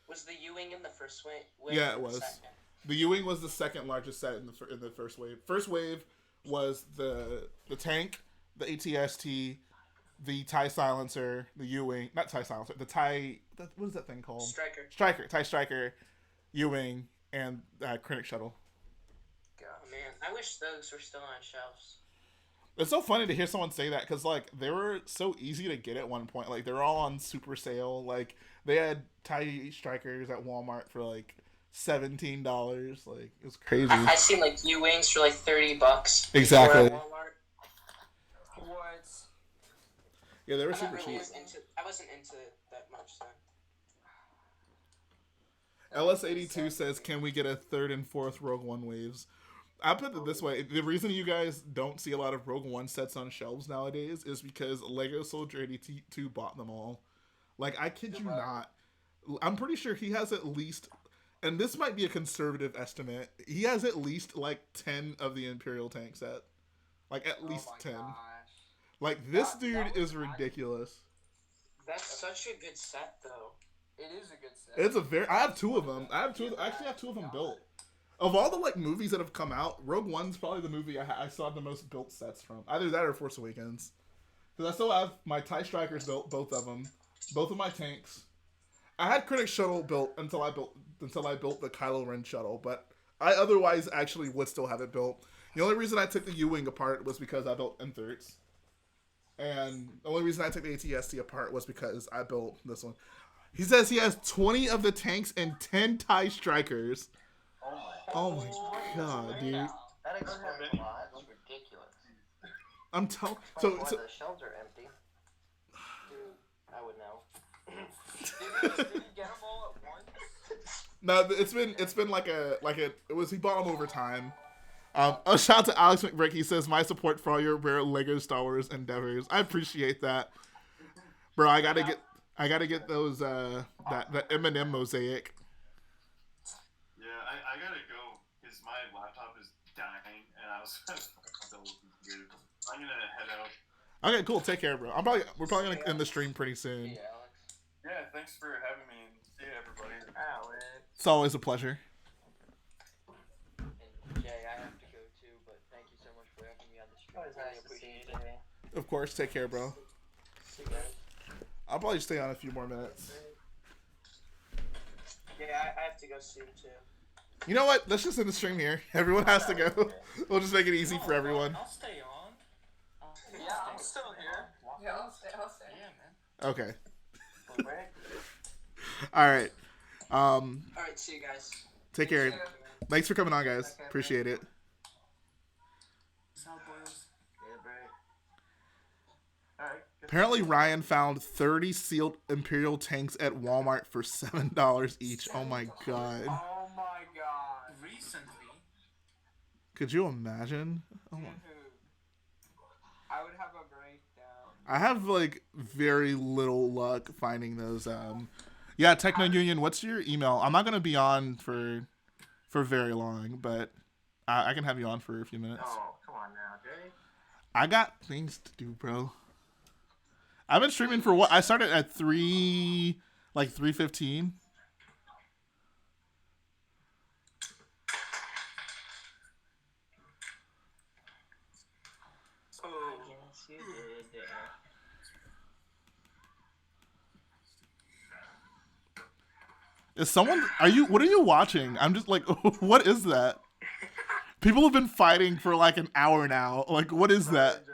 Was the U-wing in the first wave? Yeah, it or the was. second? The U-wing was the second largest set in the first wave. First wave was the tank, the ATST, the TIE Silencer, the U-wing, not TIE Silencer, the TIE. What is that thing called? Striker. TIE Striker, U-wing, and Krennic shuttle. Oh man, I wish those were still on shelves. It's so funny to hear someone say that because like they were so easy to get at one point. Like they were all on super sale. Like they had TIE Strikers at Walmart for like $17. Like it was crazy. I seen like U-wings for like $30. Exactly. before at Walmart. What? Yeah, they were I'm super not really cheap. I wasn't into that much then. LS82 says, "Can we get a third and fourth Rogue One waves?" I put it this way: the reason you guys don't see a lot of Rogue One sets on shelves nowadays is because Lego Soldier 82 bought them all. Like, I kid you not. I'm pretty sure he has at least, and this might be a conservative estimate, he has at least like 10 of the Imperial tank set. Like at least Oh my 10. gosh. Like this That dude was is ridiculous. That's such a good set though. It is a good set. It's a very. I have two of them. I actually have two of them built. Of all the like movies that have come out, Rogue One's probably the movie I still have the most built sets from. Either that or Force Awakens. Because I still have my TIE Strikers built, both of them, both of my tanks. I had Krennic shuttle built until I built the Kylo Ren shuttle, but I otherwise actually would still have it built. The only reason I took the U-wing apart was because I built M30s. And the only reason I took the ATST apart was because I built this one. He says he has 20 of the tanks and 10 TIE Strikers. Oh my god, dude. That explains a lot. That's ridiculous. I'm telling. Why So the shelves are empty. Dude, I would know. Did he get them all at once? no, it's been like it was he bought them over time. A shout out to Alex McBrick. He says, "My support for all your rare Lego Star Wars endeavors." I appreciate that, bro. I gotta get those that M&M mosaic. Yeah, I gotta go because my laptop is dying and I was I'm gonna head out. Okay, cool. Take care, bro. We're probably gonna end the stream pretty soon. Yeah, Alex. Yeah, thanks for having me and see you everybody. Alex. It's always a pleasure. And Jay, I have to go too, but thank you so much for having me on the stream. Always Really nice to see appreciate you, it. Jimmy. Of course. Take care, bro. See you guys. I'll probably stay on a few more minutes. Yeah, I have to go soon too. You know what? Let's just end the stream here. Everyone has to go. We'll just make it easy for everyone. I'll stay on. Yeah, I'm still here. Yeah, I'll stay. Yeah, man. Okay. All right. All right, see you guys. Take care. Thanks for coming on, guys. Appreciate it. South boys. Yeah, bro. Alright. Apparently, Ryan found 30 sealed Imperial tanks at Walmart for $7 each. Oh my god. Oh my god. Recently. Could you imagine? Oh my. Dude. I would have a breakdown. I have like very little luck finding those. Yeah, Techno Union. What's your email? I'm not gonna be on for very long, but I can have you on for a few minutes. Oh, come on now, Jay. I got things to do, bro. I've been streaming for what? I started at 3:15. Oh, yes, you did. Is someone? What are you watching? I'm just like, what is that? People have been fighting for like an hour now. Like, what is that?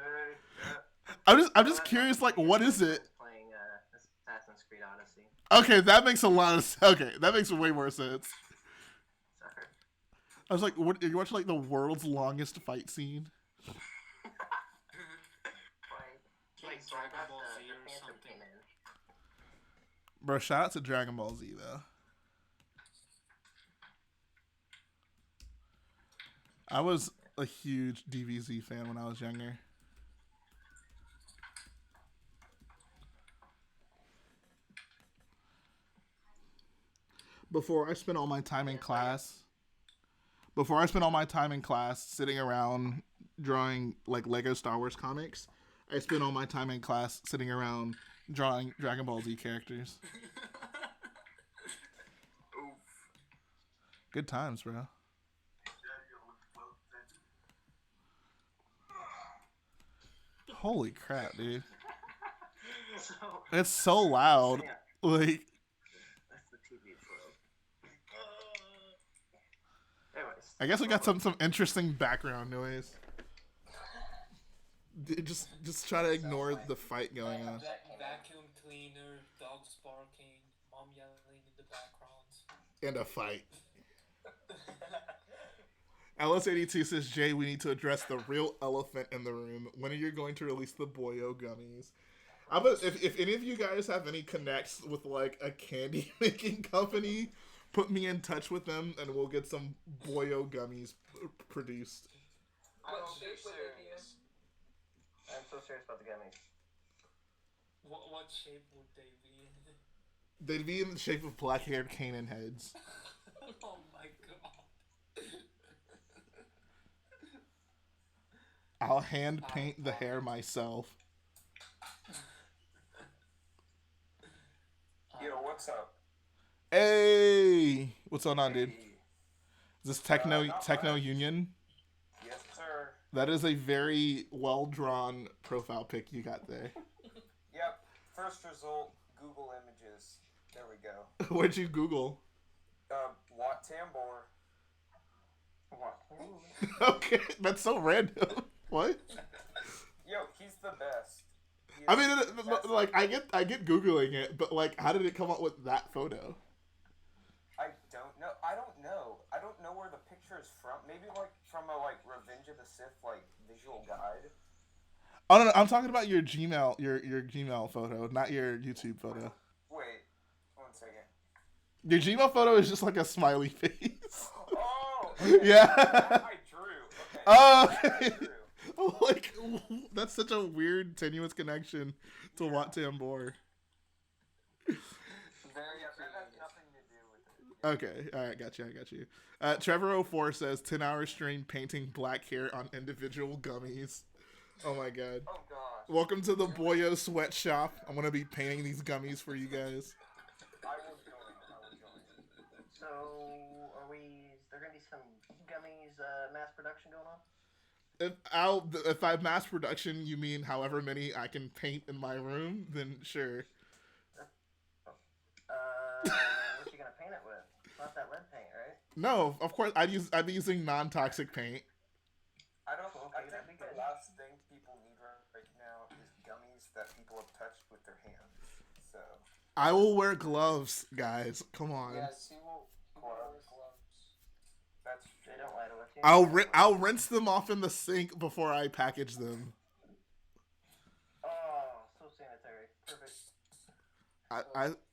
I'm just curious. Like, what is it? Playing Assassin's Creed Odyssey. Okay, that makes a lot of sense. Okay, that makes way more sense. Sorry. I was like, what? Are you watching like the world's longest fight scene? Like Dragon Ball Z or something. Bro, shout out to Dragon Ball Z though. I was a huge DBZ fan when I was younger. Before I spent all my time in class sitting around drawing like Lego Star Wars comics, I spent all my time in class sitting around drawing Dragon Ball Z characters. Good times, bro. Holy crap, dude. It's so loud. Like, That's the TV Anyways. I guess we got some interesting background noise. Just try to ignore the fight going on. Vacuum cleaner, dogs barking, mom yelling in the background. And a fight. LS82 says, Jay, we need to address the real elephant in the room. When are you going to release the Boyo gummies? If any of you guys have any connects with like a candy making company, put me in touch with them and we'll get some Boyo gummies produced. What shape would they be in? I'm so serious about the gummies. What shape would they be in? They'd be in the shape of black-haired Canaan heads. Oh my god. I'll hand paint the hair myself. Yo, what's up? Hey! What's going on, dude? Hey. Is this Techno Not much. Union? Yes, sir. That is a very well-drawn profile pic you got there. Yep. First result, Google Images. There we go. What'd you Google? Watt Tambor. What? Okay, that's so random. What? Yo, he's the best. He I is mean, the best. like, I get Googling it, but like, how did it come up with that photo? I don't know. I don't know where the picture is from. Maybe like from a like Revenge of the Sith like visual guide. Oh no, I'm talking about your Gmail, your Gmail photo, not your YouTube photo. Wait, 1 second. Your Gmail photo is just like a smiley face. Oh, okay. Yeah. That I drew. Okay. Oh, That I okay. drew. Like, that's such a weird, tenuous connection to Wat Tambor. Very that has nothing to do with it. Okay, alright, got you. Trevor04 says 10-hour stream painting black hair on individual gummies. Oh my god. Oh gosh. Welcome to the Boyo sweatshop. I'm gonna be painting these gummies for you guys. I will join. So, is there gonna be some gummies mass production going on? If I mass production, you mean however many I can paint in my room, then sure. What you gonna paint it with? Not that lead paint, right? No, of course I'd be using non-toxic paint. I don't. Okay, I that'd think be the good. last thing people need right now is gummies that people have touched with their hands. So I will wear gloves, guys. Come on. Yes, he will wear gloves. that's They don't lie to us. I'll rinse them off in the sink before I package them. Oh, so sanitary. Perfect.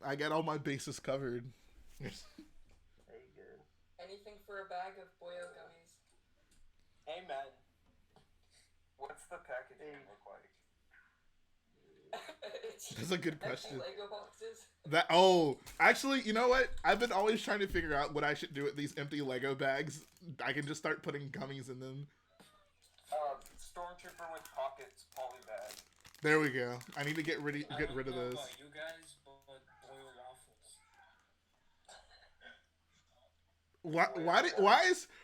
I get all my bases covered. Very good. Anything for a bag of Boyo gummies. Amen. What's the packaging look like? That's a good Empty question. Lego boxes. Actually, you know what? I've been always trying to figure out what I should do with these empty Lego bags. I can just start putting gummies in them. Stormtrooper with pockets poly bag. There we go. I need to get rid of I don't know those. about you guys, but Boyo waffles.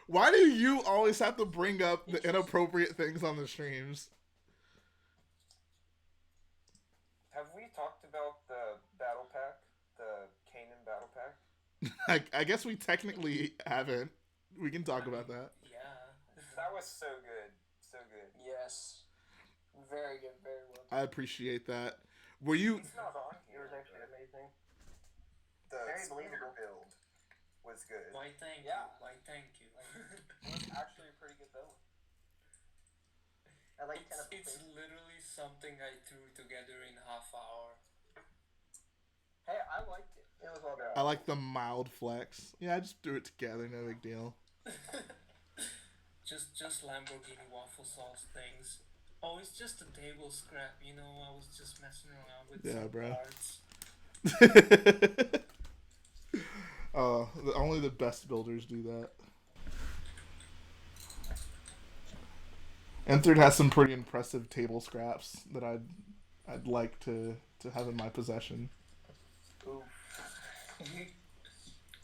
Why do you always have to bring up the inappropriate things on the streams? Have we talked about the battle pack, the Kanan battle pack? I guess we technically haven't. We can talk about that. Yeah. That was so good, so good. Yes. Very good, very well. I appreciate that. Were you? He's not on It here. was actually amazing. The very speeder believable. build was good. Why thank Yeah. you. Why thank you. It was actually a pretty good build. I like 10 It's literally something I threw together in half hour. Hey, I liked it. It was well done. I like the mild flex. Yeah, I just threw it together. No big deal. just Lamborghini waffle sauce things. Oh, it's just a table scrap, you know. I was just messing around with Yeah, some bro. parts. Only the best builders do that. Enthred has some pretty impressive table scraps that I'd like to have in my possession. Ooh.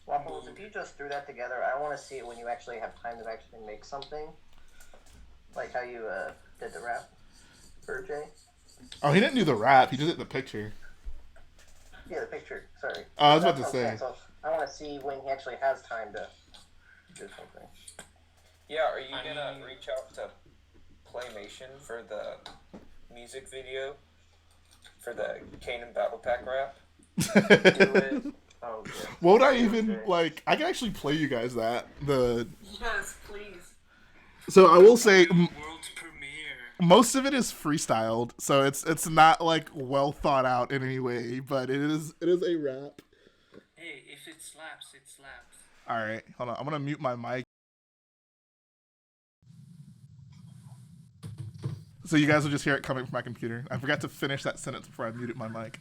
Waffles, if you just threw that together, I want to see it when you actually have time to actually make something. Like how you did the wrap for Jay. Oh, he didn't do the rap. He just did the picture. Yeah, the picture. Sorry. Oh, I was about to That's say. okay, so I want to see when he actually has time to do something. Yeah, are you I gonna mean- reach out to Playmation for the music video for the Kanan battle pack rap? Do it. Oh, yeah. What would I even like? I can actually play you guys that Yes, please. So I will say World premiere. most of it is freestyled, so it's not like well thought out in any way, but it is a rap. Hey, if it slaps, it slaps. All right, hold on. I'm gonna mute my mic. So you guys will just hear it coming from my computer. I forgot to finish that sentence before I muted my mic.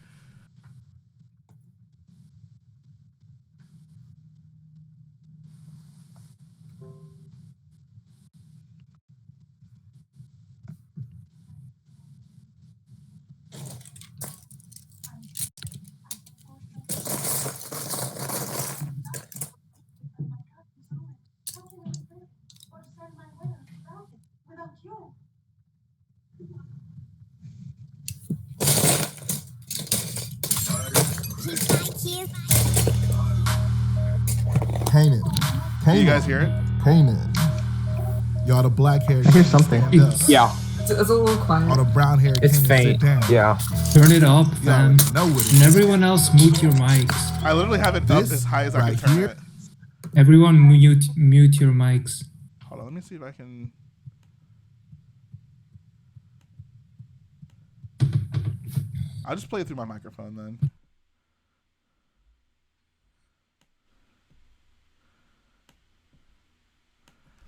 Kanan. Can you guys hear it? Kanan. Y'all the black hair. Here's something. Yeah, It's a little quiet. All the brown hair. it's Kanan, faint. Sit down. Yeah. Turn it up, Y'all fam. already know what it And is. everyone else mute your mics. I literally have it up This as high as I right can turn here. it. Everyone mute your mics. Hold on, let me see if I can. I'll just play it through my microphone then.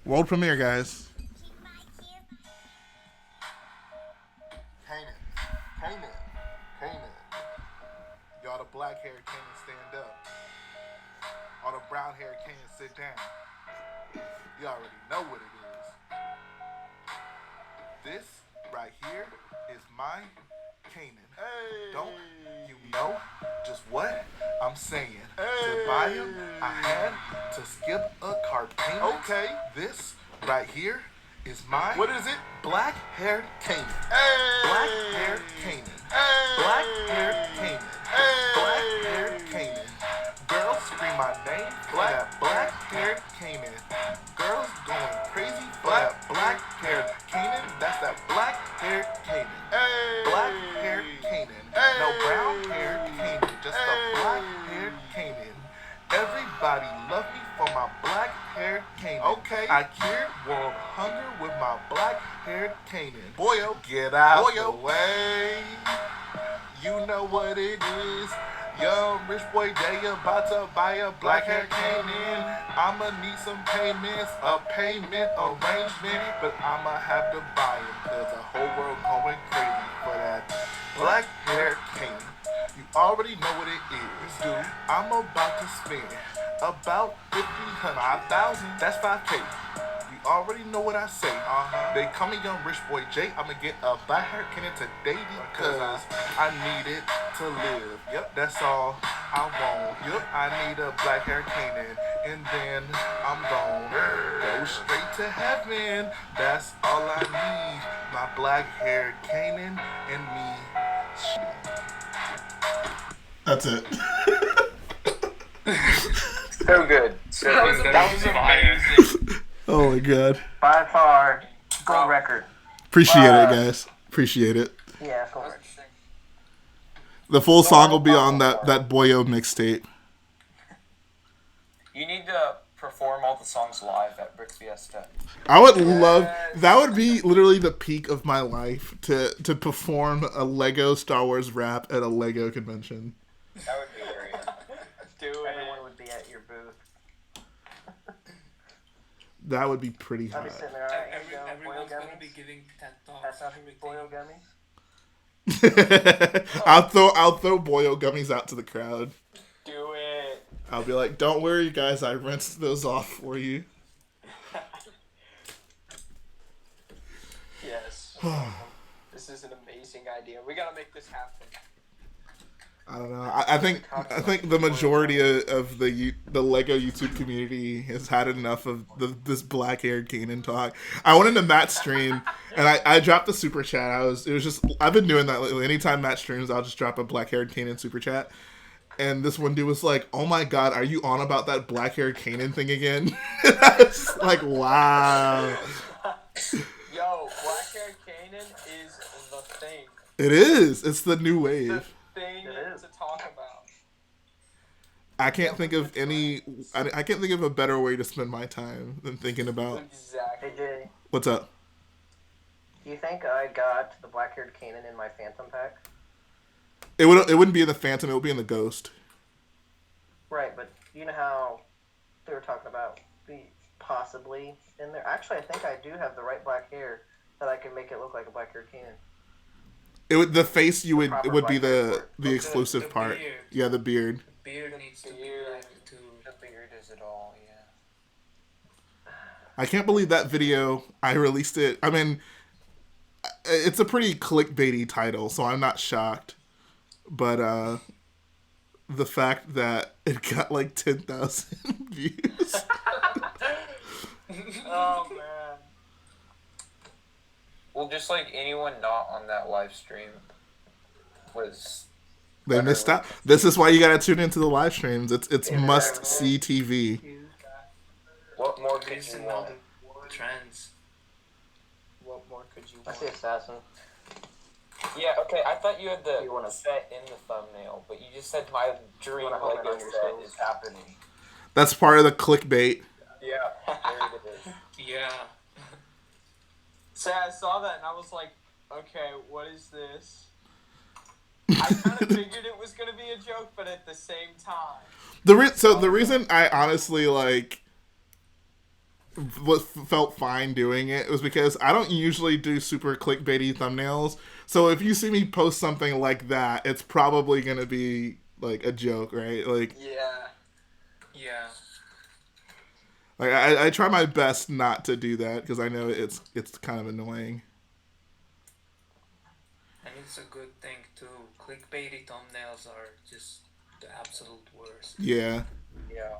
World premiere, guys. Kanan. Kanan. Kanan. Y'all the black hair Kanan stand up. All the brown hair Kanan sit down. You already know what it is. This right here is my Kanan. Don't you know just what I'm saying? To buy him, I had to skip a card payment. Okay. This right here is my. What is it? Black haired Kanan. Black haired Kanan. Black haired Kanan. Black haired Kanan. black-haired Canaan. Girls going crazy for that black-haired Canaan. That's that black-haired Canaan. Black-haired Canaan. No brown-haired Canaan. Just a black-haired Canaan. Everybody love me for my black-haired Canaan. Okay. I cured world hunger with my black-haired Canaan. Boyo, get out the way. You know what it is. Young rich boy Jay about to buy a black-haired Canaan. I'ma need some payments, a payment arrangement, but I'ma have to buy him, cause the whole world going crazy for that black-haired Canaan. You already know what it is, dude. I'm about to spend about 5,000. That's 5K. You already know what I say. They call me Young Rich Boy Jay. I'ma get a black-haired Canaan today because I need it to live. Yep, that's all I want. Yep, I need a black-haired Canaan, and then I'm gone. Go straight to heaven. That's all I need. My black-haired Canaan and me. That's it. So good. So good. That was amazing. Oh my god. By far, gold record. Appreciate it, guys. Appreciate it. Yeah, gold record. The full song will be on that Boyo mixtape. You need to perform all the songs live at Brick Fiesta. I would love that. Would be literally the peak of my life to perform a Lego Star Wars rap at a Lego convention. That would be great. Everyone would be at your booth. That would be pretty I'll hot. be sitting there, alright, here you go, Everyone's boil gonna gummies. be giving TED Talks. Pass out everything. boil gummies. I'll throw Boyo gummies out to the crowd. Do it. I'll be like, don't worry, guys. I rinsed those off for you. Yes. This is an amazing idea. We gotta make this happen. I don't know. I think the majority of the Lego YouTube community has had enough of this black-haired Canaan talk. I went into Matt's stream and I dropped the super chat. I've been doing that lately. Anytime Matt streams, I'll just drop a black-haired Canaan super chat. And this one dude was like, "Oh my god, are you on about that black-haired Canaan thing again?" I was like, "Wow." Yo, black-haired Canaan is the thing. It is. It's the new wave. Thing to talk about. I can't think of I can't think of a better way to spend my time than thinking about. Exactly. Hey Jay, What's up? do you think I got the black-haired Canaan in my Phantom pack? It wouldn't be in the Phantom. It would be in the Ghost. Right, but you know how they were talking about possibly in there. Actually, I think I do have the right black hair that I can make it look like a black-haired Canaan. The face it would be the The exclusive part. beard. Yeah, the beard. The beard needs to be like to. The beard is it all, yeah. I can't believe that video. I released it. I mean, it's a pretty clickbaity title, so I'm not shocked. But the fact that it got like 10,000 views. Oh man. Well, just like anyone not on that live stream was. They missed out. This is why you gotta tune into the live streams. It's must see TV. What more could Based you on all want? the trends. What more could you I want? see Assassin. Yeah, okay, I thought you had the You wanna- set in the thumbnail, but you just said my dream wanna hone in Lego on your set skills? is happening. That's part of the clickbait. Yeah, there it is. Yeah. So I saw that and I was like, okay, what is this? I kind of figured it was gonna be a joke, but at the same time, The reason I honestly felt fine doing it was because I don't usually do super clickbaity thumbnails. So if you see me post something like that, it's probably gonna be like a joke, right? Like, yeah. Yeah. like I try my best not to do that because I know it's kind of annoying. And it's a good thing too. Clickbaity thumbnails are just the absolute worst. Yeah. Yeah.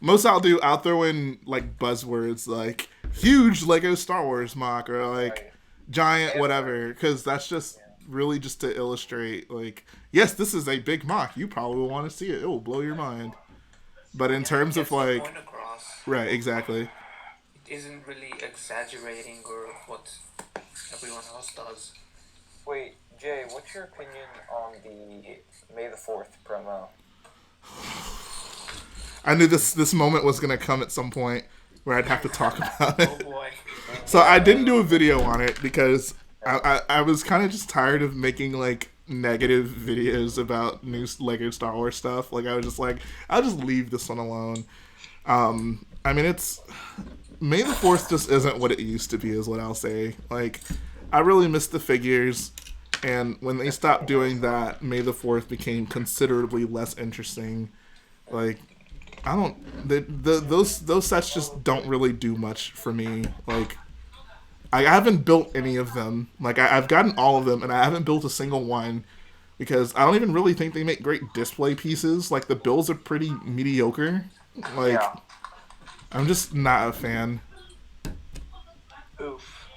Most I'll throw in like buzzwords like huge Lego Star Wars mock or like Right. giant whatever, because that's just really just to illustrate like, yes, this is a big mock. You probably will want to see it. It will blow your mind. But in terms of Gets the like, point across. right, exactly. It isn't really exaggerating or what everyone else does. Wait, Jay, what's your opinion on the May the 4th promo? I knew this moment was gonna come at some point where I'd have to talk about it. Oh boy. So I didn't do a video on it because I was kind of just tired of making like negative videos about new Lego Star Wars stuff. Like I was just like, I'll just leave this one alone. I mean, it's May the 4th just isn't what it used to be, is what I'll say. Like, I really miss the figures, and when they stopped doing that, May the 4th became considerably less interesting. Like, I don't, those sets just don't really do much for me. Like, I haven't built any of them. Like, I've gotten all of them, and I haven't built a single one because I don't even really think they make great display pieces. Like, the builds are pretty mediocre. Like, Yeah. I'm just not a fan. Oof.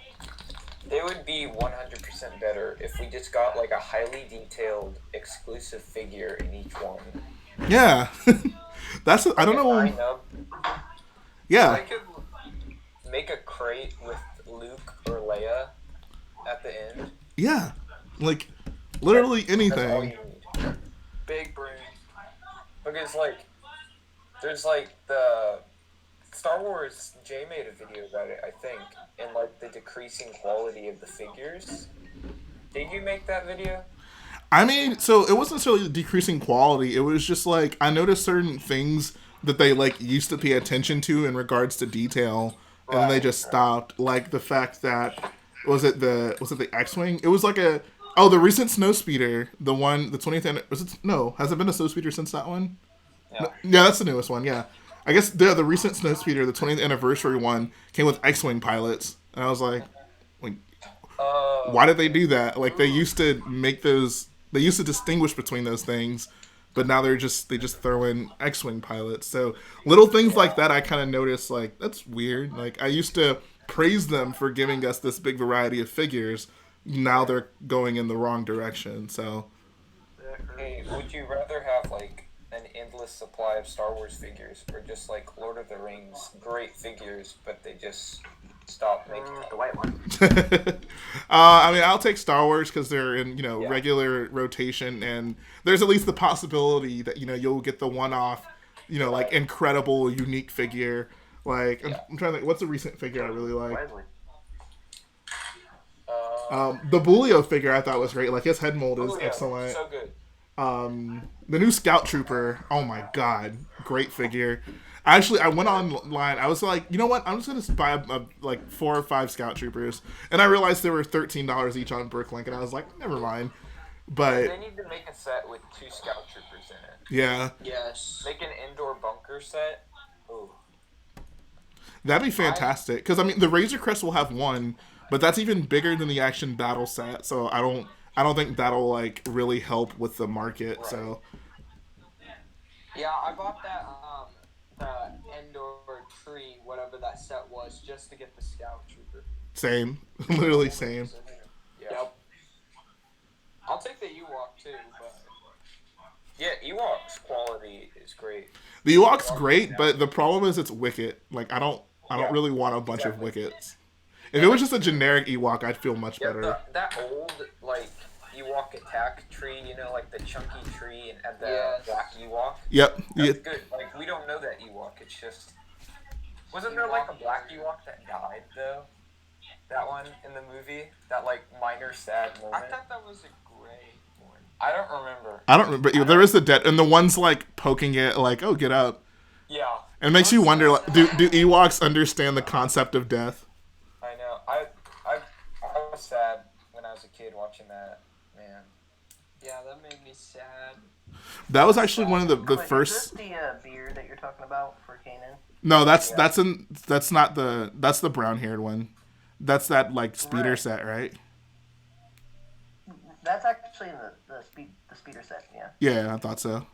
They would be 100% better if we just got like a highly detailed exclusive figure in each one. Yeah. I don't know. Line up. Yeah. I could make a crate with Luke or Leia at the end. Yeah. Like, literally That's all anything. you need. Big brain. Because like, there's like the Star Wars. Jay made a video about it, I think, and like the decreasing quality of the figures. Did you make that video? I mean, so it wasn't necessarily decreasing quality. It was just like I noticed certain things that they like used to pay attention to in regards to detail, and then they just stopped. Like the fact that was it the X-wing? It was like the recent Snowspeeder, the 20th. Has it been a Snowspeeder since that one? Yeah. Yeah, that's the newest one. Yeah, I guess the recent Snowspeeder, the 20th anniversary one, came with X-wing pilots, and I was like, why did they do that? Like they used to make those. They used to distinguish between those things, but now they just throw in X-wing pilots. So little things like that, I kind of noticed. Like that's weird. Like I used to praise them for giving us this big variety of figures. Now they're going in the wrong direction. So, Hey, would you rather have like an endless supply of Star Wars figures, or just like Lord of the Rings, great figures, but they just stop making The white one. I mean, I'll take Star Wars because they're in Yeah. regular rotation, and there's at least the possibility that you'll get the one-off, like incredible, unique figure. Like I'm trying to think, what's a recent figure I really like? Wesley. The Bulio figure I thought was great. Like his head mold is yeah, excellent. so good. The new Scout Trooper, oh my god, great figure. Actually, I went online. I was like, you know what? I'm just gonna buy like 4 or 5 Scout Troopers, and I realized they were $13 each on Bricklink, and I was like, never mind. But They need to make a set with 2 Scout Troopers in it. yeah, Yes. Make an indoor bunker set. Ooh. that'd be fantastic. Because I mean, the Razor Crest will have one, but that's even bigger than the Action Battle set. So I don't think that'll like really help with the market. Right. So Yeah, I bought that the Endor tree, whatever that set was, just to get the Scout Trooper. same, literally same. Yep. I'll take the Ewok too, but Yeah, Ewok's quality is great. The Ewok's great, but the problem is it's Wicket. Like I don't really want a bunch of Wickets. If it was just a generic Ewok, I'd feel much Yeah, better. that old like Ewok attack tree, like the chunky tree and the Yes. black Ewok. Yep. That's Yeah. good. Like we don't know that Ewok. It's just wasn't there like a black Ewok that died though? That one in the movie, that like minor sad I moment. thought that was a gray one. I don't remember. I don't remember. There is the dead, and the ones like poking it, like, "Oh, get up." Yeah, And it makes you wonder, like, do Ewoks understand the concept of death? I know. I was sad when I was a kid watching that. Man. Yeah, that made me sad. That was actually one of the Clint, first. Is this the beard that you're talking about for Kanan? No, that's not that's the brown haired one. That's that like speeder Right. set, right? That's actually in the speeder set, yeah. Yeah, I thought so.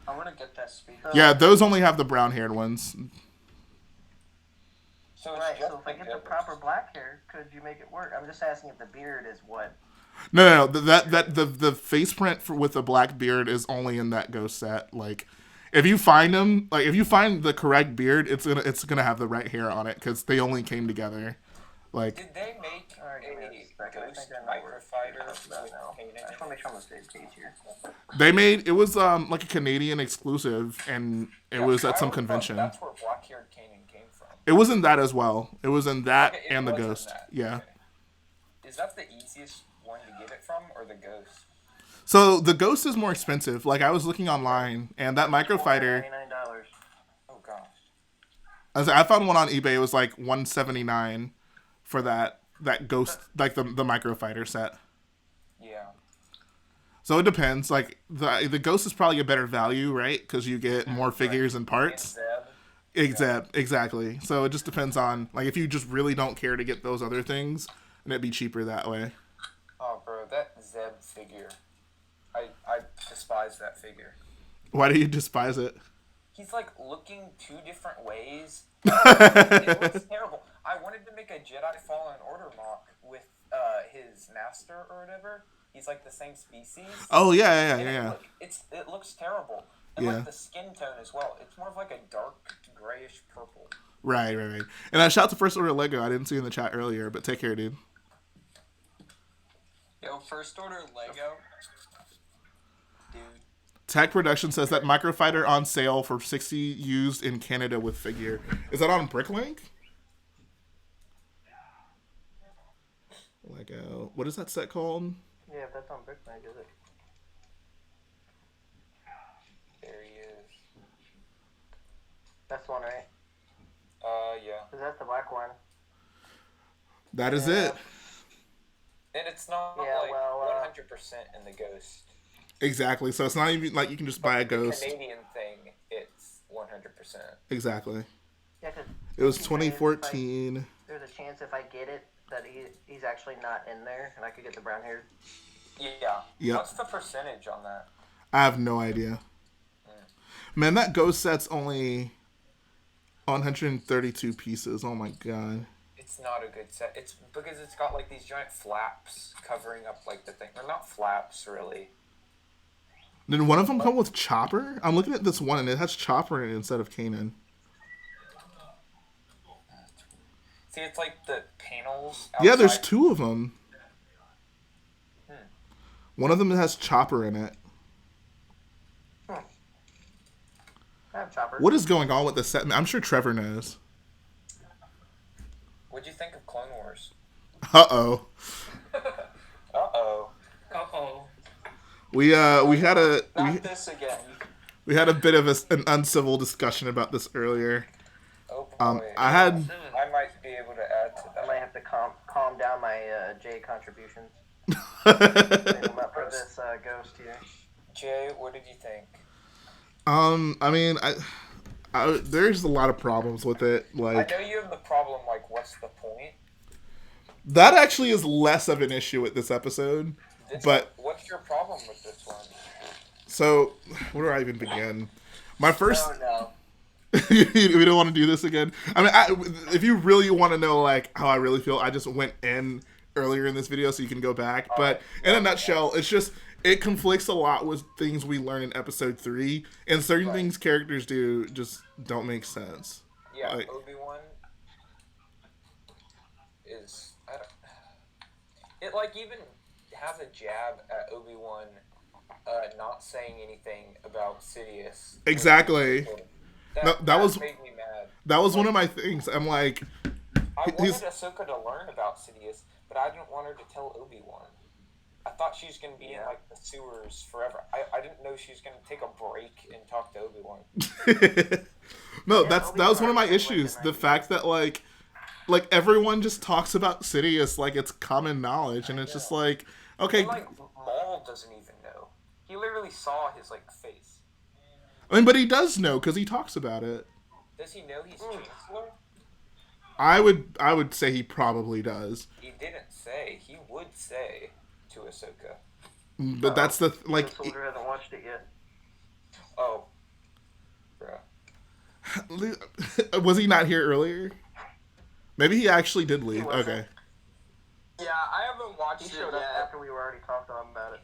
I want to get that speed. Yeah, those only have the brown haired ones. So it's Right, just so if I the get the difference. proper black hair, could you make it work? I'm just asking if the beard is what. No, the face print with the black beard is only in that ghost set. Like, If you find them, like if you find the correct beard, it's gonna have the right hair on it because they only came together. Like, Did they make a ghost they're not microfighter with I just Kanan? want to make sure I'm on the same page here. they made it was like a Canadian exclusive, and it was I at some always thought convention. That's where black-haired Kanan came from. It was in that as well. It was in that Okay, it and the was in ghost. that. Yeah. Okay. Is that the easiest one to get it from, or the ghost? So the ghost is more expensive. Like I was looking online, and that microfighter. $99. Oh gosh. I found one on eBay. It was like $179 for that ghost, like the microfighter set. Yeah. So it depends. Like the ghost is probably a better value, right? Because you get more figures and parts. Exactly. So it just depends on like if you just really don't care to get those other things, and it'd be cheaper that way. Oh, bro, that Zeb figure. I despise that figure. Why do you despise it? He's like looking two different ways. It looks terrible. I wanted to make a Jedi Fallen Order mock with his master or whatever. He's like the same species. Oh yeah. It looks terrible. And like the skin tone as well. It's more of like a dark grayish purple. Right. And I shout to First Order Lego. I didn't see in the chat earlier, but take care, dude. Yo, First Order Lego. Dude. Tech Production says that microfighter on sale for $60 used in Canada with figure. Is that on Bricklink? Lego. What is that set called? Yeah, if that's on Bricklink, is it? There he is. That's the one, right? Yeah. Because that's the black one. That is it. And it's not Yeah, like well, 100% in the ghost. Exactly. So it's not even like you can just buy a ghost. The Canadian thing, it's 100%. Exactly. Yeah, because It was 2014. There's a chance if I get it that he's actually not in there, and I could get the brown hair. Yeah. Yep. What's the percentage on that? I have no idea. Man, that ghost set's only 132 pieces. Oh my god. It's not a good set. It's because it's got like these giant flaps covering up like the thing. They're not flaps really. Did one of them come with Chopper? I'm looking at this one and it has Chopper in it instead of Kanan. See, it's like the panels. Yeah, there's outside. two of them. One of them has Chopper in it. I have Chopper. What is going on with the set? I'm sure Trevor knows. What'd you think of Clone Wars? Uh-oh. Uh-oh. Uh-oh. We had a Not this again. we had a bit of an uncivil discussion about this earlier. Oh boy. I might be able to add to I that. might have to calm down my J contributions. I'm up for this ghost here. Jay, what did you think? I mean, I there's a lot of problems with it. Like I know you have the problem, like, what's the point? that actually is less of an issue with this episode. But what's your problem with this one? so, where do I even begin? My first. Oh no. We don't want to do this again. I mean, if you really want to know like how I really feel, I just went in earlier in this video, so you can go back. But in a nutshell, it's just it conflicts a lot with things we learn in episode 3, and certain things characters do just don't make sense. Yeah, Like, Obi-Wan is it like even has a jab at Obi-Wan not saying anything about Sidious. Exactly. That was made me mad. That was one of my things. I'm like, I wanted Ahsoka to learn about Sidious, but I didn't want her to tell Obi-Wan. I thought she was going to be in like the sewers forever. I didn't know she was going to take a break and talk to Obi-Wan. No, that was one of my issues. The fact that like everyone just talks about Sidious like it's common knowledge, and it's just like, okay. And, like Maul doesn't even know. He literally saw his like face. I mean, but he does know because he talks about it. Does he know he's Chancellor? I would say he probably does. He didn't say. He would say to Ahsoka. But that's the like. The soldier hasn't watched it yet. Oh, bruh. Was he not here earlier? Maybe he actually did leave. Okay. Yeah, I haven't watched He it showed yet. up after we were already talking to him about it.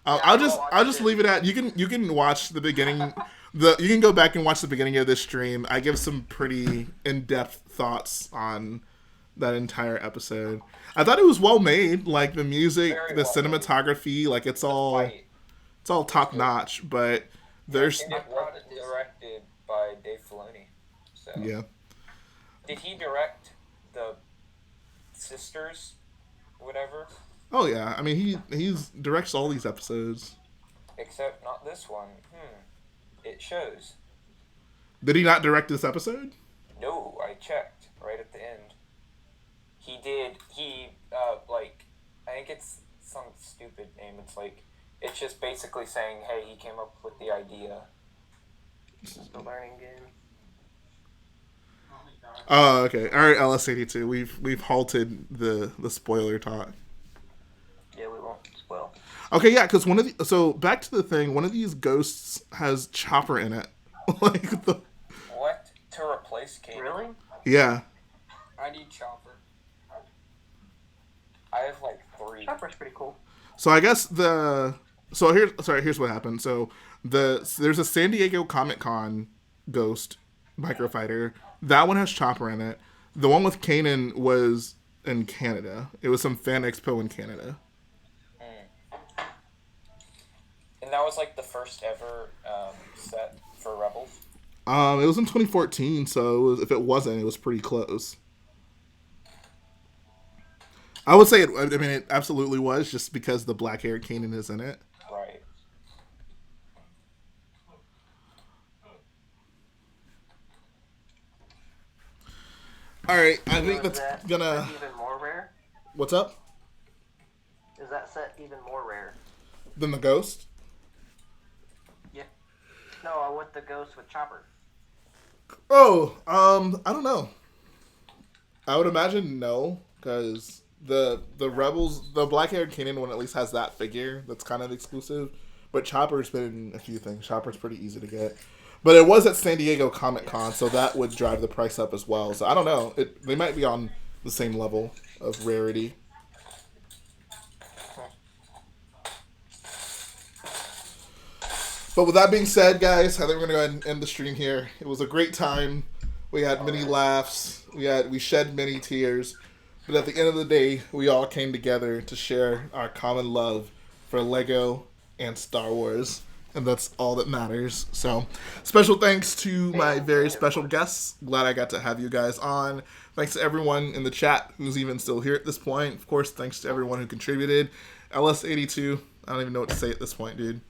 I'll just leave it at you can watch the beginning. You can go back and watch the beginning of this stream. I give some pretty in-depth thoughts on that entire episode. I thought it was well made, like the music, Very the well cinematography, like it's all top notch. But there's And it was directed by Dave Filoni. So. yeah. Did he direct the sisters, whatever? Oh yeah, I mean he's directs all these episodes. Except not this one. It shows. Did he not direct this episode? No, I checked right at the end. He did. I think it's some stupid name. It's just basically saying, hey, he came up with the idea. This is the learning game. Oh, okay. All right, LS82. We've halted the spoiler talk. Yeah, we won't spoil. Okay, yeah, because back to the thing. One of these ghosts has Chopper in it. What? To replace Kate? Really? Yeah. I need Chopper. I have 3. Chopper's pretty cool. So I guess here's what happened. So there's a San Diego Comic-Con ghost microfighter. That one has Chopper in it. The one with Kanan was in Canada. It was some fan expo in Canada. And that was the first ever set for Rebels. It was in 2014, so if it wasn't, it was pretty close. I would say it absolutely was, just because the black-haired Kanan is in it. Right. All right, I think Is that's that gonna. even more rare? What's up? Is that set even more rare? Than the ghost? Yeah. No, with the ghost with Chopper. Oh, I don't know. I would imagine no, because the Rebels, the black-haired Kanan one at least has that figure that's kind of exclusive. But Chopper's been in a few things. Chopper's pretty easy to get. But it was at San Diego Comic-Con, so that would drive the price up as well. So I don't know. They might be on the same level of rarity. But with that being said, guys, I think we're going to go ahead and end the stream here. It was a great time. We had many laughs. We shed many tears. But at the end of the day, we all came together to share our common love for Lego and Star Wars. And that's all that matters. So, special thanks to my very special guests. Glad I got to have you guys on. Thanks to everyone in the chat who's even still here at this point. Of course, thanks to everyone who contributed. LS82, I don't even know what to say at this point, dude.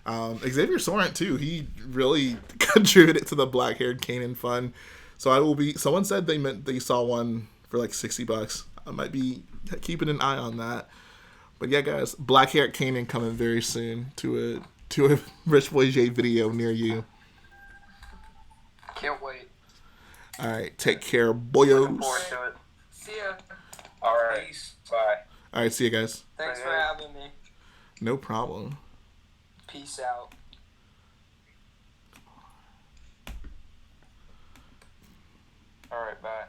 Xavier Sorrent, too. He really contributed to the black-haired Kanan fun. So someone said they saw one for $60. I might be keeping an eye on that. But yeah, guys, black-haired Kanan coming very soon to a Rich Boy J video near you. Can't wait. All right, take care, boyos. Looking forward to it. See ya. All right. Peace. Bye. All right, see you guys. Thanks for having me. No problem. Peace out. All right, bye.